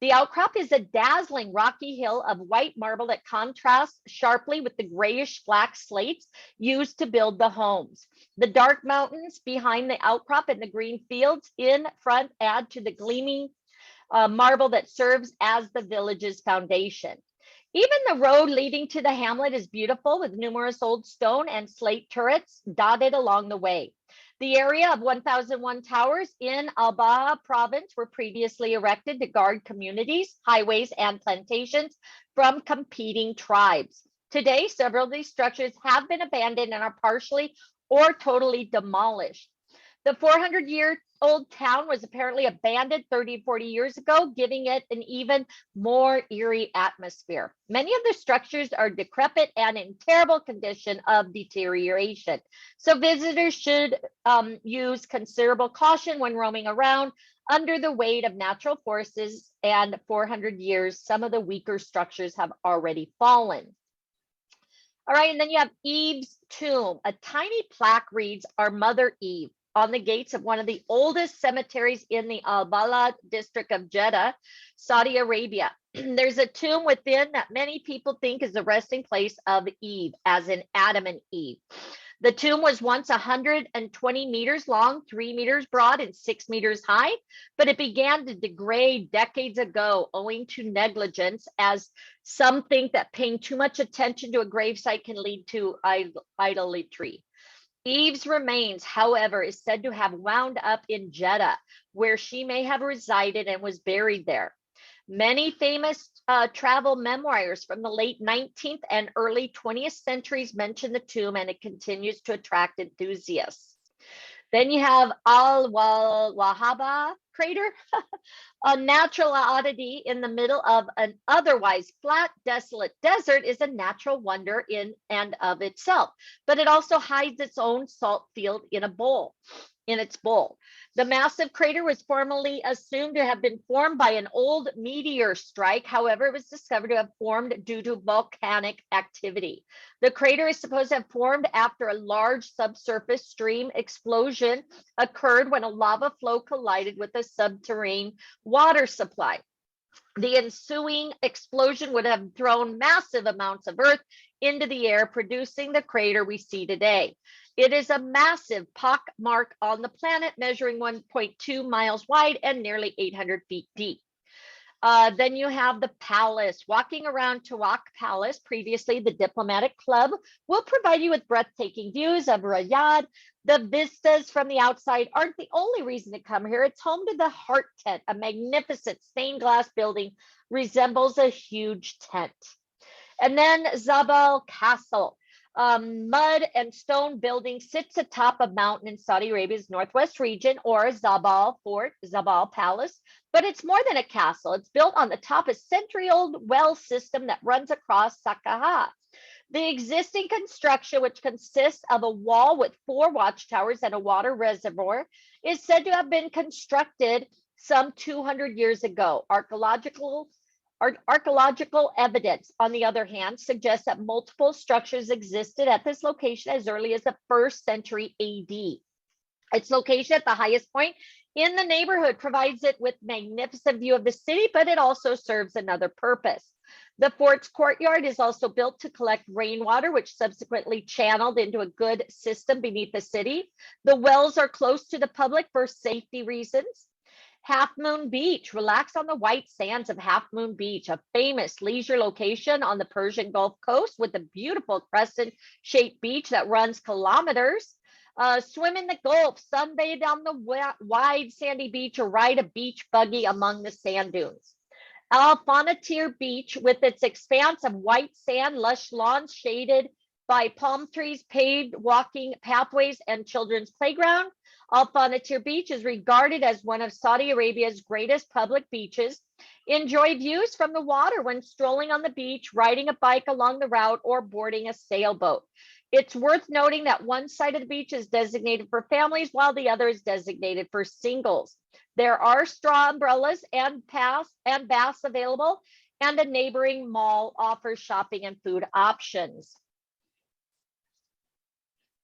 The outcrop is a dazzling rocky hill of white marble that contrasts sharply with the grayish black slates used to build the homes. The dark mountains behind the outcrop and the green fields in front add to the gleaming marble that serves as the village's foundation. Even the road leading to the hamlet is beautiful, with numerous old stone and slate turrets dotted along the way. The area of 1001 towers in Al-Baha province were previously erected to guard communities, highways, and plantations from competing tribes. Today, several of these structures have been abandoned and are partially or totally demolished. The 400-year-old town was apparently abandoned 30, 40 years ago, giving it an even more eerie atmosphere. Many of the structures are decrepit and in terrible condition of deterioration. So visitors should use considerable caution when roaming around. Under the weight of natural forces and 400 years, some of the weaker structures have already fallen. All right, and then you have Eve's tomb. A tiny plaque reads, "Our Mother Eve," on the gates of one of the oldest cemeteries in the Al-Balad district of Jeddah, Saudi Arabia. There's a tomb within that many people think is the resting place of Eve, as in Adam and Eve. The tomb was once 120 meters long, 3 meters broad, and 6 meters high, but it began to degrade decades ago owing to negligence, as some think that paying too much attention to a gravesite can lead to idolatry. Eve's remains, however, is said to have wound up in Jeddah, where she may have resided and was buried there. Many famous travel memoirs from the late 19th and early 20th centuries mention the tomb, and it continues to attract enthusiasts. Then you have Al-Wahhaba crater, a natural oddity in the middle of an otherwise flat, desolate desert, is a natural wonder in and of itself, but it also hides its own salt field in its bowl. The massive crater was formerly assumed to have been formed by an old meteor strike. However, it was discovered to have formed due to volcanic activity. The crater is supposed to have formed after a large subsurface stream explosion occurred when a lava flow collided with a subterranean water supply. The ensuing explosion would have thrown massive amounts of earth into the air, producing the crater we see today. It is a massive pock mark on the planet, measuring 1.2 miles wide and nearly 800 feet deep. Then you have the palace. Walking around Tawak Palace, previously the Diplomatic Club, will provide you with breathtaking views of Riyadh. The vistas from the outside aren't the only reason to come here. It's home to the Heart Tent, a magnificent stained glass building, resembles a huge tent. And then Zabal Castle. Mud and stone building sits atop a mountain in Saudi Arabia's northwest region, or Zabal Fort, Zabal Palace. But it's more than a castle. It's built on the top of a century-old well system that runs across Sakaha. The existing construction, which consists of a wall with 4 watchtowers and a water reservoir, is said to have been constructed some 200 years ago. Archaeological evidence, on the other hand, suggests that multiple structures existed at this location as early as the 1st century AD. Its location at the highest point in the neighborhood provides it with magnificent view of the city, but it also serves another purpose. The fort's courtyard is also built to collect rainwater, which subsequently channeled into a good system beneath the city. The wells are close to the public for safety reasons. Half Moon Beach. Relax on the white sands of Half Moon Beach, a famous leisure location on the Persian Gulf Coast with a beautiful crescent-shaped beach that runs kilometers. Swim in the Gulf, sunbathe on the wide sandy beach, or ride a beach buggy among the sand dunes. Al-Fanatir Beach, with its expanse of white sand, lush lawns shaded by palm trees, paved walking pathways, and children's playground. Al-Fanatir Beach is regarded as one of Saudi Arabia's greatest public beaches. Enjoy views from the water when strolling on the beach, riding a bike along the route, or boarding a sailboat. It's worth noting that one side of the beach is designated for families, while the other is designated for singles. There are straw umbrellas and baths available, and a neighboring mall offers shopping and food options.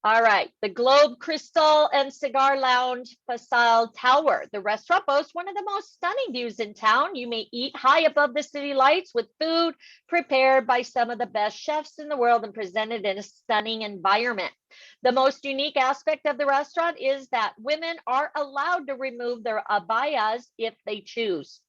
All right, the Globe Crystal and Cigar Lounge Fasal Tower. The restaurant boasts one of the most stunning views in town. You may eat high above the city lights with food prepared by some of the best chefs in the world and presented in a stunning environment. The most unique aspect of the restaurant is that women are allowed to remove their abayas if they choose.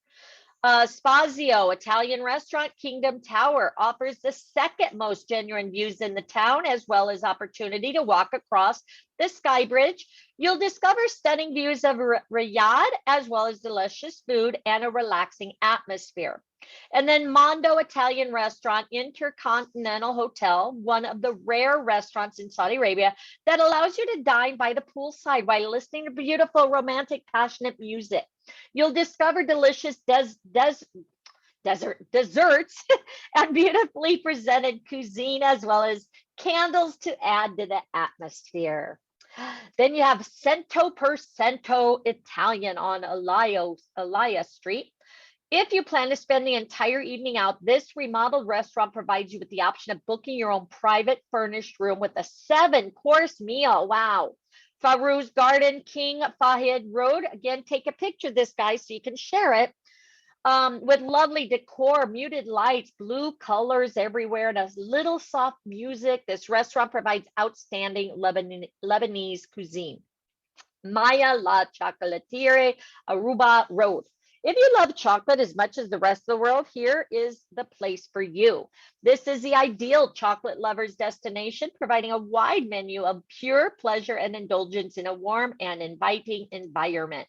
Spazio Italian restaurant Kingdom Tower offers the second most genuine views in the town, as well as opportunity to walk across the Sky Bridge. You'll discover stunning views of Riyadh, as well as delicious food and a relaxing atmosphere. And then Mondo Italian Restaurant, Intercontinental Hotel, one of the rare restaurants in Saudi Arabia that allows you to dine by the poolside while listening to beautiful, romantic, passionate music. You'll discover delicious desserts and beautifully presented cuisine, as well as candles to add to the atmosphere. Then you have Cento per Cento Italian on Elia Street. If you plan to spend the entire evening out, this remodeled restaurant provides you with the option of booking your own private furnished room with a 7-course meal. Wow. Farouz Garden, King Fahd Road. Again, take a picture of this, guy, so you can share it. With lovely decor, muted lights, blue colors everywhere, and a little soft music. This restaurant provides outstanding Lebanese cuisine. Maya La Chocolatiere, Aruba Road. If you love chocolate as much as the rest of the world, here is the place for you. This is the ideal chocolate lover's destination, providing a wide menu of pure pleasure and indulgence in a warm and inviting environment.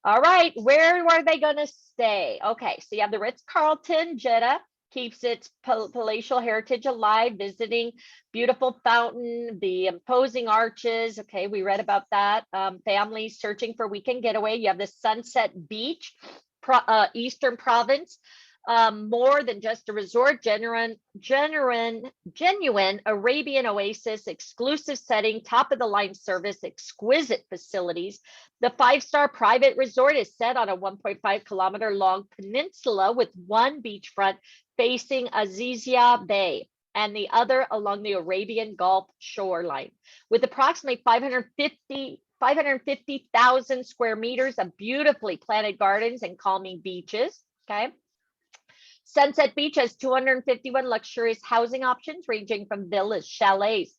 All right, where are they going to stay? Okay, so you have the Ritz-Carlton, Jeddah, keeps its palatial heritage alive, visiting beautiful fountain, the imposing arches. Okay, we read about that. Families searching for weekend getaway. You have the Sunset Beach, Eastern Province. More than just a resort, genuine Arabian oasis, exclusive setting, top of the line service, exquisite facilities. The 5-star private resort is set on a 1.5-kilometer long peninsula with one beachfront facing Azizia Bay and the other along the Arabian Gulf shoreline, with approximately 550,000 square meters of beautifully planted gardens and calming beaches. Okay. Sunset Beach has 251 luxurious housing options ranging from villas, chalets,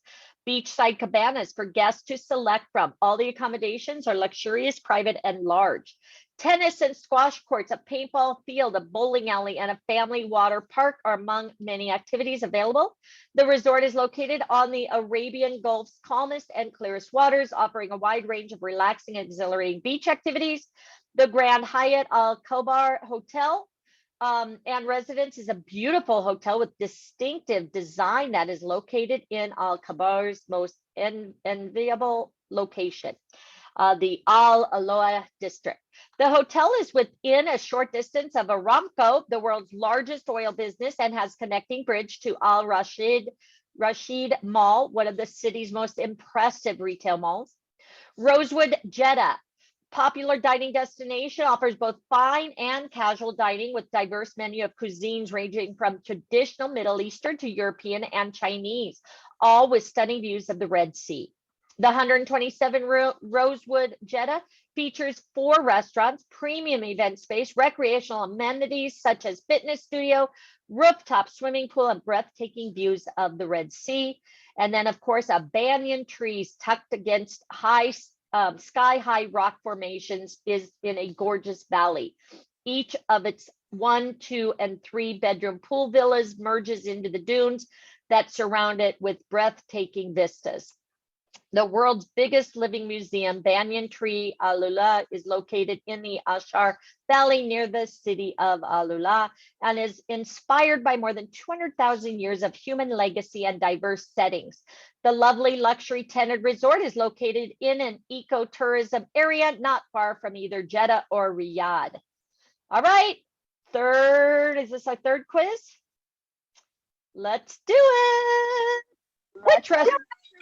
beachside cabanas for guests to select from. All the accommodations are luxurious, private, and large. Tennis and squash courts, a paintball field, a bowling alley, and a family water park are among many activities available. The resort is located on the Arabian Gulf's calmest and clearest waters, offering a wide range of relaxing and exhilarating beach activities. The Grand Hyatt Al Khobar Hotel and Residence is a beautiful hotel with distinctive design that is located in Al Khabar's most enviable location, the Al Aloha district. The hotel is within a short distance of Aramco, the world's largest oil business, and has connecting bridge to Al Rashid Mall, one of the city's most impressive retail malls. Rosewood Jeddah, popular dining destination, offers both fine and casual dining with diverse menu of cuisines ranging from traditional Middle Eastern to European and Chinese, all with stunning views of the Red Sea. The 127 Rosewood Jeddah features 4 restaurants, premium event space, recreational amenities such as fitness studio, rooftop swimming pool, and breathtaking views of the Red Sea. And then, of course, a banyan trees tucked against sky-high rock formations is in a gorgeous valley. Each of its 1, 2, and 3 bedroom pool villas merges into the dunes that surround it with breathtaking vistas. The world's biggest living museum, Banyan Tree Alula, is located in the Ashar Valley near the city of Alula and is inspired by more than 200,000 years of human legacy and diverse settings. The lovely luxury tented resort is located in an ecotourism area not far from either Jeddah or Riyadh. All right, is this our third quiz? Let's do it.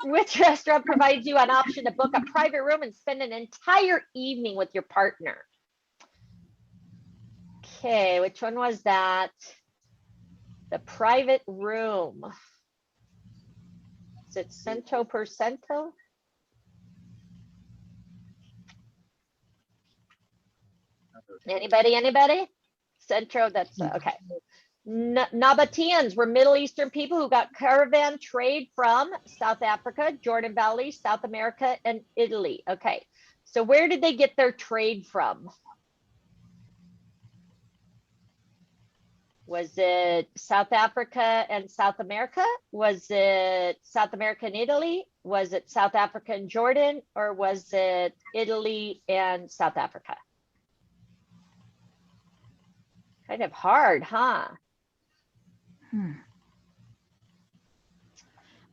Which restaurant provides you an option to book a private room and spend an entire evening with your partner? Okay, which one was that? The private room. Is it Cento per Cento? Anybody? Centro, that's okay. Nabateans were Middle Eastern people who got caravan trade from South Africa, Jordan Valley, South America, and Italy. Okay, so where did they get their trade from? Was it South Africa and South America? Was it South America and Italy? Was it South Africa and Jordan? Or was it Italy and South Africa? Kind of hard, huh? Hmm.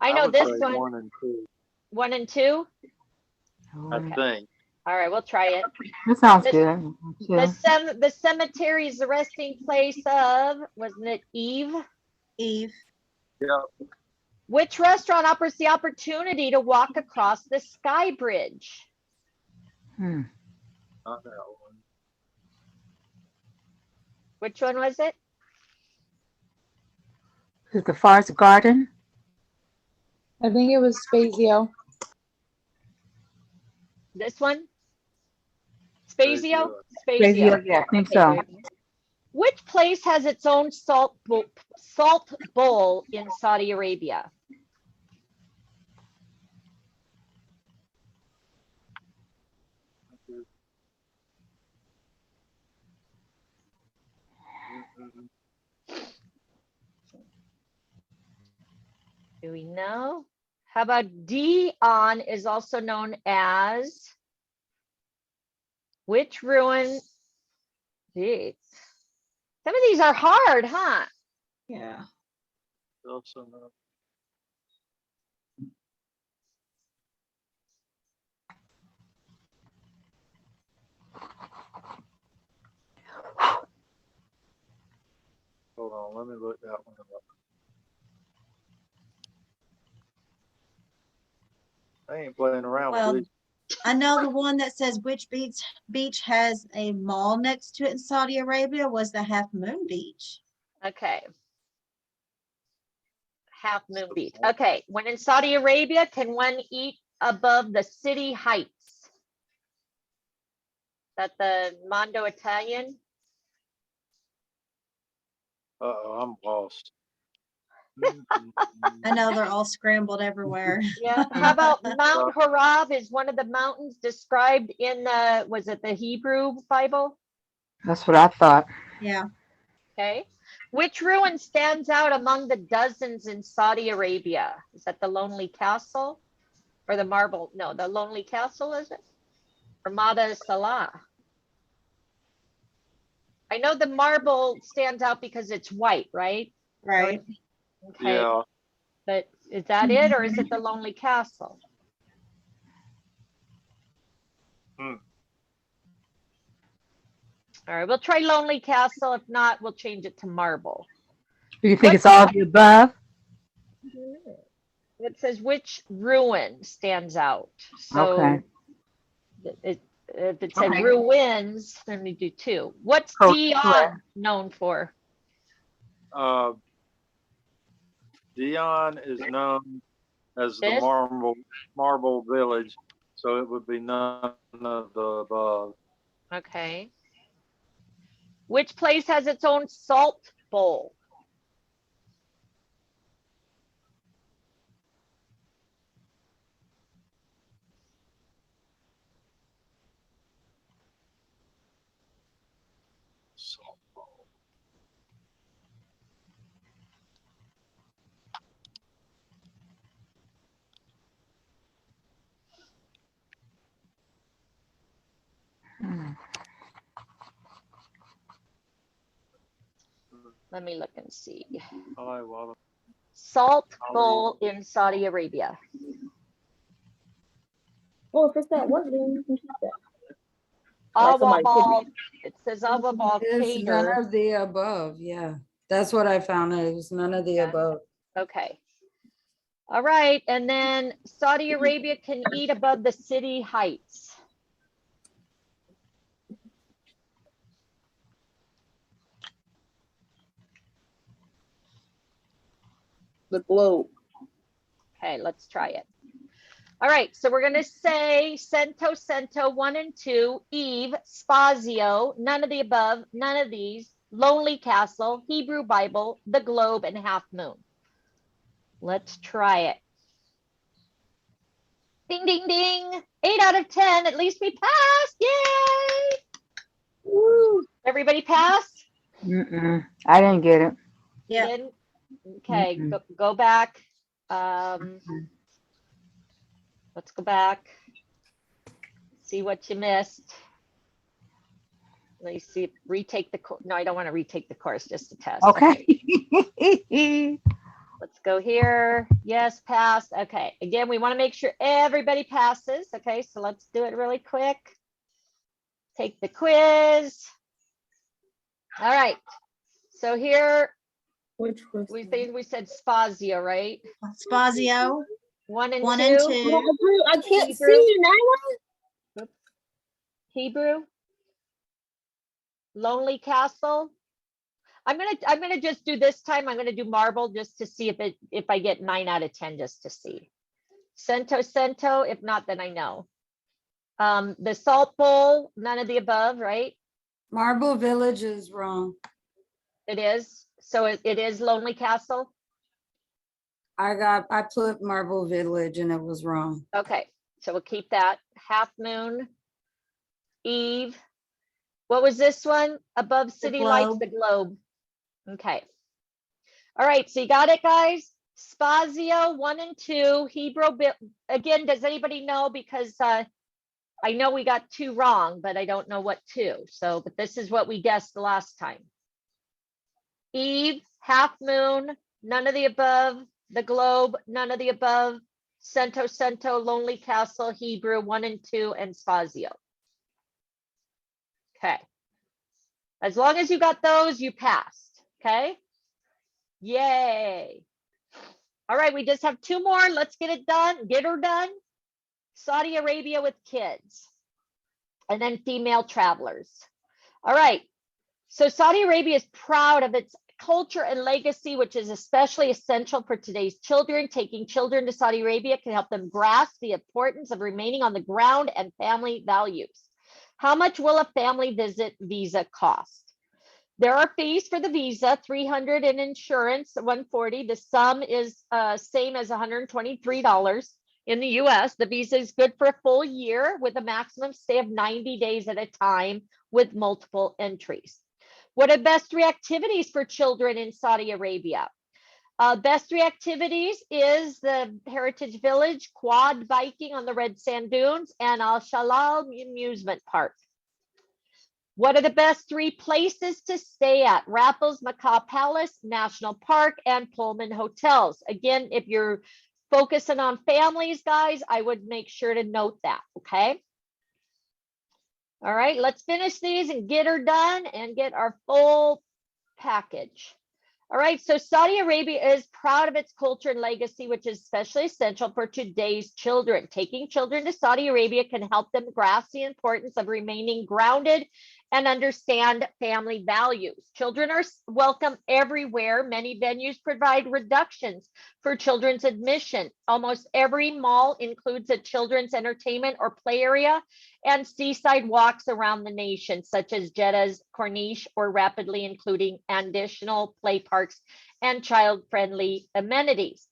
I know would this say one, 1 and 2. 1 and 2. I Okay. think. All right, we'll try it. That sounds The, good. the cemetery is the resting place of, wasn't it Eve? Eve. Yeah. Which restaurant offers the opportunity to walk across the sky bridge? Hmm. Not that one. Which one was it? Is it the Forest Garden? I think it was Spazio. This one? Spazio? Crazy, Spazio. yeah, I think Okay, so. very good. Which place has its own salt bowl in Saudi Arabia? Do we know? How about Dion is also known as which ruin? Geez. Some of these are hard, huh? Yeah. Also not. Hold on, let me look that one up. I ain't playing around Well, with I know the one that says which beach has a mall next to it in Saudi Arabia was the Half Moon Beach. Okay. Half Moon Beach. Okay. When in Saudi Arabia, can one eat above the city heights? That the Mondo Italian? I'm lost. I know they're all scrambled everywhere. Yeah. How about Mount Horeb is one of the mountains described in the, was it the Hebrew Bible? That's what I thought. Yeah. Okay. Which ruin stands out among the dozens in Saudi Arabia? Is that the Lonely Castle or the Marble? No, the Lonely Castle, is it? Ramada Salah. I know the marble stands out because it's white, right? Right. Okay. Yeah. But is that it or is it the Lonely Castle? All right, we'll try Lonely Castle. If not, we'll change it to marble. Do you think it's all of the above? It says which ruin stands out. So Okay. if it said Okay. ruins, then we do 2. What's Correct. Dion known for? Dion is known as the This? marble village, so it would be none of the above. Okay. Which place has its own salt bowl? Hmm. Let me look and see. Well, Salt bowl in Saudi Arabia. Oh, if it's that one, then you can keep that. Like somebody could Awabal, it says Awabal It's none cater. of the above. Yeah, that's what I found. It was none of the Yeah. above. Okay. All right, and then Saudi Arabia can eat above the city heights. The globe. Okay, let's try it. All right, so we're gonna say Cento, 1 and 2, Eve, Spazio, none of the above, none of these, Lonely Castle, Hebrew Bible, the globe, and Half Moon. Let's try it. Ding, ding, ding. 8 out of 10. At least we passed. Yay! Woo. Everybody passed? I didn't get it. Yeah. Didn't? Okay, go back. Let's go back. See what you missed. Let me see, retake the, no, I don't want to retake the course, just a test. Okay. Let's go here. Yes, pass. Okay. Again, we want to make sure everybody passes. Okay, so let's do it really quick. Take the quiz. All right. So here Which was we think we said Spazio, right? Spazio, 1 and 2. 1 and 2. I can't Hebrew. see you now. Hebrew. Lonely Castle. I'm gonna just do this time. I'm gonna do marble just to see if I get 9 out of 10 just to see. Cento. If not, then I know. The Salt Bowl. None of the above, right? Marble Village is wrong. It is. So it is Lonely Castle. I put Marble Village and it was wrong. Okay, so we'll keep that. Half Moon. Eve. What was this one? Above City Lights, Globe. the Globe. Okay. All right, so you got it, guys. Spazio 1 and 2. Hebrew. Again, does anybody know? Because I know we got 2 wrong, but I don't know what 2. So, but this is what we guessed the last time. Eve, Half Moon, none of the above. The Globe, none of the above. Cento, Lonely Castle, Hebrew 1 and 2, and Spazio. Okay. As long as you got those, you passed. Okay. Yay. All right, we just have 2 more. Let's get it done. Get her done. Saudi Arabia with kids. And then female travelers. All right. So Saudi Arabia is proud of its culture and legacy, which is especially essential for today's children. Taking children to Saudi Arabia can help them grasp the importance of remaining on the ground and family values. How much will a family visit visa cost? There are fees for the visa, $300 in insurance, $140. The sum is same as $123 in the US. The visa is good for a full year with a maximum stay of 90 days at a time with multiple entries. What are best 3 activities for children in Saudi Arabia? Best 3 activities is the Heritage Village, quad biking on the Red Sand Dunes, and Al Shalal Amusement Park. What are the best 3 places to stay at? Raffles, Macaw Palace, National Park, and Pullman Hotels. Again, if you're focusing on families, guys, I would make sure to note that, okay? All right, let's finish these and get her done and get our full package. All right, so Saudi Arabia is proud of its culture and legacy, which is especially essential for today's children. Taking children to Saudi Arabia can help them grasp the importance of remaining grounded and understand family values. Children are welcome everywhere. Many venues provide reductions for children's admission. Almost every mall includes a children's entertainment or play area and seaside walks around the nation, such as Jeddah's Corniche, or rapidly including additional play parks and child-friendly amenities.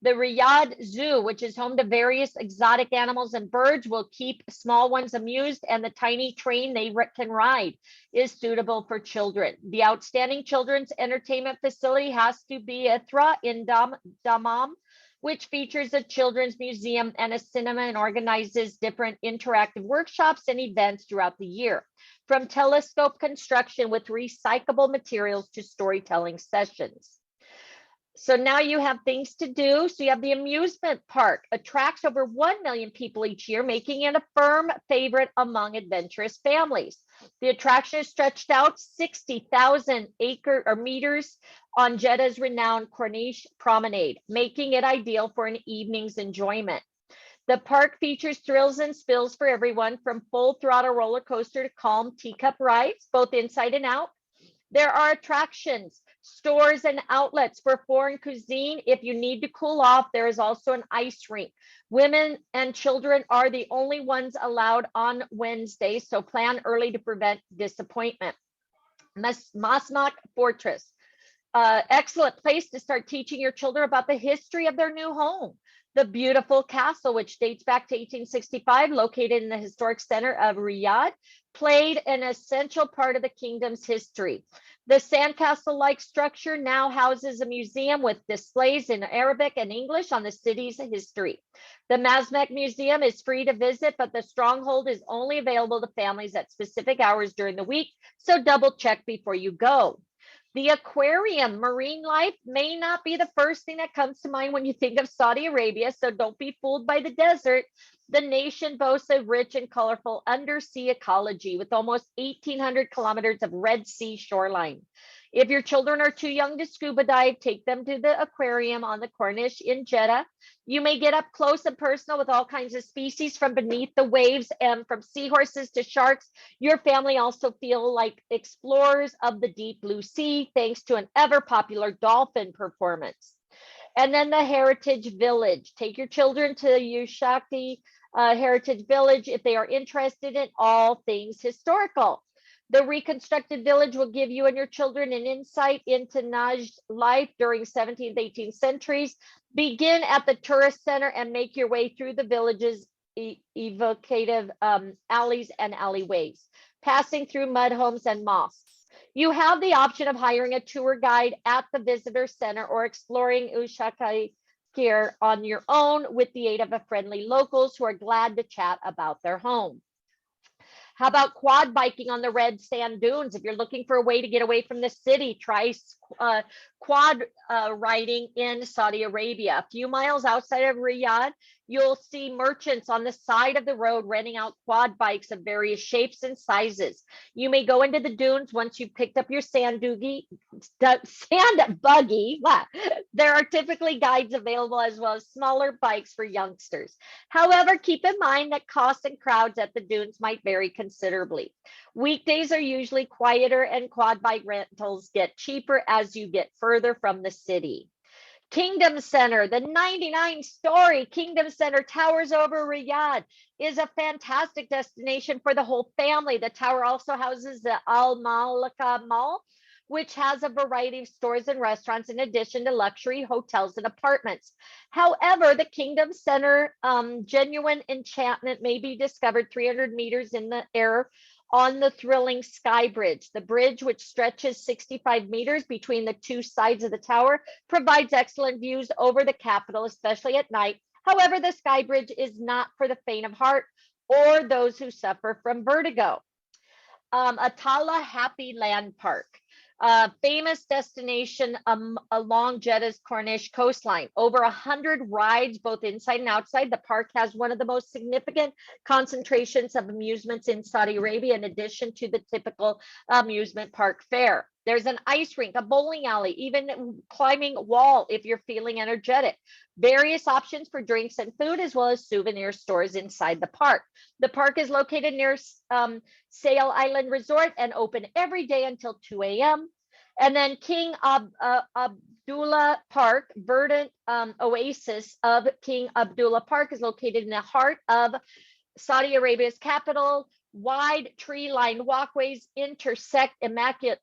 The Riyadh Zoo, which is home to various exotic animals and birds, will keep small ones amused, and the tiny train they can ride is suitable for children. The outstanding children's entertainment facility has to be Ithra in Dammam, which features a children's museum and a cinema and organizes different interactive workshops and events throughout the year, from telescope construction with recyclable materials to storytelling sessions. So now you have things to do. So you have the amusement park, attracts over 1 million people each year, making it a firm favorite among adventurous families. The attraction is stretched out 60,000 meters on Jeddah's renowned Corniche Promenade, making it ideal for an evening's enjoyment. The park features thrills and spills for everyone, from full throttle roller coaster to calm teacup rides, both inside and out. There are attractions, stores, and outlets for foreign cuisine. If you need to cool off, there is also an ice rink. Women and children are the only ones allowed on Wednesday, so plan early to prevent disappointment. Masmak Fortress, excellent place to start teaching your children about the history of their new home. The beautiful castle, which dates back to 1865, located in the historic center of Riyadh, played an essential part of the kingdom's history. The sandcastle-like structure now houses a museum with displays in Arabic and English on the city's history. The Mazmek Museum is free to visit, but the stronghold is only available to families at specific hours during the week, so double check before you go. The aquarium, marine life, may not be the first thing that comes to mind when you think of Saudi Arabia, so don't be fooled by the desert. The nation boasts a rich and colorful undersea ecology with almost 1,800 kilometers of Red Sea shoreline. If your children are too young to scuba dive, take them to the aquarium on the Corniche in Jeddah. You may get up close and personal with all kinds of species from beneath the waves, and from seahorses to sharks. Your family also feel like explorers of the deep blue sea thanks to an ever popular dolphin performance. And then the Heritage Village. Take your children to the Ushakti Heritage Village if they are interested in all things historical. The reconstructed village will give you and your children an insight into Najd's life during 17th, 18th centuries. Begin at the tourist center and make your way through the village's evocative alleys and alleyways, passing through mud homes and mosques. You have the option of hiring a tour guide at the visitor center or exploring Ushakir on your own with the aid of a friendly locals who are glad to chat about their home. How about quad biking on the red sand dunes? If you're looking for a way to get away from the city, try quad riding in Saudi Arabia. A few miles outside of Riyadh, you'll see merchants on the side of the road renting out quad bikes of various shapes and sizes. You may go into the dunes once you've picked up your sand buggy. There are typically guides available as well as smaller bikes for youngsters. However, keep in mind that costs and crowds at the dunes might vary considerably. Weekdays are usually quieter and quad bike rentals get cheaper as you get further from the city. Kingdom Center, the 99-story Kingdom Center towers over Riyadh, is a fantastic destination for the whole family. The tower also houses the Al Malika Mall, which has a variety of stores and restaurants in addition to luxury hotels and apartments. However, the Kingdom Center genuine enchantment may be discovered 300 meters in the air on the thrilling Sky Bridge. The bridge, which stretches 65 meters between the two sides of the tower, provides excellent views over the capital, especially at night. However, the Sky Bridge is not for the faint of heart or those who suffer from vertigo. Atala Happy Land Park. Famous destination along Jeddah's Corniche coastline. Over 100 rides, both inside and outside. The park has one of the most significant concentrations of amusements in Saudi Arabia, in addition to the typical amusement park fare. There's an ice rink, a bowling alley, even climbing a wall if you're feeling energetic. Various options for drinks and food, as well as souvenir stores inside the park. The park is located near Sail Island Resort and open every day until 2 a.m. And then King Abdullah Park, verdant oasis of King Abdullah Park, is located in the heart of Saudi Arabia's capital. Wide tree-lined walkways intersect immaculate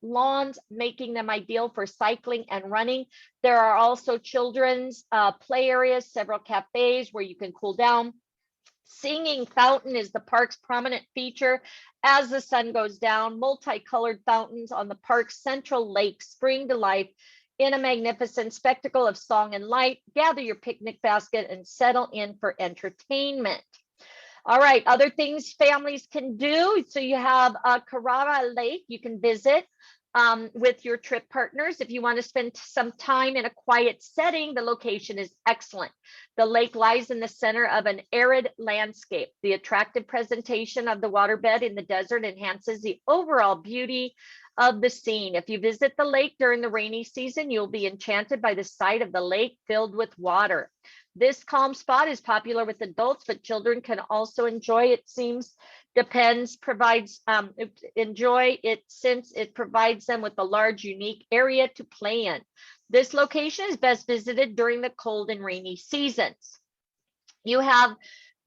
lawns, making them ideal for cycling and running. There are also children's play areas, several cafes where you can cool down. Singing fountain is the park's prominent feature. As the sun goes down, multicolored fountains on the park's central lake spring to life in a magnificent spectacle of song and light. Gather your picnic basket and settle in for entertainment. All right, other things families can do. So you have Karara Lake you can visit with your trip partners. If you want to spend some time in a quiet setting, the location is excellent. The lake lies in the center of an arid landscape. The attractive presentation of the waterbed in the desert enhances the overall beauty of the scene. If you visit the lake during the rainy season, you'll be enchanted by the sight of the lake filled with water. This calm spot is popular with adults, but children can also enjoy it. Enjoy it since it provides them with a large, unique area to play in. This location is best visited during the cold and rainy seasons. You have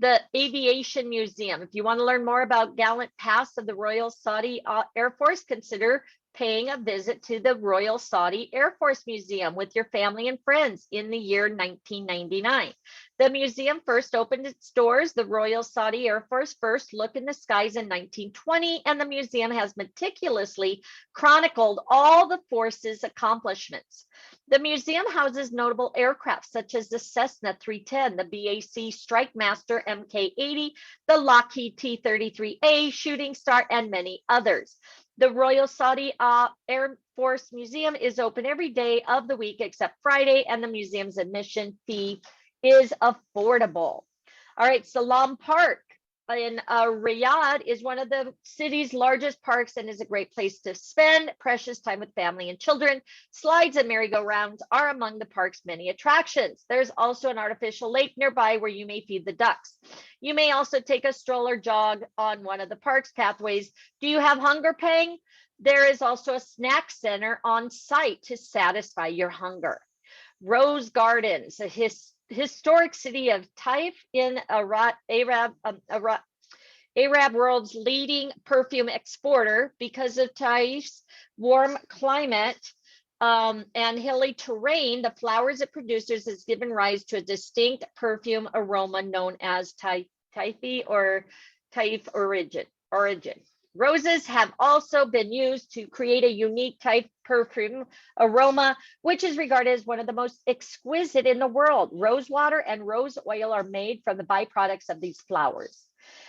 the Aviation Museum. If you want to learn more about gallant past of the Royal Saudi Air Force, consider paying a visit to the Royal Saudi Air Force Museum with your family and friends in the year 1999. The museum first opened its doors. The Royal Saudi Air Force first looked in the skies in 1920, and the museum has meticulously chronicled all the force's accomplishments. The museum houses notable aircraft such as the Cessna 310, the BAC Strike Master Mk-80, the Lockheed T-33A Shooting Star, and many others. The Royal Saudi Air Force Museum is open every day of the week except Friday, and the museum's admission fee is affordable. All right, Salam Park in Riyadh is one of the city's largest parks and is a great place to spend precious time with family and children. Slides and merry-go-rounds are among the park's many attractions. There's also an artificial lake nearby where you may feed the ducks. You may also take a stroller jog on one of the park's pathways. Do you have hunger pang? There is also a snack center on site to satisfy your hunger. Rose Gardens, a historic city of Taif in Arab world's leading perfume exporter. Because of Taif's warm climate and hilly terrain, the flowers it produces has given rise to a distinct perfume aroma known as Taifi or Taif origin. Roses have also been used to create a unique type perfume aroma, which is regarded as one of the most exquisite in the world. Rose water and rose oil are made from the byproducts of these flowers.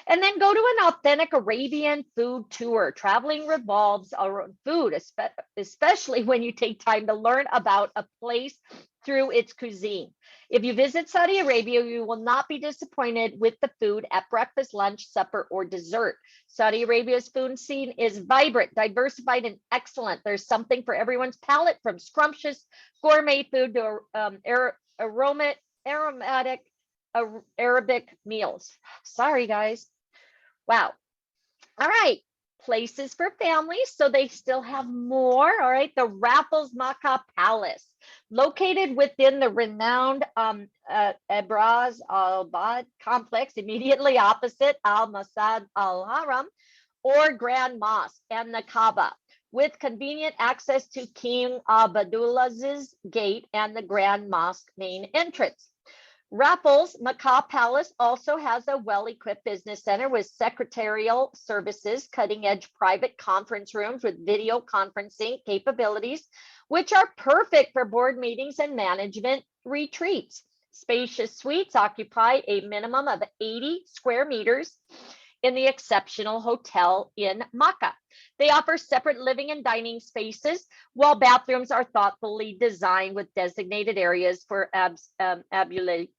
And then go to an authentic Arabian food tour. Traveling revolves around food, especially when you take time to learn about a place through its cuisine. If you visit Saudi Arabia, you will not be disappointed with the food at breakfast, lunch, supper, or dessert. Saudi Arabia's food scene is vibrant, diversified, and excellent. There's something for everyone's palate, from scrumptious gourmet food to aromatic Arabic meals. Sorry, guys. Wow. All right. Places for families. So they still have more. All right. The Raffles Makkah Palace, located within the renowned Ebraz al-Bad complex, immediately opposite Al-Masad al-Haram or Grand Mosque and the Kaaba, with convenient access to King Abdullah's gate and the Grand Mosque main entrance. Raffles Makkah Palace also has a well-equipped business center with secretarial services, cutting-edge private conference rooms with video conferencing capabilities, which are perfect for board meetings and management retreats. Spacious suites occupy a minimum of 80 square meters in the exceptional hotel in Makkah. They offer separate living and dining spaces, while bathrooms are thoughtfully designed with designated areas for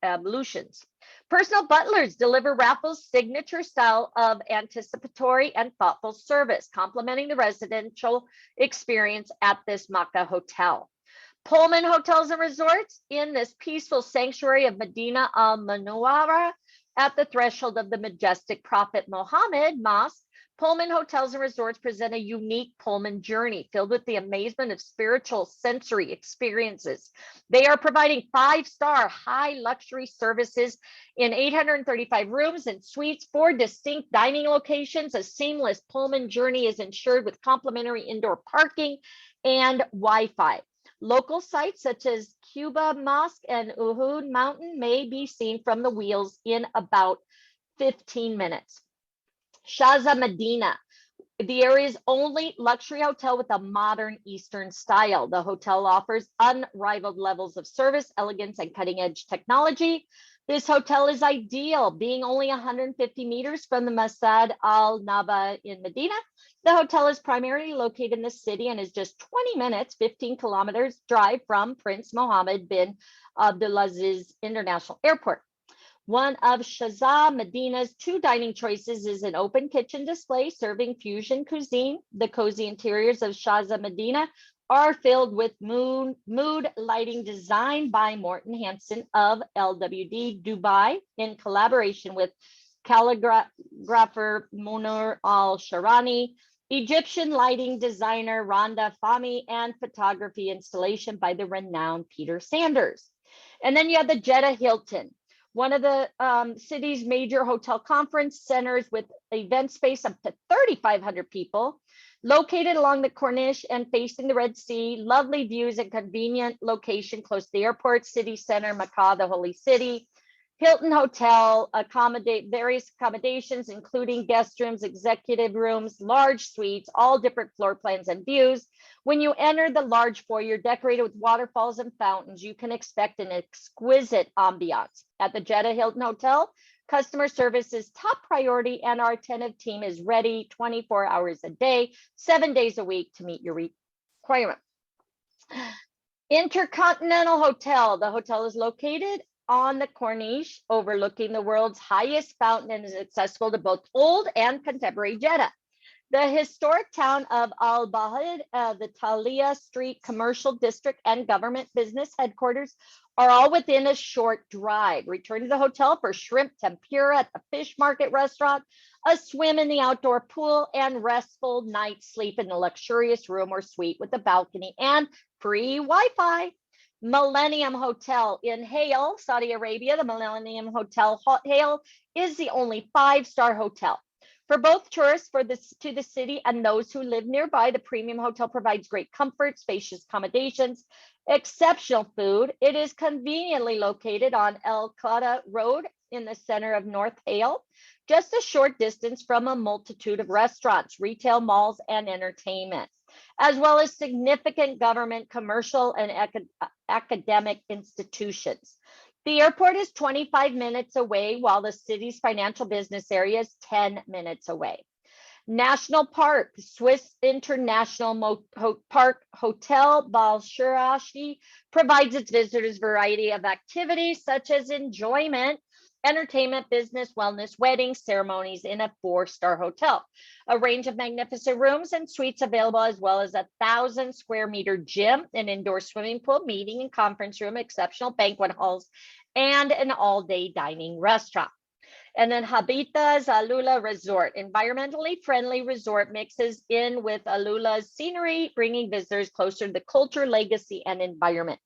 ablutions. Personal butlers deliver Raffles' signature style of anticipatory and thoughtful service, complementing the residential experience at this Makkah hotel. Pullman Hotels and Resorts in this peaceful sanctuary of Medina al-Munawwara at the threshold of the majestic Prophet Muhammad Mosque. Pullman Hotels and Resorts present a unique Pullman journey filled with the amazement of spiritual sensory experiences. They are providing 5-star high luxury services in 835 rooms and suites, 4 distinct dining locations. A seamless Pullman journey is ensured with complimentary indoor parking and Wi-Fi. Local sites such as Quba Mosque and Uhud Mountain may be seen from the wheels in about 15 minutes. Shaza Medina, the area's only luxury hotel with a modern Eastern style. The hotel offers unrivaled levels of service, elegance, and cutting-edge technology. This hotel is ideal, being only 150 meters from the Masad al-Naba in Medina. The hotel is primarily located in the city and is just 20 minutes, 15 kilometers drive from Prince Mohammed bin Abdulaziz International Airport. One of Shaza Medina's 2 dining choices is an open kitchen display serving fusion cuisine. The cozy interiors of Shaza Medina are filled with mood lighting designed by Morton Hansen of LWD Dubai in collaboration with calligrapher Munir al-Sharani, Egyptian lighting designer Rhonda Fahmy, and photography installation by the renowned Peter Sanders. And then you have the Jeddah Hilton, one of the city's major hotel conference centers with event space up to 3,500 people. Located along the Corniche and facing the Red Sea, lovely views and convenient location close to the airport, city center, Makkah, the holy city. Hilton Hotel, accommodate various accommodations, including guest rooms, executive rooms, large suites, all different floor plans and views. When you enter the large foyer decorated with waterfalls and fountains, you can expect an exquisite ambiance. At the Jeddah Hilton Hotel, customer service is top priority, and our attentive team is ready 24 hours a day, 7 days a week to meet your requirement. Intercontinental Hotel. The hotel is located on the Corniche, overlooking the world's highest fountain, and is accessible to both old and contemporary Jeddah. The historic town of Al Bahid, the Talia Street Commercial District, and government business headquarters are all within a short drive. Return to the hotel for shrimp tempura at the fish market restaurant, a swim in the outdoor pool, and restful night's sleep in the luxurious room or suite with a balcony and free Wi-Fi. Millennium Hotel in Hale, Saudi Arabia. The Millennium Hotel Hale is the only 5-star hotel. For both tourists to the city and those who live nearby, the premium hotel provides great comfort, spacious accommodations, exceptional food. It is conveniently located on El Qada Road in the center of North Hale, just a short distance from a multitude of restaurants, retail malls, and entertainment, as well as significant government, commercial, and academic institutions. The airport is 25 minutes away, while the city's financial business area is 10 minutes away. National Park, Swiss International Park Hotel Balshirashi provides its visitors a variety of activities such as enjoyment, entertainment, business, wellness, weddings, ceremonies in a 4-star hotel. A range of magnificent rooms and suites available, as well as a 1,000 square meter gym, an indoor swimming pool, meeting and conference room, exceptional banquet halls, and an all-day dining restaurant. And then Habita's Alula Resort, environmentally friendly resort, mixes in with Alula's scenery, bringing visitors closer to the culture, legacy, and environment.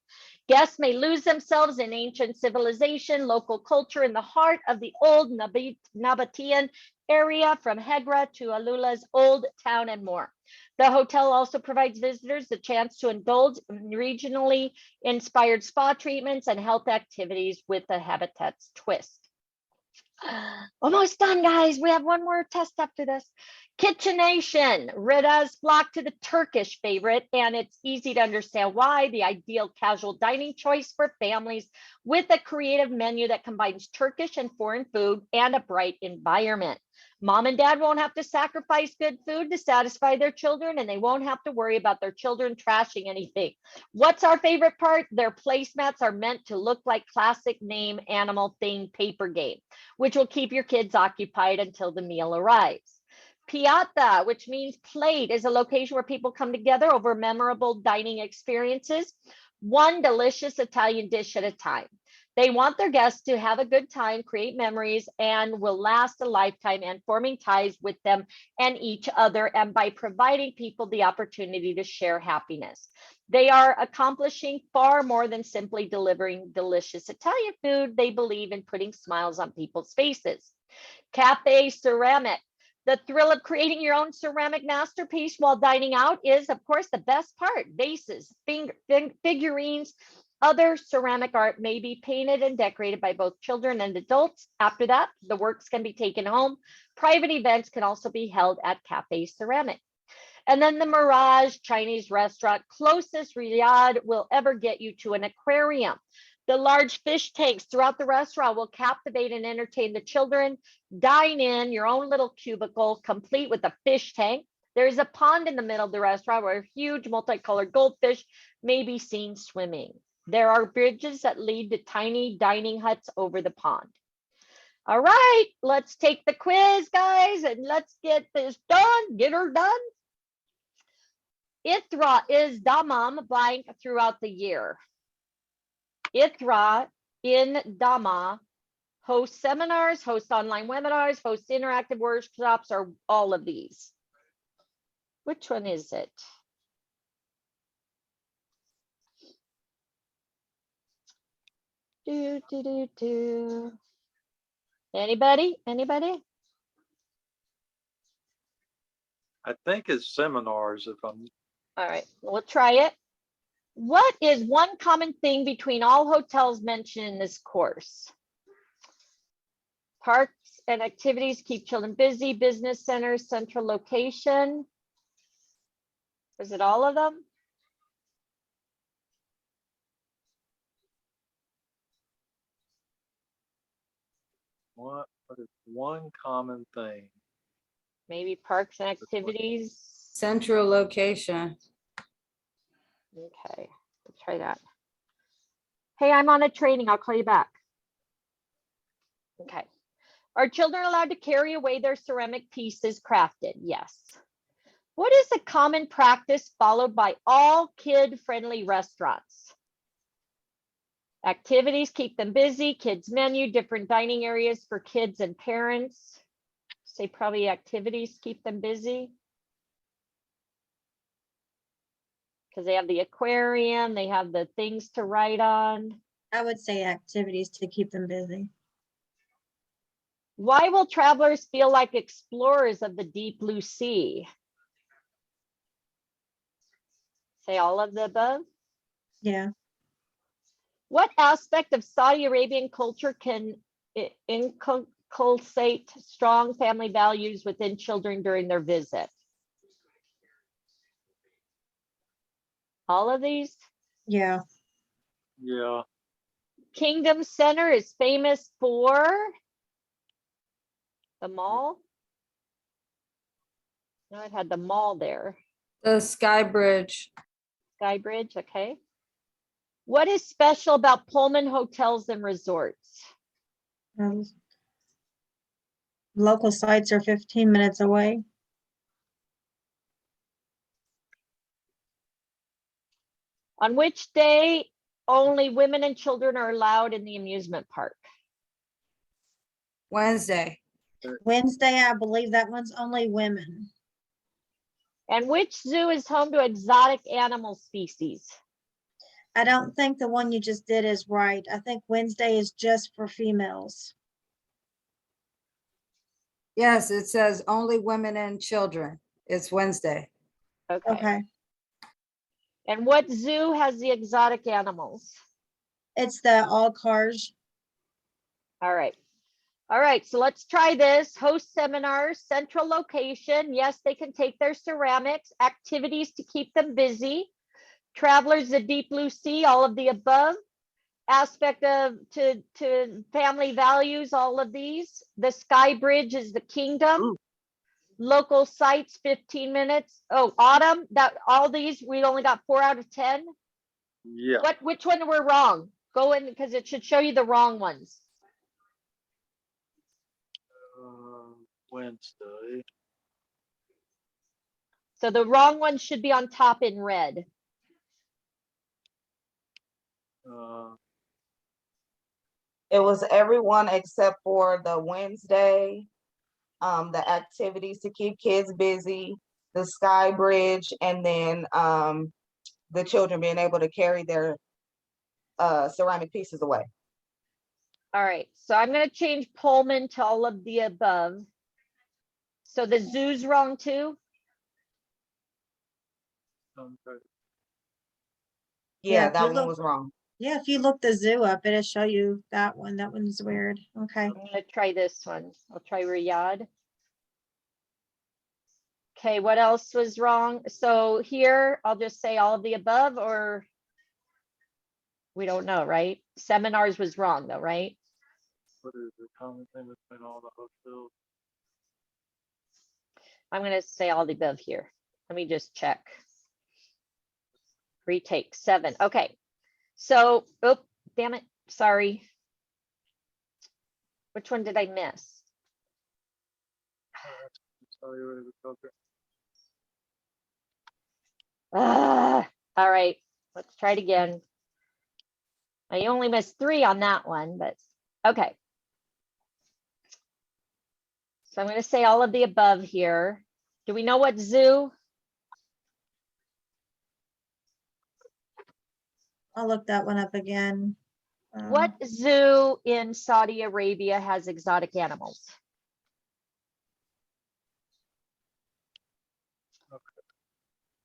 Guests may lose themselves in ancient civilization, local culture in the heart of the old Nabatean area, from Hegra to Alula's old town, and more. The hotel also provides visitors the chance to indulge in regionally inspired spa treatments and health activities with the Habitat's twist. Almost done, guys. We have one more test after this. KitchenNation, Rida's flock to the Turkish favorite, and it's easy to understand why. The ideal casual dining choice for families with a creative menu that combines Turkish and foreign food and a bright environment. Mom and dad won't have to sacrifice good food to satisfy their children, and they won't have to worry about their children trashing anything. What's our favorite part? Their placemats are meant to look like classic name, animal, thing, paper game, which will keep your kids occupied until the meal arrives. Piatta, which means plate, is a location where people come together over memorable dining experiences, one delicious Italian dish at a time. They want their guests to have a good time, create memories, and will last a lifetime, and forming ties with them and each other, and by providing people the opportunity to share happiness. They are accomplishing far more than simply delivering delicious Italian food. They believe in putting smiles on people's faces. Cafe Ceramic. The thrill of creating your own ceramic masterpiece while dining out is, of course, the best part. Vases, figurines, other ceramic art may be painted and decorated by both children and adults. After that, the works can be taken home. Private events can also be held at Cafe Ceramic. And then the Mirage Chinese restaurant, closest Riyadh will ever get you to an aquarium. The large fish tanks throughout the restaurant will captivate and entertain the children. Dine in your own little cubicle, complete with a fish tank. There's a pond in the middle of the restaurant where huge multicolored goldfish may be seen swimming. There are bridges that lead to tiny dining huts over the pond. All right, let's take the quiz, guys, and let's get this done. Get her done. Ithra is Damam blank throughout the year. Ithra in Dama hosts seminars, hosts online webinars, hosts interactive workshops, or all of these. Which one is it? Anybody? Anybody? I think it's seminars if I'm, All right, we'll try it. What is one common thing between all hotels mentioned in this course? Parks and activities keep children busy, business centers, central location. Was it all of them? what is one common thing? Maybe parks and activities. Central location. Okay, let's try that. Hey, I'm on a training. I'll call you back. Okay. Are children allowed to carry away their ceramic pieces crafted? Yes. What is a common practice followed by all kid-friendly restaurants? Activities keep them busy, kids menu, different dining areas for kids and parents. Say probably activities keep them busy. Because they have the aquarium, they have the things to write on. I would say activities to keep them busy. Why will travelers feel like explorers of the deep blue sea? Say all of the above. Yeah. What aspect of Saudi Arabian culture can inculcate strong family values within children during their visit? All of these? Yeah. Yeah, Kingdom Center is famous for the mall. No, it had the mall there. The Sky Bridge. Sky Bridge, okay. What is special about Pullman hotels and resorts? Local sites are 15 minutes away. On which day only women and children are allowed in the amusement park? Wednesday. Wednesday, I believe that one's only women. And which zoo is home to exotic animal species? I don't think the one you just did is right. I think Wednesday is just for females. Yes, it says only women and children. It's Wednesday. Okay. Okay. And what zoo has the exotic animals? It's the all cars. All right. All right, so let's try this. Host seminars, central location. Yes, they can take their ceramics, activities to keep them busy. Travelers, the deep blue sea, all of the above. Aspect of to family values, all of these. The Sky Bridge is the kingdom. Ooh. Local sites, 15 minutes. Oh, autumn, that all these, we only got 4 out of 10. yeah. Which one were wrong? Go in because it should show you the wrong ones. Wednesday. So the wrong one should be on top in red. It was everyone except for the Wednesday, the activities to keep kids busy, the Sky Bridge, and then the children being able to carry their ceramic pieces away. All right, so I'm going to change Pullman to all of the above. So the zoo's wrong too? Yeah, if that you one look- was wrong. Yeah, if you look the zoo up, it'll show you that one. That one's weird. Okay. I'm going to try this one. I'll try Riyadh. Okay, what else was wrong? So here, I'll just say all of the above, or we don't know, right? Seminars was wrong though, right? What is the common thing between all the hotels? I'm going to say all the above here. Let me just check. Retake 7. Okay. So, oh, damn it. Sorry. Which one did I miss? Sorry, what is it, okay. Ah, all right. Let's try it again. I only missed 3 on that one, but okay. So I'm going to say all of the above here. Do we know what zoo? I'll look that one up again. What zoo in Saudi Arabia has exotic animals?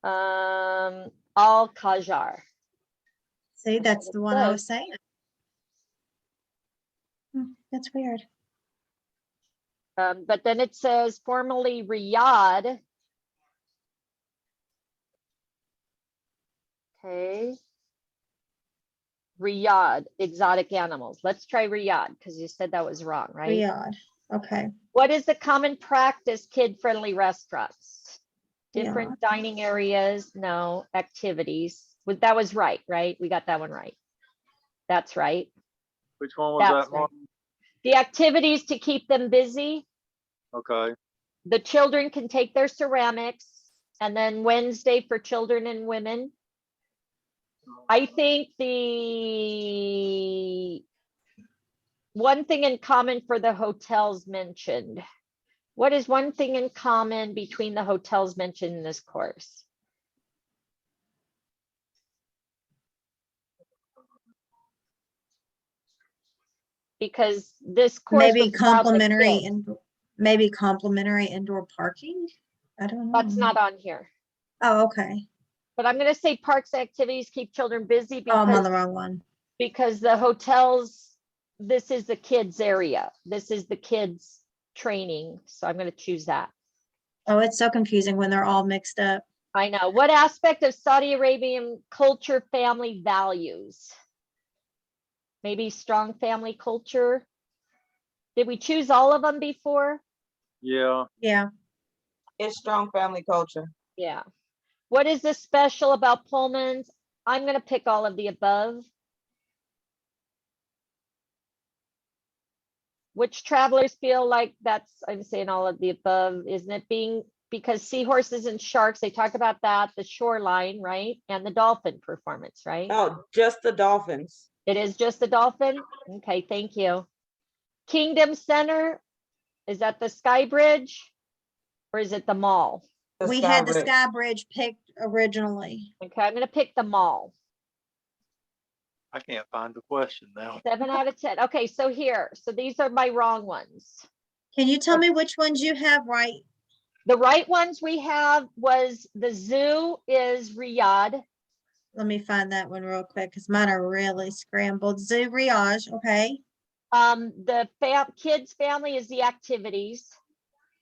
Al Qajar. See, that's it the one I says. was saying. That's weird. But then it says formerly Riyadh. Okay. Riyadh, exotic animals. Let's try Riyadh because you said that was wrong, right? Riyadh. Okay. What is the common practice kid-friendly restaurants? Yeah. Different dining areas, no, activities. That was right? We got that one right. That's right. Which one was That's that, right. Martin? The activities to keep them busy. Okay. The children can take their ceramics, and then Wednesday for children and women. I think the one thing in common for the hotels mentioned. What is one thing in common between the hotels mentioned in this course? Because this course Maybe was about the complimentary kids. and maybe complimentary indoor parking. I don't know. That's not on here. Oh, okay. But I'm going to say parks activities keep children busy Oh, I'm on because the wrong one. the hotels, this is the kids area. This is the kids training. So I'm going to choose that. Oh, it's so confusing when they're all mixed up. I know. What aspect of Saudi Arabian culture family values? Maybe strong family culture. Did we choose all of them before? Yeah. Yeah. It's strong family culture. Yeah. What is the special about Pullman's? I'm going to pick all of the above. Which travelers feel like I'm saying all of the above, isn't it? Because seahorses and sharks, they talk about that, the shoreline, right? And the dolphin performance, right? Oh, just the dolphins. It is just the dolphin? Okay, thank you. Kingdom Center, is that the Sky Bridge or is it the mall? We had the Sky Bridge picked originally. Okay, I'm going to pick the mall. I can't find the question now. 7 out of 10. Okay, so these are my wrong ones. Can you tell me which ones you have right? The right ones we have was the zoo is Riyadh. Let me find that one real quick because mine are really scrambled. Zoo Riyadh, okay. The kids family is the activities.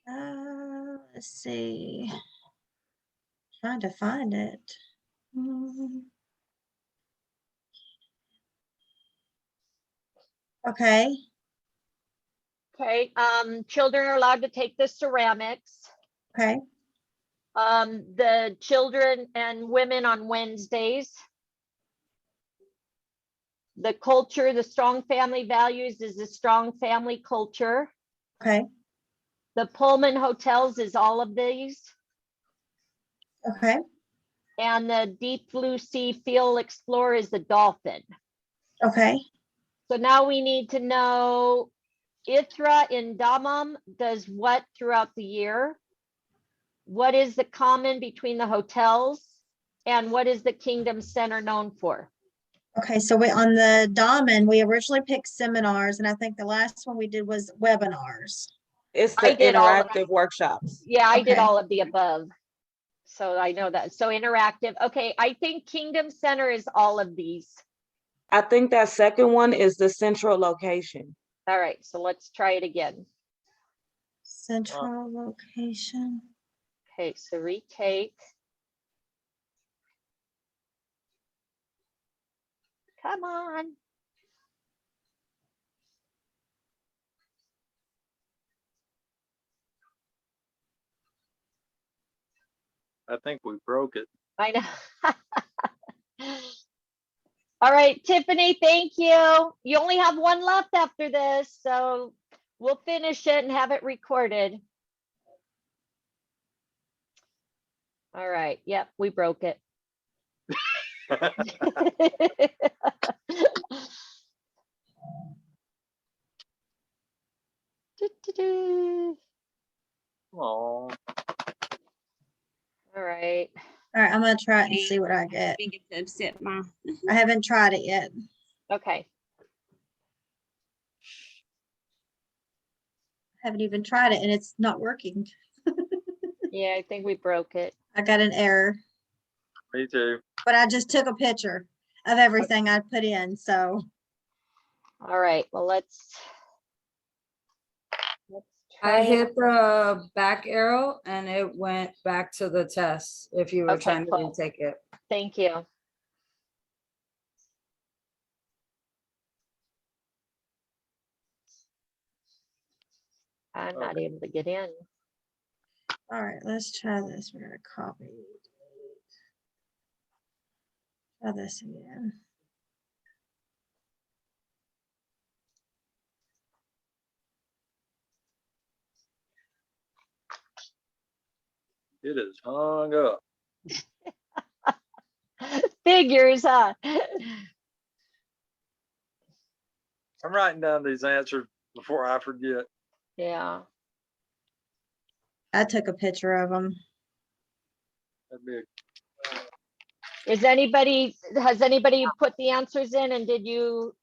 Let's see. Trying to find it. Okay. Okay, children are allowed to take the ceramics. Okay. The children and women on Wednesdays. The culture, the strong family values is the strong family culture. Okay. The Pullman hotels is all of these. Okay. And the deep blue sea feel explore is the dolphin. Okay. So now we need to know Ithra in Dammam does what throughout the year? What is the common between the hotels? And what is the Kingdom Center known for? Okay, so we on the Damen, we originally picked seminars, and I think the last one we did was webinars. It's I the did all of interactive workshops. Yeah, I did Okay. all of the above. So I know that. So interactive. Okay, I think Kingdom Center is all of these. I think that second one is the central location. All right, so let's try it again. Central location. Okay, so retake. Come on. I think we broke it. I know. All right, Tiffany, thank you. You only have one left after this, so we'll finish it and have it recorded. All right, yep, we broke it. Oh. All right. All right, I'm gonna try it and see what I get. I haven't tried it yet. Okay. Haven't even tried it and it's not working. Yeah, I think we broke it. I got an error. Me too. but I just took a picture of everything I put in, so. All right, well, let's I try. hit the back arrow and it went back to the test if you were Okay, trying to cool. retake it. Thank you. I'm not able to get in. All right, let's try this. We're gonna copy. Try this again. It is hung up. Figures, huh? I'm writing down these answers before I forget. Yeah. I took a picture of them. That'd be Has anybody put the answers in and did you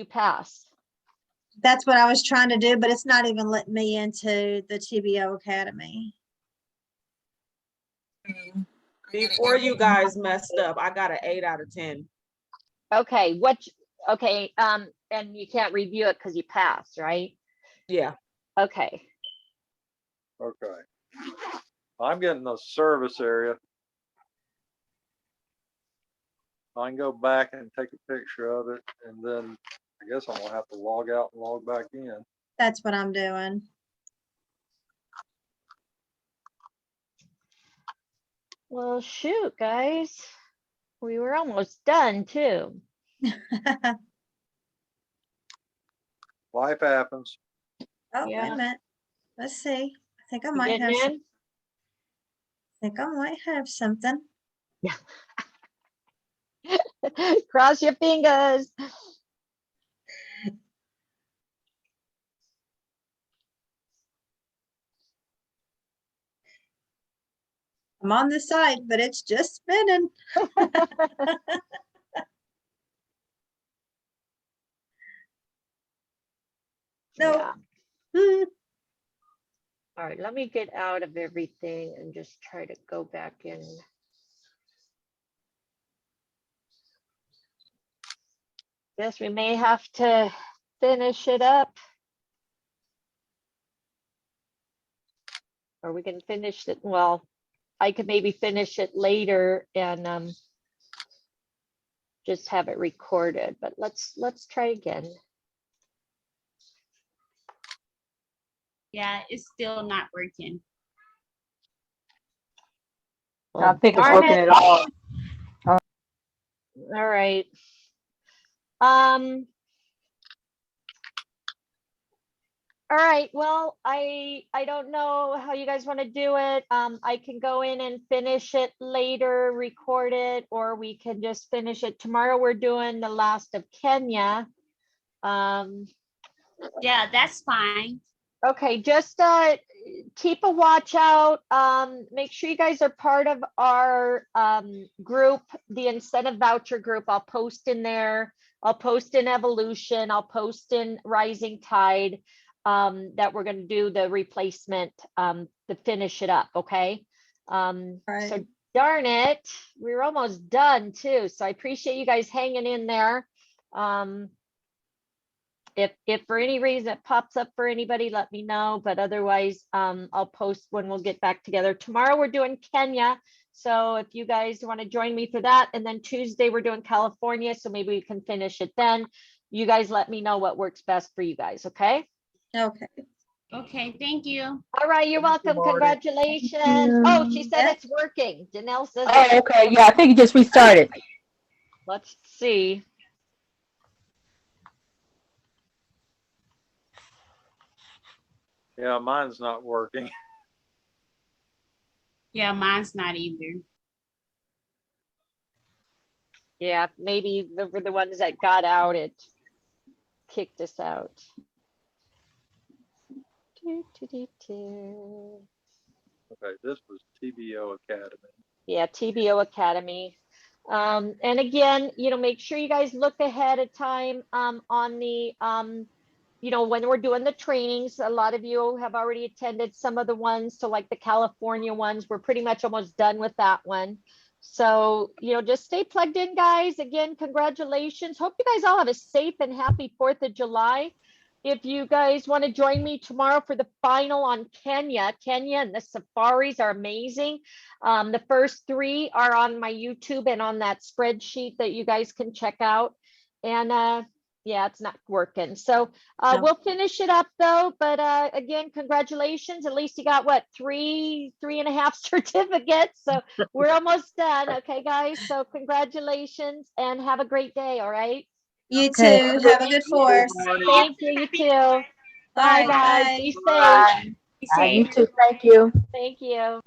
pass? That's what I was trying to do, but it's not even letting me into the TBO Academy. Before you guys messed up, I got an 8 out of 10. Okay, okay, and you can't review it because you passed, right? Yeah. Okay. okay. I'm getting the service area. I can go back and take a picture of it, and then I guess I'm gonna have to log out and log back in. That's what I'm doing. Well, shoot, guys. We were almost done too. Life happens. Oh, wait Yeah. a minute. Let's see. I think I You might have. getting in? I think I might have something. Cross your fingers. I'm on the site, but it's just spinning. No. Yeah. All right, let me get out of everything and just try to go back in. Guess we may have to finish it up. Or we can finish it, well, I could maybe finish it later and just have it recorded, but let's try again. Yeah, it's still not working. I don't think it's Darn working it. at all. All right. All right, well, I don't know how you guys want to do it. I can go in and finish it later, record it, or we can just finish it. Tomorrow we're doing the last of Kenya. Yeah, that's fine. Okay, just keep a watch out. Make sure you guys are part of our group, the incentive voucher group. I'll post in there. I'll post in Evolution. I'll post in Rising Tide that we're going to do the replacement to finish it up. Okay. Right. So darn it, we're almost done too. So I appreciate you guys hanging in there. If for any reason it pops up for anybody, let me know. But otherwise, I'll post when we'll get back together. Tomorrow we're doing Kenya. So if you guys want to join me for that, and then Tuesday we're doing California. So maybe we can finish it then. You guys let me know what works best for you guys. Okay. Okay. Okay, thank you. All right. You're welcome. Marty. Congratulations. Oh, she said Yeah. it's working. Janelle says, Oh, okay. Yeah, I think it just restarted. let's see. Yeah, mine's not working. Yeah, mine's not either. Yeah, maybe for the ones that got out, it kicked us out. Okay, this was TBO Academy. Yeah, TBO Academy. And again, make sure you guys look ahead of time on the, when we're doing the trainings. A lot of you have already attended some of the ones. So like the California ones, we're pretty much almost done with that one. So, just stay plugged in, guys. Again, congratulations. Hope you guys all have a safe and happy 4th of July. If you guys want to join me tomorrow for the final on Kenya and the safaris are amazing. The first 3 are on my YouTube and on that spreadsheet that you guys can check out. And yeah, it's not working. So we'll finish it up though. But again, congratulations. At least you got what, 3.5 certificates. So we're almost done. Okay, guys. So congratulations and have a great day. All right. You Okay. too. Have a good fourth. Thank you. You too. Bye, guys. Bye. Be safe. Bye. Be You safe. too. Thank you. Thank you.